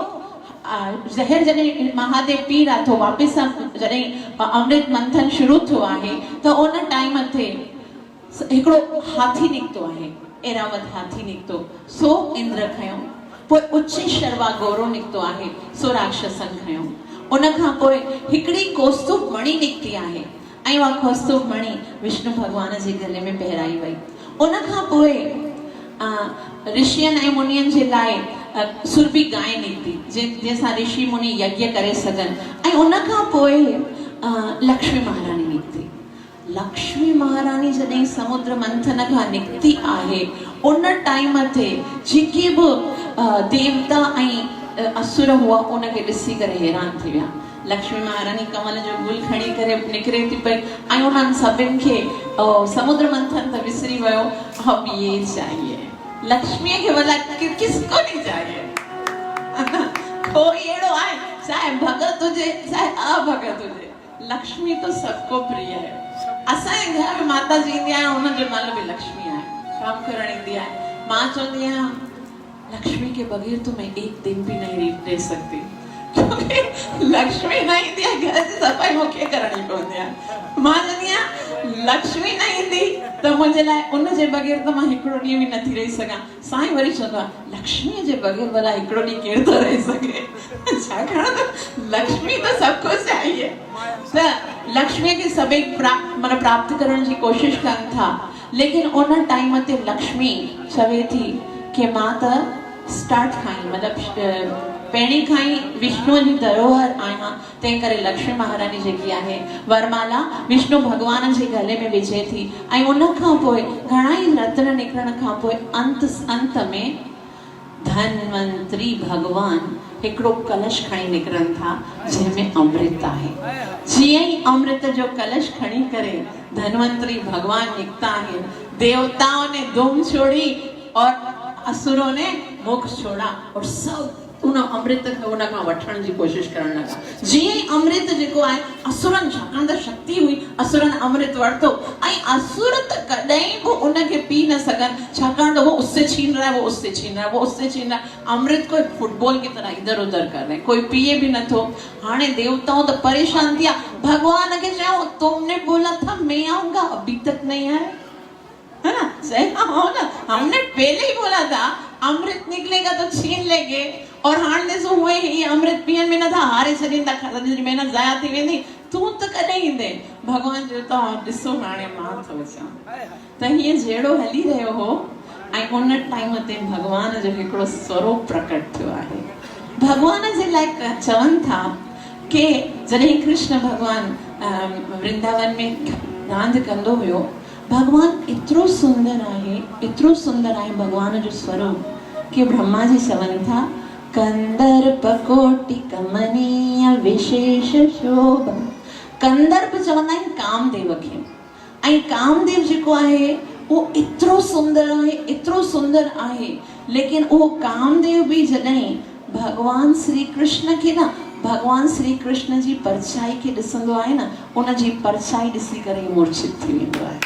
ज़हर जॾहिं महादेव पी रहा थो वापसि जॾहिं अमृत मंथन शुरू थियो आहे त उन टाइम ते हिकिड़ो हाथी निकतो आहे, एरावत हाथी निकतो, सो इंद्र खयो। पोइ उच्च शर्वा गौरो निकतो आहे, सो राक्षसन खयो। उन खां पोइ हिकिड़ी कौस्तुभ मणि निकती आहे ऐं उहा कौस्तुभ मणि विष्णु भगवान जे गले में पहिराई वई। उन खां पोइ ऋषियनि ऐं मुनियनि जे लाइ सुरभि गाय निकती, जंहिंसां ऋषि मुनि यज्ञ करे सघनि। ऐं उन खां पोइ लक्ष्मी महारानी निकती। लक्ष्मी महारानी जॾहिं समुद्र मंथन खां निकती आहे उन टाइम ते जेके बि देवता ऐं असुर हुआ उनखे ॾिसी करे हैरान थी विया। लक्ष्मी महारानी कमल जो गुल खणी करे निकिरे थी पई ऐं उन्हनि सभिनि खे समुद्र मंथन त विसरी वियो, अब ये चाहिए। लक्ष्मीअ खे भला किसको नहीं चाहिए? कोई अहिड़ो आहे चाहे भगत हुजे चाहे अभगत हुजे, लक्ष्मी तो सबको प्रिय है। असांजे घर में माता जी ईंदी आहे, हुन जो नालो बि लक्ष्मी आहे, कम करण ईंदी आहे। मां चवंदी आहियां लक्ष्मी के बगैर तो मैं एक दिन भी नहीं रह सकती, क्योंकि लक्ष्मी न ईंदी आहे घर जी सफ़ाई मूंखे करणी पवंदी आहे। मां चवंदी आहियां लक्ष्मी न ईंदी त मुंहिंजे लाइ उन जे बगैर त मां हिकिड़ो ॾींहुं बि नथी रही सघां। साईं वरी चवंदो आहे लक्ष्मीअ जे बगैर भला हिकिड़ो ॾींहुं केरु थो रही सघे, छाकाणि त लक्ष्मी त सभु कुझु चाहिए। त लक्ष्मीअ खे सभई प्राप्त करण जी कोशिशि कनि था, लेकिन उन टाइम ते लक्ष्मी चवे थी कि मां त स्टार्ट खां ई मतिलबु पहिरीं खां ई विष्णु जी धरोहर आहियां। तंहिं करे लक्ष्मी महारानी जेकी आहे वरमाला विष्णु भगवान जे गले में विझे थी। ऐं उन खां पोइ घणा ई रत्न निकिरण खां पोइ अंत में धनवंतरी भगवान हिकिड़ो कलश खणी निकिरनि था जंहिंमें अमृत आहे। जीअं ई अमृत जो कलश खणी करे धनवंतरी भगवान निकता आहिनि, देवताओं ने धूम छोड़ी और असुरों ने मुख छोड़ा और सब उन अमृत खे उन खां वठण जी कोशिश करण लगा। जीअं ई अमृत जेको आहे असुरनि, छाकाणि त शक्ति हुई, असुरनि अमृत वरितो ऐं असुर त कॾहिं बि उनखे पी न सघनि, छाकाणि त वो उससे छीन रहा है, वो उससे छीन रहा है, वो उससे छीन रहा है। अमृत को फुटबॉल की तरह इधर उधर कर रहे, कोई पिए भी नथो। हाणे देवताओं तो परेशान थिया, भगवान खे चयो तुमने बोला था मैं आऊंगा, अभी तक नहीं आए, है ना? सही हो ना, हमने पहले ही बोला था अमृत निकलेगा तो छीन लेंगे, और हाणे ॾिसो हुए ही अमृत पीअण में नथा, हारे छॾींदा, जी महिनत ज़ाया थी वेंदी, तूं त कॾहिं ईंदे? भगवान चयो त ॾिसो हाणे मां थो अचां। त हीअं जहिड़ो हली रहियो हो ऐं उन टाइम ते भगवान जो हिकिड़ो स्वरूप प्रकट थियो आहे। भगवान जे लाइ चवनि था कि जॾहिं कृष्ण भगवान वृंदावन में रांदि कंदो हुयो, भगवान एतिरो सुंदर आहे भगवान जो स्वरूप कि ब्रह्मा जी चवनि था कंदर्प कोटि कमनीय विशेष शोभा। कंदर्प चवंदा आहिनि कामदेव खे, ऐं कामदेव जेको आहे उहो एतिरो सुंदर आहे, लेकिन उहो कामदेव बि जॾहिं भगवान श्री कृष्ण खे न, भगवान श्री कृष्ण जी परछाई खे ॾिसंदो आहे न, उन जी परछाई ॾिसी करे मूर्छित थी वेंदो आहे।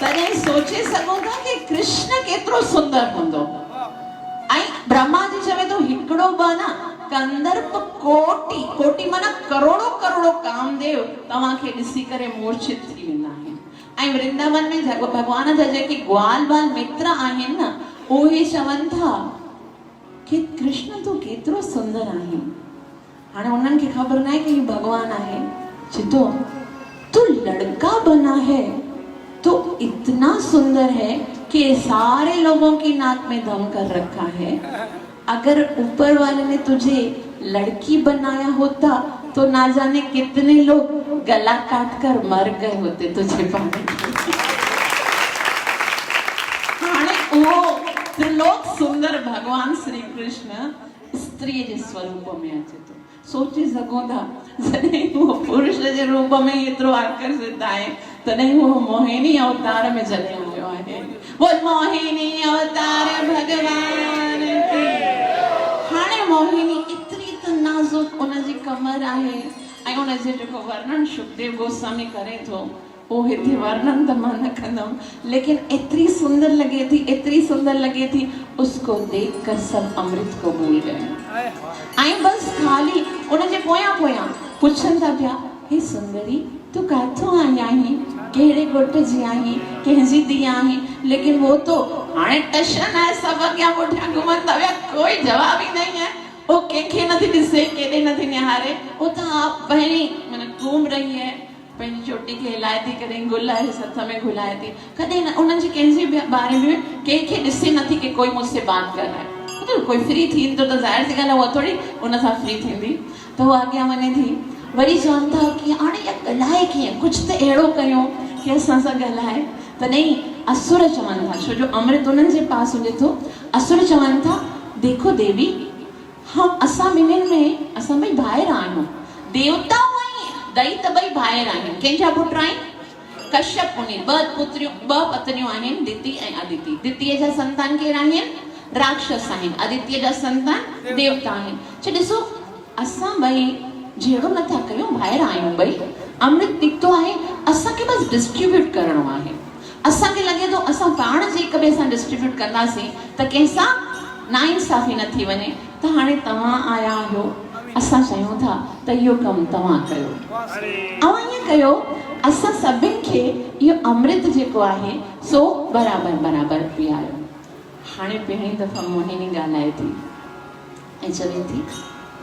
तॾहिं सोचे सघो था कि कृष्ण केतिरो सुंदर हूंदो। ऐं ब्रह्मा जी चवे थो हिकिड़ो ॿ न, कंदर्प कोटि माना करोड़ो कामदेव तव्हांखे ॾिसी करे मूर्छित थी वेंदा आहिनि। ऐं वृंदावन में भगवान जा जेके ग्वाल बाल मित्र आहिनि न, उहे चवनि था कि कृष्ण तो केतिरो सुंदर आहे। हाणे उन्हनि खे ख़बर न आहे कि भगवान आहे। चितो तू लड़का बना है तो इतना सुंदर है कि सारे लोगों की नाक में दम कर रखा है। अगर ऊपर वाले ने तुझे लड़की बनाया होता तो ना जाने कितने लोग गला काट कर मर गए होते तुझे पाने के लिए। हाणे वो त्रिलोक सुंदर भगवान श्री कृष्ण स्त्री जे स्वरूप में अचे तो सोचे सघो था, जॾहिं वो पुरुष जे रूप में एतिरो आकर्षित आहे, तॾहिं वो मोहिनी अवतार में जॾहिं आयो आहे। वो मोहिनी अवतार भगवान की कमर आहे ऐं उनजे जेको वर्णन शुकदेव गोस्वामी करे थो वो हिते वर्णन त मां न कंदमि, लेकिन इतनी सुंदर लगे थी उसको देख कर सब अमृत को भूल गए। ऐं बस खाली उनजे पोयां पुछनि था पिया, हे सुंदरी तू काथों आई आहीं, कहिड़े ॻोठ जी आहीं, कंहिंजी धीउ आहीं? लेकिन वो तो हाणे टशन है, सब अॻियां पुठियां घुमनि था पिया, कोई जवाब ही नहीं है। वो कंहिंखे नथी ॾिसे, केॾे नथी निहारे, वो तो आप पहिरीं माना घूम रही है, पंहिंजी चोटी खे हिलाए थी, कॾहिं गुल हथ में घुलाए थी, कॾहिं न उन्हनि जी कंहिंजे बारे में कंहिंखे ॾिसे नथी कि कोई मुझसे बात कर रहा है। मतलब कोई फ्री थी तो ज़ाहिर सी ॻाल्हि आहे उहा थोड़ी उन सां फ्री थींदी, त उहा अॻियां वञे थी। वरी चवनि था कि हाणे इहा ॻाल्हाए कीअं, कुछ तो अहिड़ो कयूं कि असां सां ॻाल्हाए। तॾहिं असुर चवनि था, छो जो अमृत उन्हनि जे पास हुजे थो, असुर चवनि था देखो देवी हम असां ॿिन्हिनि में असां ॿई भाइर आहियूं, देवता दैत ॿई भाइर आहिनि। कंहिंजा पुट आहिनि? कश्यप मुनि, ॿ पत्नियूं आहिनि, दिति ऐं अदिति। दितिअ जा संतान केर आहिनि? राक्षस आहिनि। अदिति जा संतान देवता आहिनि। छो ॾिसो असां ॿई जहिड़ो नथा कयूं, भाइर आहियूं ॿई, अमृत निकितो आहे, असांखे बस डिस्ट्रीब्यूट करणो आहे। असांखे लॻे थो असां पाण जे हिक ॿिए सां डिस्ट्रीब्यूट कंदासीं त कंहिंसां नाइंसाफ़ी न थी वञे। त हाणे तव्हां आया आहियो, असां चयूं था त इहो कमु तव्हां कयो, ऐं ईअं कयो असां सभिनि खे इहो अमृत जेको आहे सो बराबर पीआरियो। हाणे पहिरीं दफ़ा मोहिनी ॻाल्हाए थी ऐं चवे थी,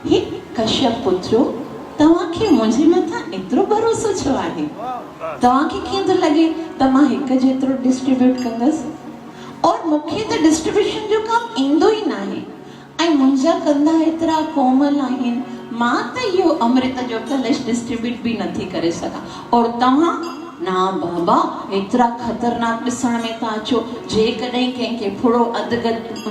हे कश्यप पुत्रो तव्हांखे मुंहिंजे मथां एतिरो भरोसो छो आहे? तव्हांखे कीअं थो लॻे त मां हिक जेतिरो डिस्ट्रीब्यूट कंदसि? और मूंखे त डिस्ट्रीब्यूशन जो कमु ईंदो ई न आहे, ऐं मुंहिंजा कंधा एतिरा कोमल आहिनि, मां त इहो अमृत जो कलश डिस्ट्रीब्यूट बि नथी करे सघां। और तव्हां ना बाबा एतिरा ख़तरनाक ॾिसण में था अचो, जेकॾहिं कंहिंखे थोरो अधु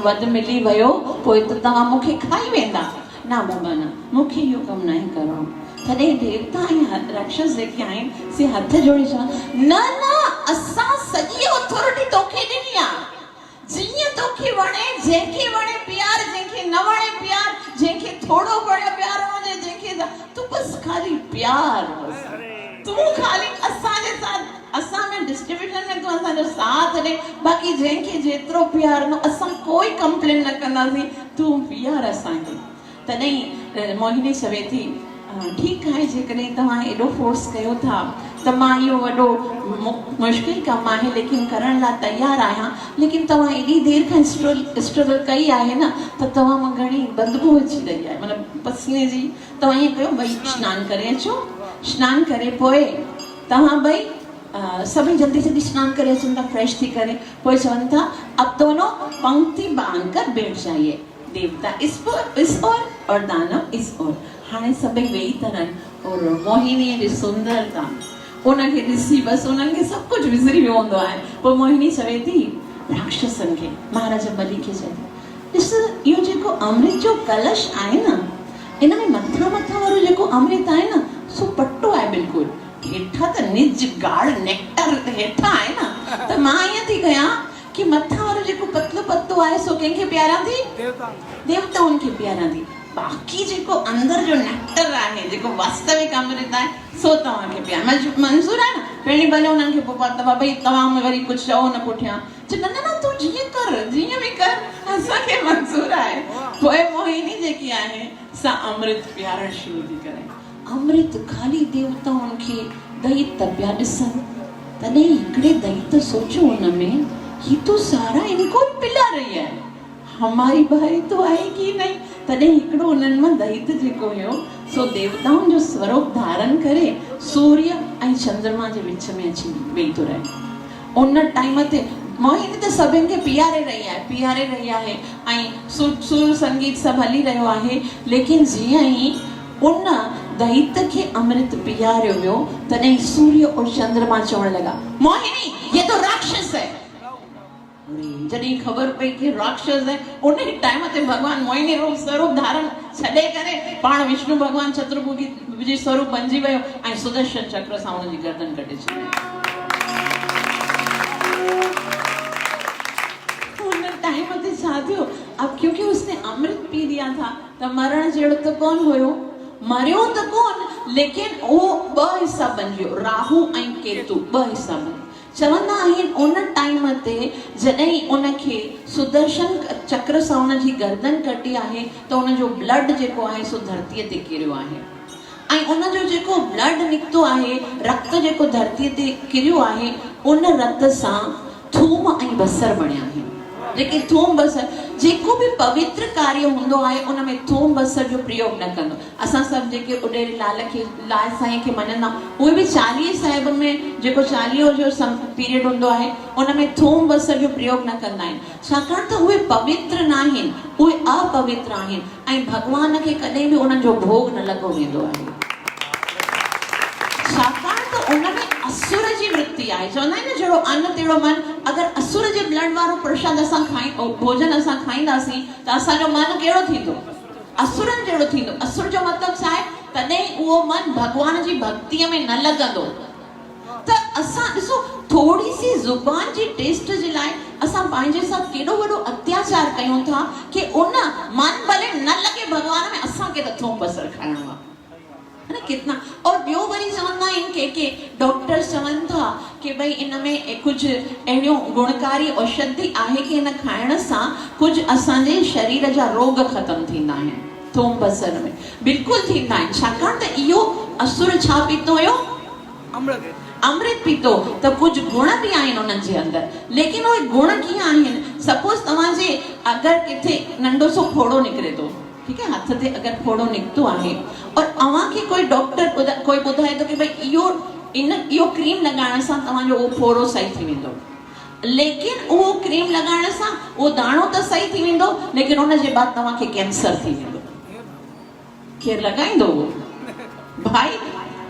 वधि मिली वियो पोइ त तव्हां मूंखे खाई वेंदा। ना बाबा न, मूंखे इहो कमु न करणो। तॾहिं देवता ऐं राक्षस जेके आहिनि से हथ जोड़े चवनि, न असां सॼी ऑथोरिटी तोखे ॾिनी आहे, जीअं तोखे वणे, जंहिंखे वणे प्यार, जंहिंखे न वणे प्यार, जंहिंखे थोड़ो बड़ो प्यार हुजे, जंहिंखे तू बस खाली प्यार, तू खाली असांजे साथ, असां में डिस्ट्रीब्यूशन में तू असांजो साथ ॾे, बाक़ी जंहिंखे जेतिरो प्यार न असां कोई कंप्लेन न कंदासीं, तू प्यार असांखे। तॾहिं मोहिनी चवे थी, ठीकु आहे, जेकॾहिं तव्हां एॾो फोर्स कयो था त मां इहो वॾो मुश्किल कमु आहे लेकिन करण लाइ तयारु आहियां, लेकिन तव्हां एॾी देरि खां स्ट्रगल कई आहे न त तव्हां मां घणी बदबू अची रही आहे, मतिलबु पसीने जी। तव्हां ईअं कयो, भई सनानु करे अचो, सनानु करे पोइ तव्हां भई सभई जल्दी सनानु करे अचनि था, फ्रेश थी करे पोइ चवनि था, अब दोनों पंक्ति बांध कर बैठ जाइए, देवता इस ओर और दानव इस ओर। हाणे सभई वेही था रहनि और मोहिनीअ जी सुंदरता उनखे ॾिसी बसि उन्हनि खे सभु कुझु विसरी वियो हूंदो आहे। पोइ मोहिनी चवे थी राक्षसनि खे, महाराज बली खे चवे थी, ॾिस इहो जेको अमृत जो कलश आहे न, इन में मथां वारो जेको अमृत आहे न सो पट्टो आहे बिल्कुलु, हेठां त निज गाढ़ नेक्टर हेठां आहे न, त मां ईअं थी कयां कि मथां वारो जेको पतलो पत्तो आहे सो कंहिंखे प्यारा थी? देवताउनि खे प्यारा थी। बाक़ी जेको अंदर जो नेक्टर आहे, जेको वास्तविक अमृत आहे सो तव्हांखे प्यार मंज़ूर आहे न। पहिरीं भले उन्हनि खे पोइ पता भई तव्हां में वरी कुझु चओ न पुठियां, न तूं जीअं कर, जीअं बि कर, असांखे मंज़ूर आहे। पोइ मोहिनी जेकी आहे सा अमृत प्यारण शुरू थी करे। अमृत खाली देवताउनि खे दैत पिया ॾिसनि। तॾहिं हिकिड़े दैत सोचियो उनमें, ये तो सारा इनको ही पिला रही है, हमारी बारी तो आएगी नहीं। तॾहिं हिकिड़ो उन्हनि मां दैत जेको हुयो सो देवताउनि जो स्वरूप धारण करे सूर्य ऐं चंद्रमा जे विच में अची वेही थो रहे। उन टाइम ते मोहिनी त सभिनि खे पीआरे रही आहे ऐं सुर संगीत सभु हली रहियो आहे, लेकिन जीअं ई उन दैत खे अमृत पीआरियो वियो तॾहिं सूर्य और चंद्रमा चवण लगा, मोहिनी ये तो राक्षस है। जॾहिं ख़बर पई कि राक्षस है, उन टाइम ते भगवान मोहिनी रूप स्वरूप धारण छॾे करे पाण विष्णु भगवान चतुर्भुजी जी स्वरूप बणिजी वियो ऐं सुदर्शन चक्र सां उनजी गर्दन कटे छॾी। उन टाइम ते छा थियो, अब क्योंकि उसने अमृत पी लिया था त मरण जहिड़ो त कोन हुयो। मरियो त कोन, लेकिन वो ॿ हिस्सा बन वियो, राहु ऐं केतु ॿ हिस्सा बन। चवंदा आहिनि उन टाइम ते जॾहिं उनखे सुदर्शन चक्र सां उन जी गर्दन कटी आहे त उन जो ब्लड जेको आहे सो धरतीअ ते किरियो आहे ऐं उन जो जेको ब्लड निकितो आहे, रक्त जेको धरतीअ ते किरियो आहे, उन रक्त सां थूम ऐं बसर बणिया आहिनि। जेके थूम बसर जेको भी पवित्र कार्य हूंदो आहे उन में थूम बसर जो प्रयोग न कंदो। असां सभु जेके उॾेरी लाल साईं खे मञंदा उहे भी चालीहे साहिब में जेको चालीहो जो पीरियड हूंदो आहे उन में थूम बसर जो प्रयोग न कंदा आहिनि, छाकाणि त उहे पवित्र न आहिनि, उहे अपवित्र आहिनि ऐं भॻवान खे कॾहिं बि उन्हनि जो भोग न लॻो वेंदो आहे, छाकाणि त उन में असुर जी वृत्ति आहे। चवंदा आहिनि न जहिड़ो अन्न तहिड़ो मन। अगरि असुर जे ब्लड वारो प्रसाद असां भोजन असां खाईंदासीं त असांजो मन कहिड़ो थींदो? असुरनि जहिड़ो थींदो। असुर जो मतिलबु छा आहे? तॾहिं उहो मन भॻवान जी भक्तीअ में न लॻंदो। त असां ॾिसो थोड़ी सी ज़ुबान जी टेस्ट जे लाइ असां पंहिंजे साथ केॾो वॾो अत्याचार कयूं था कि उन मन भले न लॻे भॻवान में, असांखे त थूम बसर खाइणो आहे, है ना? कितना। और ॿियो वरी चवंदा आहिनि के डॉक्टर्स चवनि था कि भई इन में कुछ अहिड़ियूं गुणकारी औषधि आहे कि इन खाइण सां कुछ असांजे शरीर जा रोग ख़तम थींदा आहिनि। थूम बसर में बिल्कुलु थींदा आहिनि, छाकाणि त इहो असुर छा पीतो हुयो? अमृत पीतो। त कुछ गुण भी आहिनि उन्हनि जे अंदर, लेकिन उहे गुण कीअं आहिनि? सपोज तव्हांजे अगरि किथे नंढो सो फोड़ो निकिरे थो, ठीक है, हथ ते अगर फोड़ो निकतो आहे और अवां के कोई डॉक्टर कोई ॿुधाए तो कि भाई इहो क्रीम लगाइण सां तव्हांजो वो फोड़ो सही थी वेंदो, लेकिन वो क्रीम लगाइण सां वो दाणो त सही थी वेंदो, लेकिन उन जे बाद तव्हांखे कैंसर थी वेंदो। केर लगाईंदो? भाई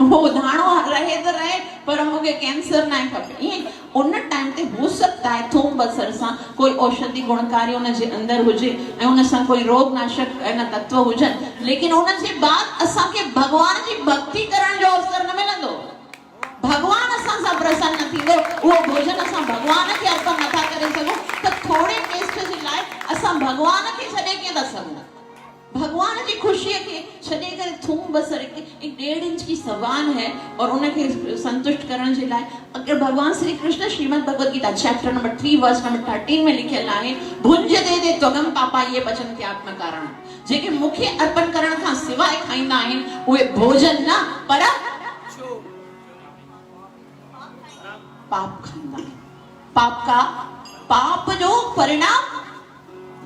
वो दाणो रहे त रहे पर मूंखे कैंसर न खपे। ईअं उन टाइम ते हो सकता है थूम बसर सां कोई औषधि गुणकारी उन जे अंदर हुजे ऐं उन सां कोई रोग नाशक न तत्व हुजनि, लेकिन उन जे बाद असांखे भगवान जी भक्ति करण जो अवसर न मिलंदो। भगवान असां सां प्रसन्न न थींदो, उहो भोजन असां भगवान खे अर्पण नथा करे सघूं त थोड़े टेस्ट जे लाइ असां भगवान खे छॾे कीअं था सघूं? भगवान की खुशी के छॾे करे थूम बसर एक 1.5 इंच की सवान है और उनके संतुष्ट करण जे लाइ अगर भगवान Shri Krishna Shrimad Bhagavad Gita chapter number 3 verse number 13 में लिखियल आहे, भुंज दे त्वगम पापा ये वचन त्यात्म कारण, जेके मुखे अर्पण करण खां सिवाय खाईंदा आहिनि उहे भोजन न पर पाप खाईंदा आहिनि। पाप जो परिणाम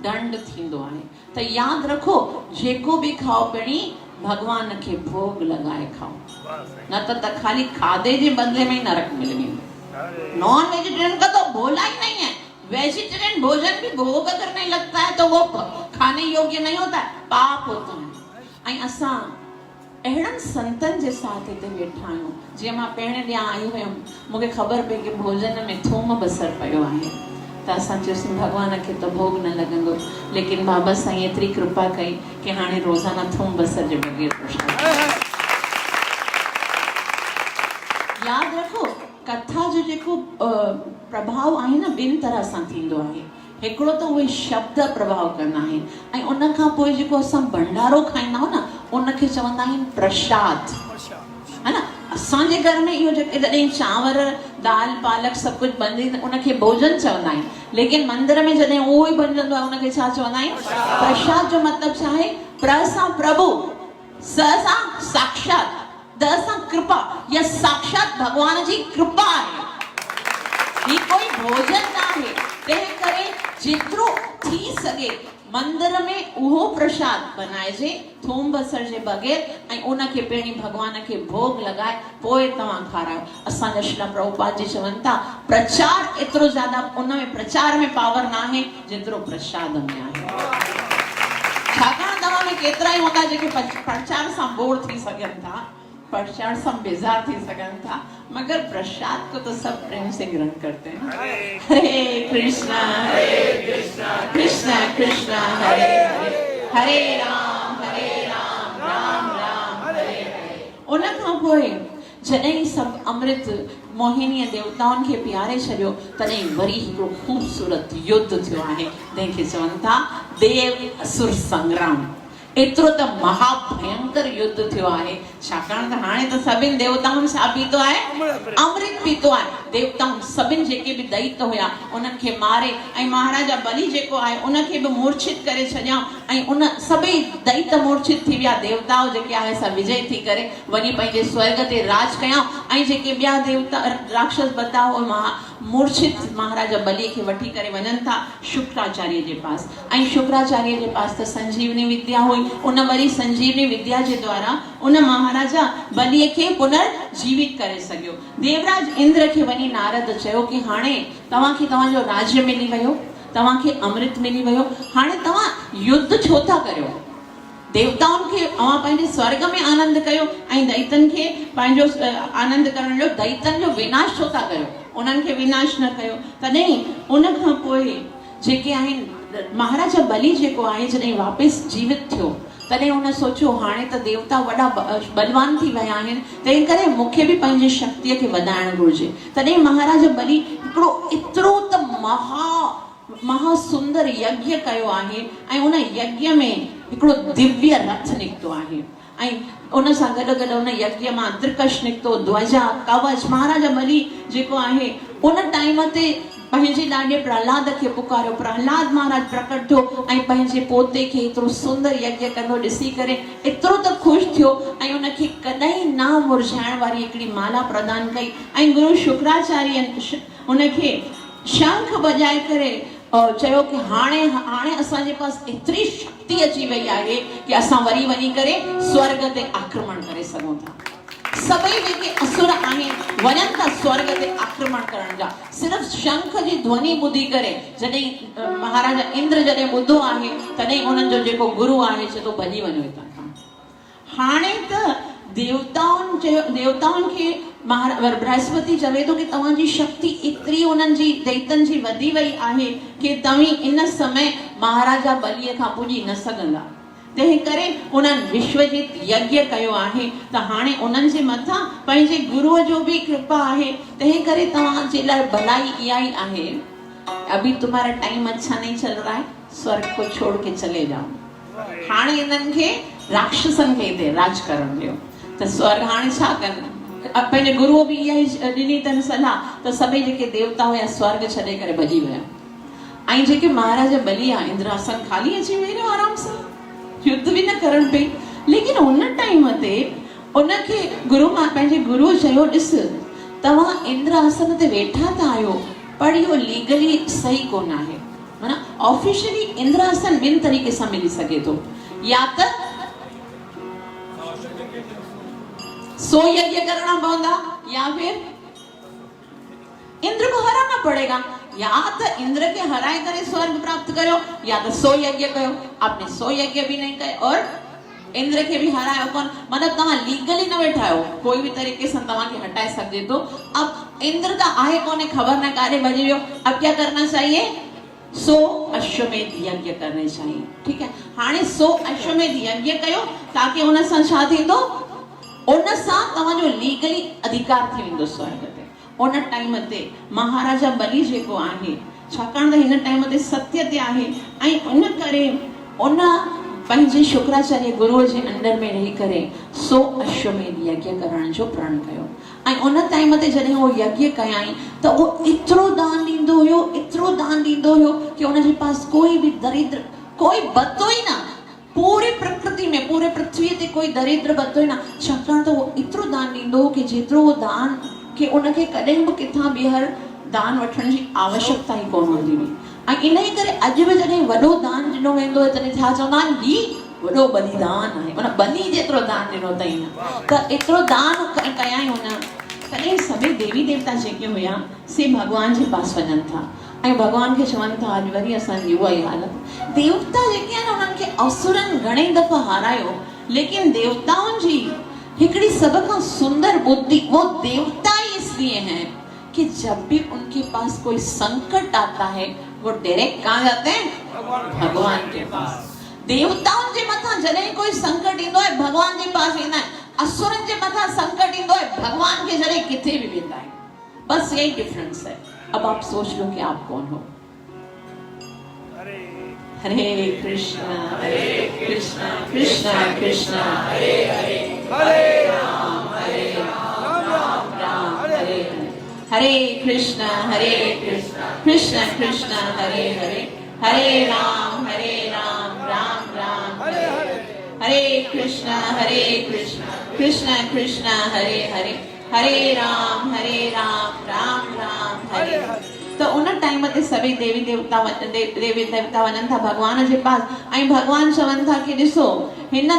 दंड थींदो आहे। त याद रखो जेको भी खाओ पहिरीं भगवान के भोग लगाए खाओ, न त खाली खादे जे बदले में नरक मिल वेंदो। नॉन वेजिटेरियन का तो बोला ही नहीं है। वेजिटेरियन भोजन भी भोग करने लगता है तो वो खाने योग्य नहीं होता है, पाप होता है। ऐं असां अहिड़नि संतनि जे साथ हिते वेठा आहियूं, जीअं मां पहिरें ॾींहुं आई हुयमि, मूंखे ख़बर पई कि भोजन में थूम बसर पियो आहे, त असां चयोसीं भगवान खे त भोग न लॻंदो, लेकिन बाबा साईं एतिरी कृपा कई कि हाणे रोज़ाना थूम बसर जे बग़ैर प्रसाद। याद रखो कथा जो जेको प्रभाव आहे न ॿिनि तरह सां थींदो आहे। हिकिड़ो त उहे शब्द प्रभाव कंदा आहिनि ऐं उन खां पोइ जेको असां भंडारो खाईंदा आहियूं न उनखे चवंदा आहिनि प्रसाद, है ना। असांजे घर में इहो जेके जॾहिं चांवर दाल पालक सभु कुझु बंदी उनखे भोजन चवंदा आहिनि, लेकिन मंदिर में जॾहिं उहो ई बणजंदो आहे उनखे छा चवंदा आहिनि? प्रसाद जो मतिलबु छा आहे? प्र सां प्रभु, स सां साक्षात, द सां कृपा, या साक्षात भगवान जी कृपा आहे। ही कोई भोजन न आहे। तंहिं करे जेतिरो थी सघे मंदिर में उहो प्रसाद बनाइजे थूम बसर जे बगैर ऐं उनखे पहिरीं भगवान खे भोग लॻाए पोइ तव्हां खारायो। असांजा श्रील प्रभुपाद जी चवनि था प्रचार एतिरो ज्यादा, उन में प्रचार में पावर न आहे जेतिरो प्रसाद में आहे। छाकाणि तव्हां में केतिरा ई हूंदा जेके प्रचार सां बोर थी सघनि था, प्रसाद सां बेजार थी सकन था, मगर प्रसाद को तो सब प्रेम से ग्रहण करते हैं। हरे कृष्णा कृष्णा कृष्णा हरे हरे, हरे राम राम राम हरे हरे। उन खां पोइ जॾहिं सब अमृत मोहिनीअ देवताउनि खे प्यारे छॾियो तॾहिं वरी हिकिड़ो खूबसूरत युद्ध थियो आहे जंहिंखे चवनि था देव असुर संग्राम। एतिरो त महाभयंकर युद्ध थियो आहे, छाकाणि त हाणे त सभिनि देवताउनि छा पीतो आहे? अमृत पीतो आहे। देवताउनि सभिनि जेके बि दैत हुया उन्हनि खे मारे ऐं महाराजा बलि जेको आहे उनखे बि मूर्छित करे छॾियां ऐं उन सभई दैत मूर्छित थी विया। देवताओ जेके आहे सा विजय थी करे वञी पंहिंजे स्वर्ग ते राज कयां ऐं जेके ॿिया देवता राक्षस बताओ मूर्छित महाराजा बलि खे वठी करे वञनि था शुक्राचार्य जे पास ऐं शुक्राचार्य जे पास त संजीवनी विद्या हुई। उन वरी संजीवनी विद्या जे द्वारा उन महाराजा बलिअ खे पुनर्जीवित करे सघियो। देवराज इंद्र खे वञी नारद चयो कि हाणे तव्हांखे तव्हांजो राज्य मिली वियो, तव्हांखे अमृत मिली वियो, हाणे तव्हां युद्ध छो था करियो? देवताउनि खे अवां पंहिंजे स्वर्ग में आनंद कयो ऐं दैतनि खे पंहिंजो आनंद करण जो दैतनि जो विनाश छो था कयो? उन्हनि खे विनाश न कयो। तॾहिं उन खां पोइ जेके आहिनि महाराजा बलि जेको आहे जॾहिं वापसि जीवित थियो तॾहिं उन सोचियो हाणे त देवता वॾा बलवान थी विया आहिनि, तंहिं करे मूंखे बि पंहिंजी शक्तिअ खे वधाइणु घुरिजे। तॾहिं महाराजा बलि हिकिड़ो एतिरो त महा सुंदर यज्ञ कयो आहे ऐं उन यज्ञ में हिकिड़ो दिव्य रथ निकितो आहे ऐं उन सां गॾु गॾु उन यज्ञ मां त्रिकश निकितो, ध्वजा, कवच। महाराजा बलि जेको आहे उन टाइम ते पंहिंजे ॾाॾे प्रहलाद खे पुकारियो। प्रहलाद महाराज प्रकट थियो ऐं पंहिंजे पोते खे एतिरो सुंदर यज्ञ कंदो ॾिसी करे एतिरो त ख़ुशि थियो ऐं उनखे कॾहिं न मुरझाइण वारी हिकिड़ी माला प्रदान कई ऐं गुरु शुक्राचार्य उनखे शंख बजाए करे चयो कि हाणे असांजे पास एतिरी शक्ति अची वई आहे कि असां वरी वञी करे स्वर्ग ते आक्रमण करे सघूं था। सभई जेके असुर आहिनि वञनि था स्वर्ग ते आक्रमण करण जा। सिर्फ़ शंख जी ध्वनि ॿुधी करे जॾहिं महाराजा इंद्र जॾहिं ॿुधो आहे तॾहिं उन्हनि जो जेको गुरु आहे चए थो भॼी वञो हितां खां। हाणे त देवताउनि खे बृहस्पति चवे थो कि तव्हांजी शक्ति एतिरी उन्हनि जी दैतनि जी वधी वई आहे कि तव्हीं इन समय महाराजा बलिअ खां पुॼी न सघंदा। तंहिं करे उन्हनि विश्वजीत यज्ञ कयो आहे त हाणे उन्हनि जे मथां पंहिंजे गुरुअ जो बि कृपा आहे। तंहिं करे तव्हांजे लाइ भलाई इहा ई आहे, अभी तुम्हारा टाइम अच्छा नहीं चल रहा है, स्वर्ग को छोड़ के चले जाओ। हाणे इन्हनि खे राक्षसनि खे हिते राज करण ॾियो त स्वर्ग हाणे छा कनि? पंहिंजे गुरुअ बि इहा ई ॾिनी अथनि सलाह त सभई जेके देवता हुया स्वर्ग छॾे करे भॼी विया ऐं जेके महाराजा बलि आहे इंद्रासन खाली अची वेही आराम सां, युद्ध बि न करण पई। लेकिन उन टाइम ते उनखे पंहिंजे गुरुअ चयो ॾिस तव्हां इंद्रासन ते वेठा था आहियो पर इहो लीगली सही कोन आहे। माना ऑफिशियली इंद्रासन ॿिनि तरीक़े सां मिली सघे थो, या त 100 यज्ञ करना पवंदा या फिर इंद्र को हराना पड़ेगा। या तो इंद्र के हराए करे स्वर्ग प्राप्त करो या तो 100 यज्ञ करो। आपने 100 यज्ञ भी नहीं करे और इंद्र के भी हरायो कोन, मतलब तव्हां लीगली न वेठा आहियो, कोई भी तरीके से तव्हांखे हटाए सघे थो। अब इंद्र का आहे कोने खबर न कारे भॼी वियो। अब क्या करना चाहिए? 100 अश्वमेध यज्ञ करने चाहिए। ठीक है, हाणे 100 अश्वमेध यज्ञ कयो ताकि उन सां छा थींदो, उन सां तव्हांजो लीगली अधिकार थी वेंदो स्वर्ग ते। उन टाइम ते महाराजा बलि जेको आहे, छाकाणि त हिन टाइम ते सत्य ते आहे ऐं उन करे उन पंहिंजे शुक्राचार्य गुरुअ जे अंडर में रही करे 100 अश्वमेध यज्ञ करण जो प्रण कयो। ऐं उन टाइम ते जॾहिं उहो यज्ञ कयाई त उहो एतिरो दान ॾींदो हुयो, एतिरो दान ॾींदो हुयो कि उनजे पास कोई बि दरिद्र, कोई बतो ई न, पूरी प्रकृति में, पूरे पृथ्वी ते कोई दरिद्र बतो ई न। छाकाणि त उहो एतिरो दान ॾींदो हो कि जेतिरो उहो दान कि उनखे कॾहिं बि किथां ॿीहर दान वठण जी आवश्यकता ई कोन हूंदी हुई। ऐं इन ई करे अॼु बि जॾहिं वॾो दान ॾिनो वेंदो आहे तॾहिं छा चवंदा आहिनि, ही वॾो बलिदान आहे, उन बलि जेतिरो दान ॾिनो अथई न, त एतिरो दान कयाई हुन। तॾहिं सभई देवी देवता जेके हुया से भॻवान जे पास वञनि था ऐं भॻवान खे चवनि था अॼु वरी असांजी उहा ई हालत। देवता जेके आहिनि उन्हनि खे असुरनि घणेई दफ़ा हारायो, लेकिन देवताउनि जी हिकिड़ी सब खां सुंदर बुद्धि, वो देवता ही इसलिए हैं कि जब भी उनके पास कोई संकट आता है वो डायरेक्ट कहाँ जाते हैं, भगवान के पास। देवताउनि जे मथां जॾहिं कोई संकट ईंदो आहे भगवान जे पास ईंदा आहिनि, असुरनि जे मथां संकट ईंदो आहे भगवान खे जॾहिं किथे भी वेंदा आहिनि। बस यही डिफरेंस है। अब आप सोच लो कि आप कौन हो। हरे कृष्णा कृष्णा कृष्णा हरे हरे, हरे राम राम हरे हरे, हरे कृष्णा कृष्णा कृष्णा हरे हरे, हरे राम राम राम हरे हरे, हरे कृष्णा कृष्णा कृष्णा हरे हरे, हरे राम राम राम हरे हरे। तो उन टाइम ते सभी देवी देवता वञनि था भगवान जे पास ऐं भगवान चवनि था कि ॾिसो हिन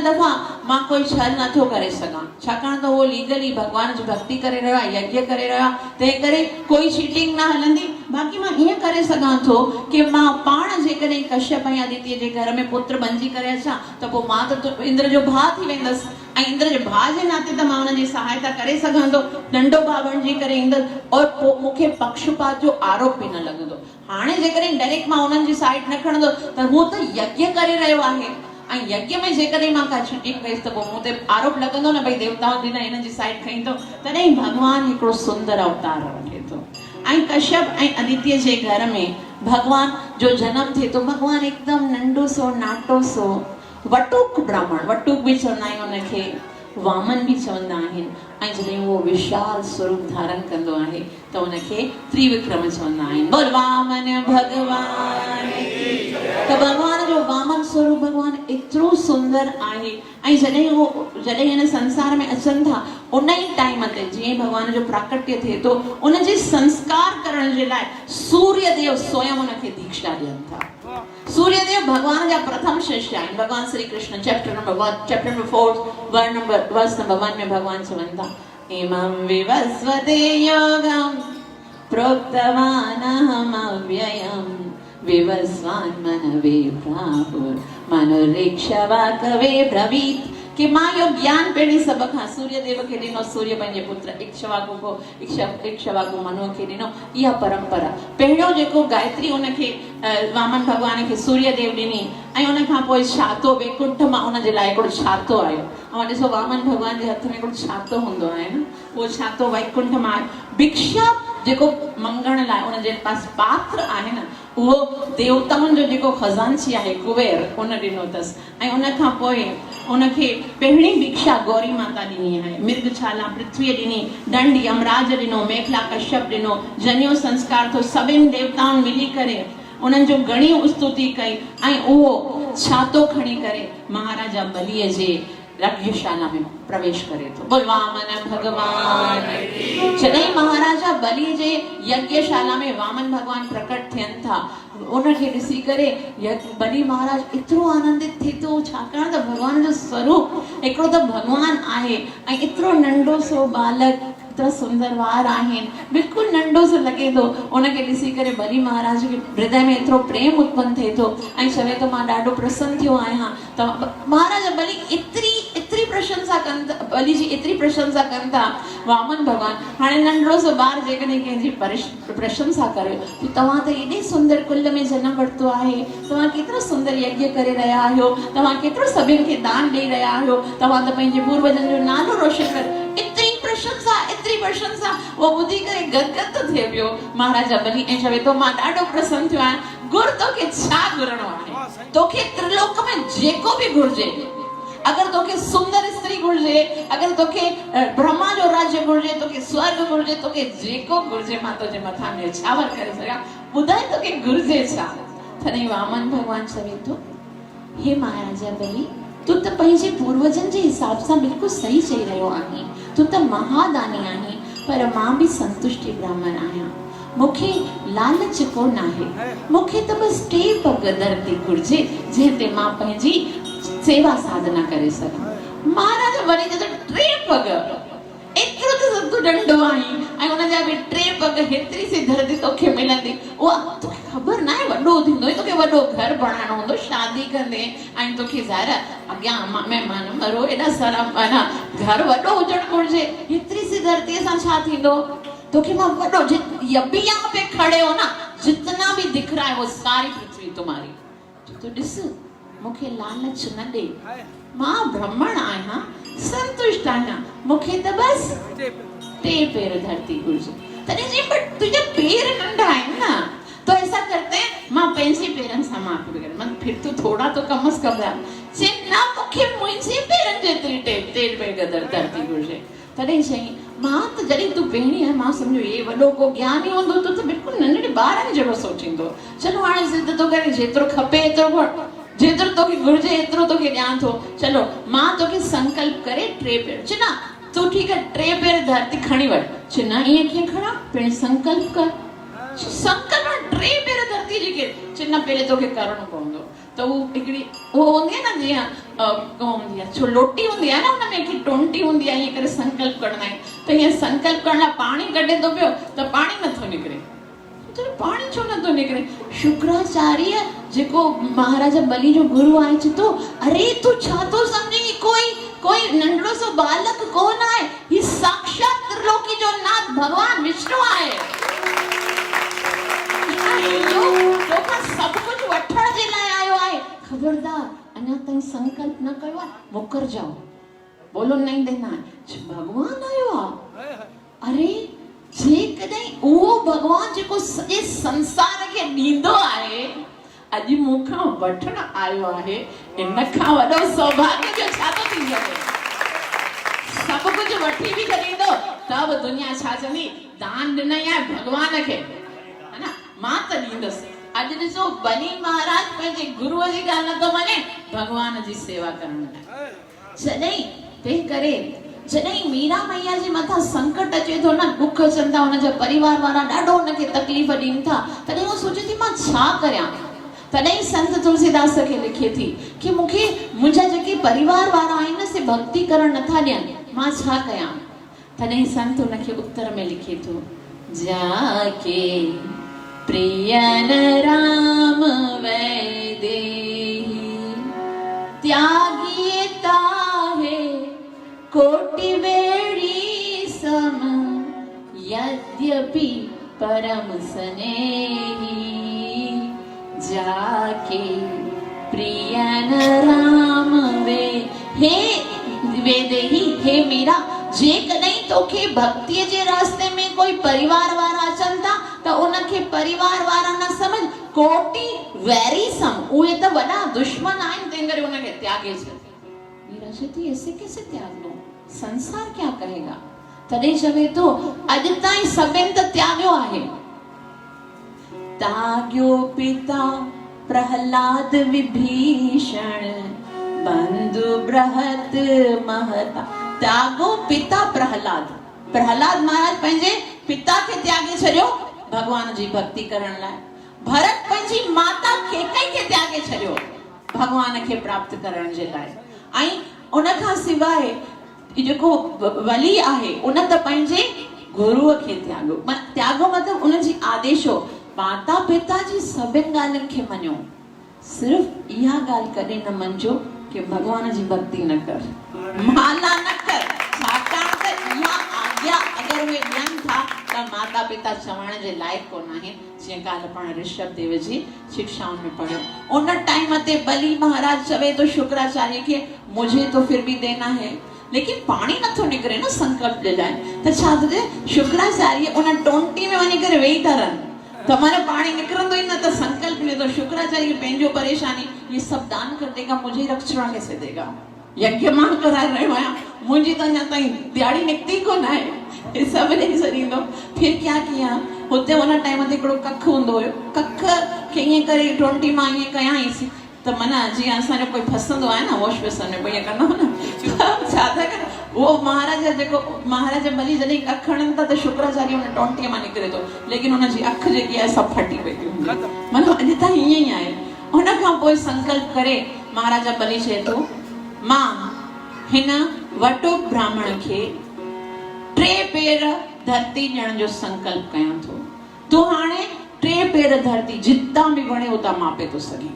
दफ़ा मां कोई छल नथो करे सघां, छाकाणि त उहो लीगली भगवान जी भक्ति करे रहियो आहे, यज्ञ करे रहियो आहे, तंहिं करे कोई चीटिंग न हलंदी। बाक़ी मां ईअं करे सघां थो कि मां पाण जेकॾहिं कश्यप ऐं आदित्य जे घर में पुत्र बणिजी करे अचां त पोइ मां त इंद्र जो भाउ थी वेंदसि ऐं इंद्र जे भाउ जे नाते त मां हुनजी सहायता करे सघां थो, नंढो भाउ बणिजी करे ईंदसि और पोइ मूंखे पक्षपात जो आरोप बि न लॻंदो। हाणे जेकॾहिं डायरेक्ट मां हुननि जी साइड न खणंदो त हू त यज्ञ करे रहियो आहे ऐं यज्ञ में जेकॾहिं मां का चीटिंग कईसि त पोइ मूं ते आरोप लॻंदो न, भई देवताउनि जी न हिन जी साइड खईं थो। तॾहिं भॻवानु हिकिड़ो सुंदर अवतार वठे थो ऐं कश्यप ऐं आदित्य जे घर में भगवान जो जन्म थिए थो। भगवान एकदम नंढो सो नाटो सो वटुक ब्राह्मण, वटुक भी चवंदा आहियूं हुनखे, वामन भी चवंदा आहिनि ऐं जॾहिं उहो विशाल स्वरूप धारण कंदो आहे त हुनखे त्रिविक्रम चवंदा आहिनि। बोल वामन भगवान। त भगवान जो वामन स्वरूप भगवान एतिरो सुंदर आहे ऐं जॾहिं हिन संसार में अचनि था उन ई टाइम ते जीअं भगवान जो प्राकट्य थिए थो उन जे संस्कार करण जे लाइ सूर्यदेव स्वयं उनखे दीक्षा ॾियनि था। सूर्यदेव भगवान जा प्रथम शिष्य आहिनि। भगवान Shri Krishna chapter number 4 verse number 1 में भगवान चवनि था इमं विवस्वते योगं प्रोक्तवानहम् अव्ययम् विवस्वान् मनवे प्राहुर् मनुरीक्षवा कवे ब्रवीत् कि मां यो ज्ञान पहिरीं सभ खां सूर्यदेव खे ॾिनो, सूर्य पंहिंजे पुत्र इक्ष्वाकु मनु खे ॾिनो। इहा परंपरा पहिरियों जेको गायत्री उनखे वामन भगवान खे सूर्यदेव ॾिनी ऐं उन खां पोइ छातो वैकुंठ मां उन जे लाइ हिकिड़ो छातो आयो। ऐं ॾिसो वामन भगवान जे हथ में हिकिड़ो छातो हूंदो आहे न, उहो छातो वैकुंठ मां भिक्षा जेको मंगण लाइ उन जे पास पात्र आहे न उहो देवताउनि जो जेको खजांची आहे कुबेर उन ॾिनो अथसि। ऐं उन खां पोइ उनखे पहिरीं भिक्षा गौरी माता ॾिनी आहे, मृगछाला पृथ्वी ॾिनी, दंड यमराज ॾिनो, मेखला कश्यप ॾिनो, जनियो संस्कार तो सभिनि देवताउनि मिली करे उन्हनि जो घणी स्तुति कई ऐं उहो छातो खणी करे महाराजा बलीअ जे यज्ञशाला में प्रवेश करे थो। बोल वामन भगवान। जॾहिं महाराजा बली जे यज्ञशाला में वामन भगवान प्रकट थियनि था उनखे ॾिसी करे बली महाराज एतिरो आनंदित थिए थो, छाकाणि त भगवान जो स्वरूप हिकिड़ो त भगवान आहे ऐं एतिरो नंढो सो बालक, एतिरा सुंदर वार आहिनि, बिल्कुलु नंढो सो लॻे थो। उनखे ॾिसी करे बली महाराज खे हृदय में एतिरो प्रेम उत्पन्न थिए थो ऐं चवे थो मां ॾाढो प्रसन्न थियो आहियां। त महाराजा बली एतिरी प्रशंसा कनि था, बली जी एतिरी प्रशंसा कनि था वामन भगवान। हाणे नंढड़ो सो ॿार जेकॾहिं कंहिंजी प्रशंसा करे त तव्हां त एॾे सुंदर कुल में जनम वरितो आहे, तव्हां केतिरो सुंदर यज्ञ करे रहिया आहियो, तव्हां केतिरो सभिनि खे दान ॾेई रहिया आहियो, तव्हां त पंहिंजे पूर्वजनि जो नालो रोशन कर। एतिरी प्रशंसा उहो ॿुधी करे गदगद थो थिए पियो महाराजा बली ऐं चवे थो मां ॾाढो प्रसन्न थियो आहियां। गुर तोखे छा घुरणो आहे? तोखे त्रिलोक में जेको बि घुर्जे, अगर तोखे सुंदर स्त्री घुर्जे, अगर तोखे ब्रह्मा जो राज्य घुर्जे, तोखे स्वर्ग घुर्जे, तोखे जेको घुर्जे मां तुंहिंजे मथां न्यौछावर करे सघां, ॿुधाए तोखे घुर्जे छा? तॾहिं वामन भगवान चवे थो हे महाराजा बली तू त पंहिंजे पूर्वजनि जे हिसाब सां बिल्कुलु सही चई रहियो आहीं, तू त महादानी आहीं, पर मां बि संतुष्टि ब्राह्मण आहियां। मूंखे लालच कोन आहे, मूंखे त बसि 2 पग धरती घुर्जे जंहिं ते मां पंहिंजी सेवा साधना करे सघां। महाराज बली जो 3 पग, एतिरो त तूं नंढो आहीं ऐं हुन जा बि 3 पग, हेतिरी सी धरती तोखे मिलंदी, उहा तोखे ख़बर न आहे वॾो थींदो, तोखे वॾो घर बणाइणो हूंदो, शादी कंदे ऐं तोखे ज़ाहिर अॻियां महिमान मरो, एॾा सारा माना घर वॾो हुजणु घुर्जे, हेतिरी सी धरतीअ सां छा थींदो? तोखे मां वॾो यबिया पे खड़े हो ना, जितना भी दिख रहा है वो सारी पृथ्वी तुम्हारी। तो ॾिस मूंखे लालच न ॾे, मां ब्राह्मण आहियां, संतुष्ट आहियां, मूंखे त बसि 2 पैर धरती घुर्जे। तॾहिं जी बट तुझे पैर नंढा आहिनि न, तो ऐसा करते हैं मां पंहिंजे पेरनि सां माप करे मन फिर तो थोड़ा तो कम अज कम से ना मूंखे मुंहिंजे पेरनि जेतिरी तेर पे धरती घुर्जे तॾहिं चई मां त जॾहिं तूं पहिरीं आहे मां सम्झो ये वॾो को ज्ञानी हूंदो त बिल्कुलु नंढड़े ॿार जहिड़ो सोचींदो चलो हाणे ज़िद थो करे जेतिरो खपे एतिरो जेतिरो तोखे घुर्जे एतिरो तोखे ॾियां थो चलो मां तोखे संकल्प करे 3 पेर चिना तूं ठीकु आहे 3 पेर धरती खणी वठ चिना ईअं कीअं खणा पहिरीं संकल्प कर संकल्प 3 पेर धरती जेके चिना पहले तोखे करणो पवंदो त वो हिकिड़ी वो हूंदी आहे न जीअं हूंदी आहे छो लोटी हूंदी आहे न हुन में हिकिड़ी टोंटी हूंदी आहे ईअं करे संकल्प करणा आहिनि त हीअं संकल्प करण लाइ पाणी कढे थो पियो त पाणी नथो निकिरे पानी छो नथो निकिरे शुक्राचार्य जेको महाराजा बलि जो गुरु आहे चए थो अरे तू छा थो सम्झी कोई नंढड़ो सो बालक कोन आहे ही साक्षात त्रिलोकी जो नाथ भगवान विष्णु आहे तोखां सब कुछ वठण जे लाइ आयो आहे खबरदार अञा ताईं संकल्प न कयो आहे मुकर जाओ बोलो नहीं देना है भगवान आयो आहे अरे जेकॾहिं उहो भगवान जेको सॼे संसार खे ॾींदो आहे अॼु मूंखां वठण आयो आहे इन खां वॾो सौभाग्य जो छा थो थी सघे सभु कुझु वठी बि ॾींदो त बि दुनिया छा चवंदी दान ॾिनई आहे भगवान खे है न मां त ॾींदसि अॼु ॾिसो बली महाराज पंहिंजे गुरूअ जी ॻाल्हि नथो मञे भगवान जी सेवा करण लाइ जॾहिं तंहिं करे जॾहिं मीरा मैया जे मथां संकट अचे थो न दुख अचनि था हुनजा परिवार वारा ॾाढो हुनखे तकलीफ़ ॾियनि था तॾहिं हू सोचे थी मां छा करियां तॾहिं संत तुलसीदास खे लिखे थी कि मूंखे मुंहिंजा जेके परिवार वारा आहिनि न से भक्ति करण नथा ॾियनि मां छा कयां तॾहिं संत हुनखे उत्तर में लिखे थो जाके प्रियन राम वैदेही त्यागी ताहे कोटि वेड़ी सम यद्यपि परम स्नेही जाके प्रियन राम वे हे वेदेही हे मीरा जेकॾहिं तोखे भक्तीअ जे रास्ते में कोई परिवार वारा अचनि था त उनखे परिवार वारा न समझ कोटि वैरी सम उहे त वॾा दुश्मन आहिनि तंहिं करे उनखे त्यागे छॾ मीरा चई ऐसे कैसे त्याग लो संसार क्या कहेगा तॾहिं चवे थो अॼु ताईं सभिनि त त्यागियो आहे त्याग्यो पिता प्रहलाद विभीषण बंधु बृहत महता त्यागो पिता प्रहलाद महाराज पंहिंजे पिता खे त्यागे छॾियो भगवान जी भक्ति करण लाइ भरत पंहिंजी माता केकई खे त्यागे छॾियो भगवान खे प्राप्त करण जे लाइ ऐं उन खां सवाइ जेको वली आहे उन त पंहिंजे गुरुअ खे त्यागो मतिलबु उनजी आदेशो माता पिता जी सभिनि ॻाल्हियुनि खे मञो सिर्फ़ इहा ॻाल्हि कॾहिं न मञिजो कि भगवान जी भक्ति न कर माला न कर छाकाणि त इहा आज्ञा अगरि उहे ॾियनि था त माता पिता चवण जे लाइक़ु कोन आहिनि जीअं काल्ह पाण ऋषभ देव जी शिक्षाउनि में पढ़ियो उन टाइम ते बलि महाराज चवे तो शुक्राचार्य खे मुझे तो फिर भी देना है लेकिन पानी नथो निकिरे न संकल्प जे लाइ त छा थिए शुक्राचार्य उन टोंटी में वञी करे वेही था रहनि त मन पानी निकिरंदो ई न त संकल्प ले तो शुक्राचार्य पंहिंजो परेशानी ये सब दान कर देगा मुझे रक्षणा कैसे देगा यज्ञ मां कराए रहियो आहियां मुंहिंजी त अञा ताईं दिहाड़ी निकिती कोन आहे हे सभु ॾेई छॾींदो फिर क्या किया हुते हुन टाइम ते हिकिड़ो कख हूंदो हुयो कख खे ईअं करे टोंटी मां ईअं कयाईंसि त माना जीअं असांजो कोई फसंदो आहे न वॉश बेसन में ईअं कंदा हो न छा था कनि उहो महाराज बलि जॾहिं कख खणनि था त शुक्राचार्य हुन टोंटीअ मां निकिरे थो लेकिन हुनजी अखि जेकी आहे सभु फटी पई थी माना अॼु ताईं ईअं ई आहे हुन खां पोइ संकल्प करे महाराजा बलि चए थो मां हिन वटो ब्राह्मण खे 3 पेर धरती ॾियण जो संकल्प कयां थो तूं हाणे 3 पेर धरती जितां बि वणे उतां मापे थो सघे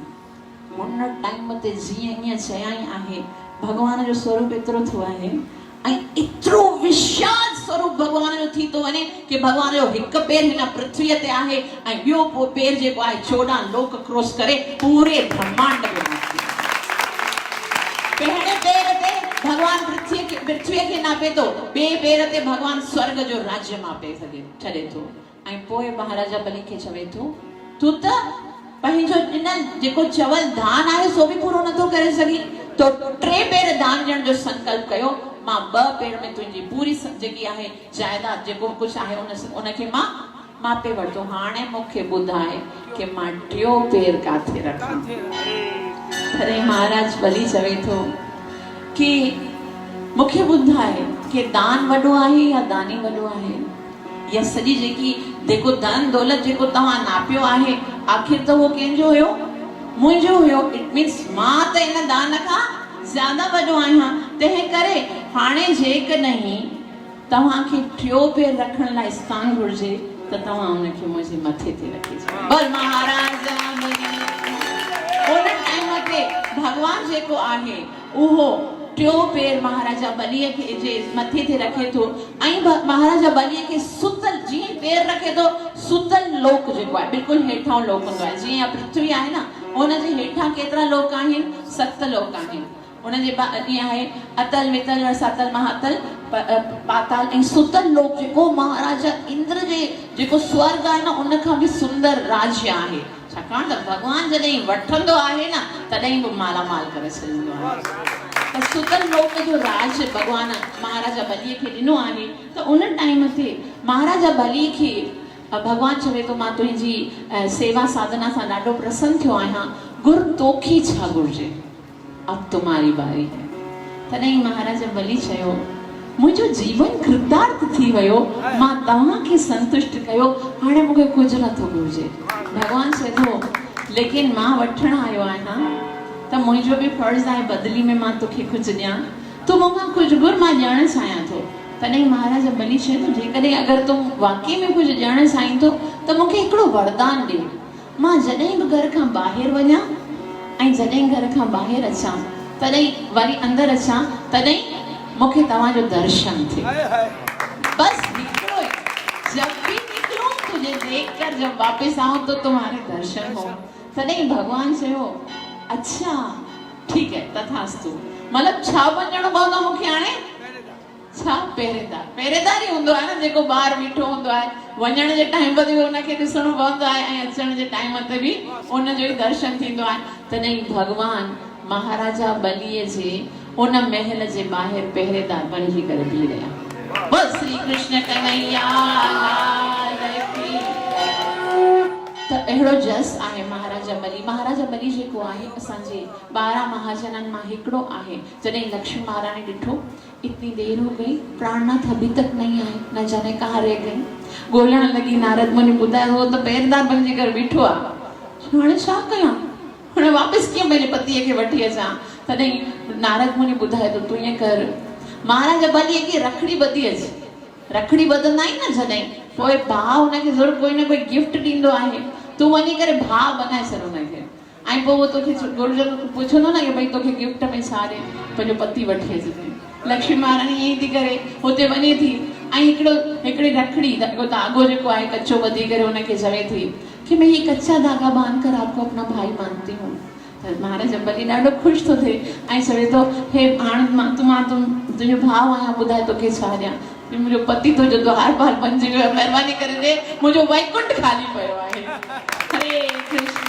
उन टाइम ते जीअं ईअं चयाई आहे भगवान जो स्वरूप एतिरो थियो आहे ऐं एतिरो विशाल स्वरूप भगवान जो थी थो वञे कि भगवान जो हिकु पेर हिन पृथ्वीअ ते आहे ऐं ॿियो पेर जेको आहे 14 लोक क्रॉस करे पूरे ब्रह्मांड में पहिरें पेर ते भगवान पृथ्वीअ खे नापे थो ॿिए पेर ते भगवान स्वर्ग जो राज्य मापे छॾे थो ऐं पोइ महाराजा बलि खे चवे थो तूं त पंहिंजो ॾिनल जेको चवल दान आहे सो बि पूरो नथो करे सघी, तो 3 पेर दान ॾियण जो संकल्प कयो। मां 2 पेर में तुंहिंजी पूरी जेकी आहे जायदाद जेको कुछ आहे उनखे मां मापे वठो। हाणे मूंखे ॿुधाए कि मां 3 पेर काथे रखां। तॾहिं महाराज बली चवे थो कि मूंखे ॿुधाए कि दान वॾो आहे या दानी वॾो आहे, या सॼी जेको धन दौलत जेको तव्हां नापियो आहे आखिर त उहो कंहिंजो हुयो? मुंहिंजो हुयो। इट मीन्स मां त इन दान खां ज्यादा वॾो आहियां। तंहिं करे हाणे जेकॾहिं तव्हांखे 3 पेर रखण लाइ स्थान घुर्जे त तव्हां उनखे मुंहिंजे मथे ते रखी छॾियो। बल महाराज उन टाइम ते भगवान जेको आहे उहो 3 पेर महाराजा बलीअ खे जे मथे ते रखे थो ऐं महाराजा बलीअ खे सुतल जीअं पेर रखे थो सुतल लोक जेको आहे बिल्कुलु हेठां लोक हूंदो आहे। जीअं पृथ्वी आहे न उनजे हेठां केतिरा लोक आहिनि? 7 लोक आहिनि। उनजे ईअं आहे अतल वितल रसातल महातल पाताल ऐं सुतल लोक जेको महाराजा इंद्र जे जेको स्वर्ग आहे न उनखां बि सुंदर राज्य आहे। छाकाणि त भगवान जॾहिं वठंदो आहे न तॾहिं बि मालामाल करे छॾींदो आहे। त सुतल लोक जो राज भगवान महाराजा बलीअ खे ॾिनो आहे। त उन टाइम ते महाराजा बलीअ खे भगवान चवे थो मां तुंहिंजी सेवा साधना सां ॾाढो प्रसन्न थियो आहियां, गुरु तोखे छा घुर्जे, अब तुम्हारी बारी है। तॾहिं महाराजा बली चयो मुंहिंजो जीवन कृतार्थ थी वियो, मां तव्हांखे संतुष्ट कयो, हाणे मूंखे कुझु नथो घुर्जे। भगवान चए थो लेकिन मां वठण आयो आहियां त मुंहिंजो बि फर्ज़ आहे बदली में मां तोखे कुझु ॾियां, तूं मूंखां कुझु घुर, मां ॾियणु चाहियां थो। तॾहिं महाराजा बली चए थो जेकॾहिं अगरि तूं वाकई में कुझु ॾियणु चाहीं थो त मूंखे हिकिड़ो वरदान ॾे। मां जॾहिं बि घर खां ॿाहिरि वञां ऐं जॾहिं घर खां ॿाहिरि अचां तॾहिं वरी अंदरि अचां तॾहिं मूंखे तव्हांजो दर्शन थिए। बस हिकिड़ो ई, जब भी निकलूं तुझे देखकर जब वापस आऊं तो तुम्हारे दर्शन हो। तॾहिं भगवान चयो अच्छा ठीक है तथास्तु। मतलब छा वञणो पवंदो मूंखे हाणे? छा पहिरेदार ई हूंदो आहे न जेको ॿार बीठो हूंदो आहे, वञण जे टाइम ते बि उनखे ॾिसणो पवंदो आहे ऐं अचण जे टाइम ते बि उनजो ई दर्शन थींदो आहे। तॾहिं भगवान महाराजा बलीअ जे उन महल जे ॿाहिरि पहिरेदार बणिजी करे बीह रहिया। बस श्री कृष्ण कन्हैया लाल की। त अहिड़ो जस आहे महाराजा बली। महाराजा बली जेको आहे असांजे 12 महाजननि मां हिकिड़ो आहे। जॾहिं लक्ष्मी महारानी ॾिठो इतनी देर हो गई, प्राणनाथ अभी तक नहीं आए, न जाने कहाँ रह गए। ॻोल्हण लॻी, नारद मुनि ॿुधायो हो त पहिरेदार बणिजी करे बीठो आहे, हाणे छा कयां, हाणे वापसि कीअं पंहिंजे पतीअ खे वठी अचां। तॾहिं नारद मुनि ॿुधाए थो तूं ईअं कर, महाराजा बलीअ खे रखड़ी ॿधी अच। रखड़ी ॿधंदा आहिनि न जॾहिं पोइ भाउ हुनखे ज़रूरु कोई न कोई गिफ्ट ॾींदो आहे, तूं वञी करे भाउ बनाए छॾ हुनखे ऐं पोइ उहो तोखे पुछंदो न कि भई तोखे गिफ्ट में छा ॾे, पंहिंजो पति वठी अचिजे। लक्ष्मी महारानी ईअं ई थी करे हुते वञे थी ऐं हिकिड़ी रखड़ी धागो जेको आहे कचो ॿधी करे हुनखे चवे थी कि मैं ये कच्चा धागा बांध कर आपको अपना भाई मानती हूँ। त महाराज बली ॾाढो ख़ुशि थो थिए ऐं चवे थो हे हाणे तुंहिंजो भाउ आहियां, ॿुधाए तोखे छा ॾियां। मुंहिंजो पति तुंहिंजो द्वार पार बणिजी वियो आहे, महिरबानी करे ॾे, मुंहिंजो वैकुंठ खाली पियो आहे। हरे कृष्ण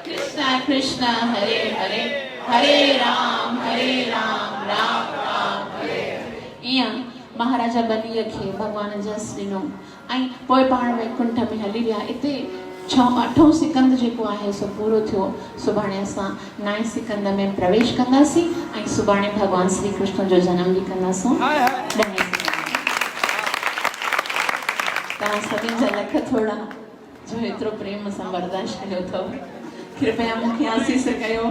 कृष्ण कृष्ण हरे हरे, हरे राम राम राम हरे। ईअं महाराजा बलीअ खे भगवान जस ॾिनो ऐं पोइ पाण वैकुंठ में हली विया। हिते 8हों सिकंद जेको आहे सो पूरो थियो। सुभाणे असां 9 सिकंद में प्रवेश कंदासीं ऐं सुभाणे भगवान श्री कृष्ण जो जन्म बि कंदासीं। तव्हां सभिनि जा लख थोड़ा जो एतिरो प्रेम सां बर्दाश्त कयो अथव, कृपया मूंखे आसीस कयो।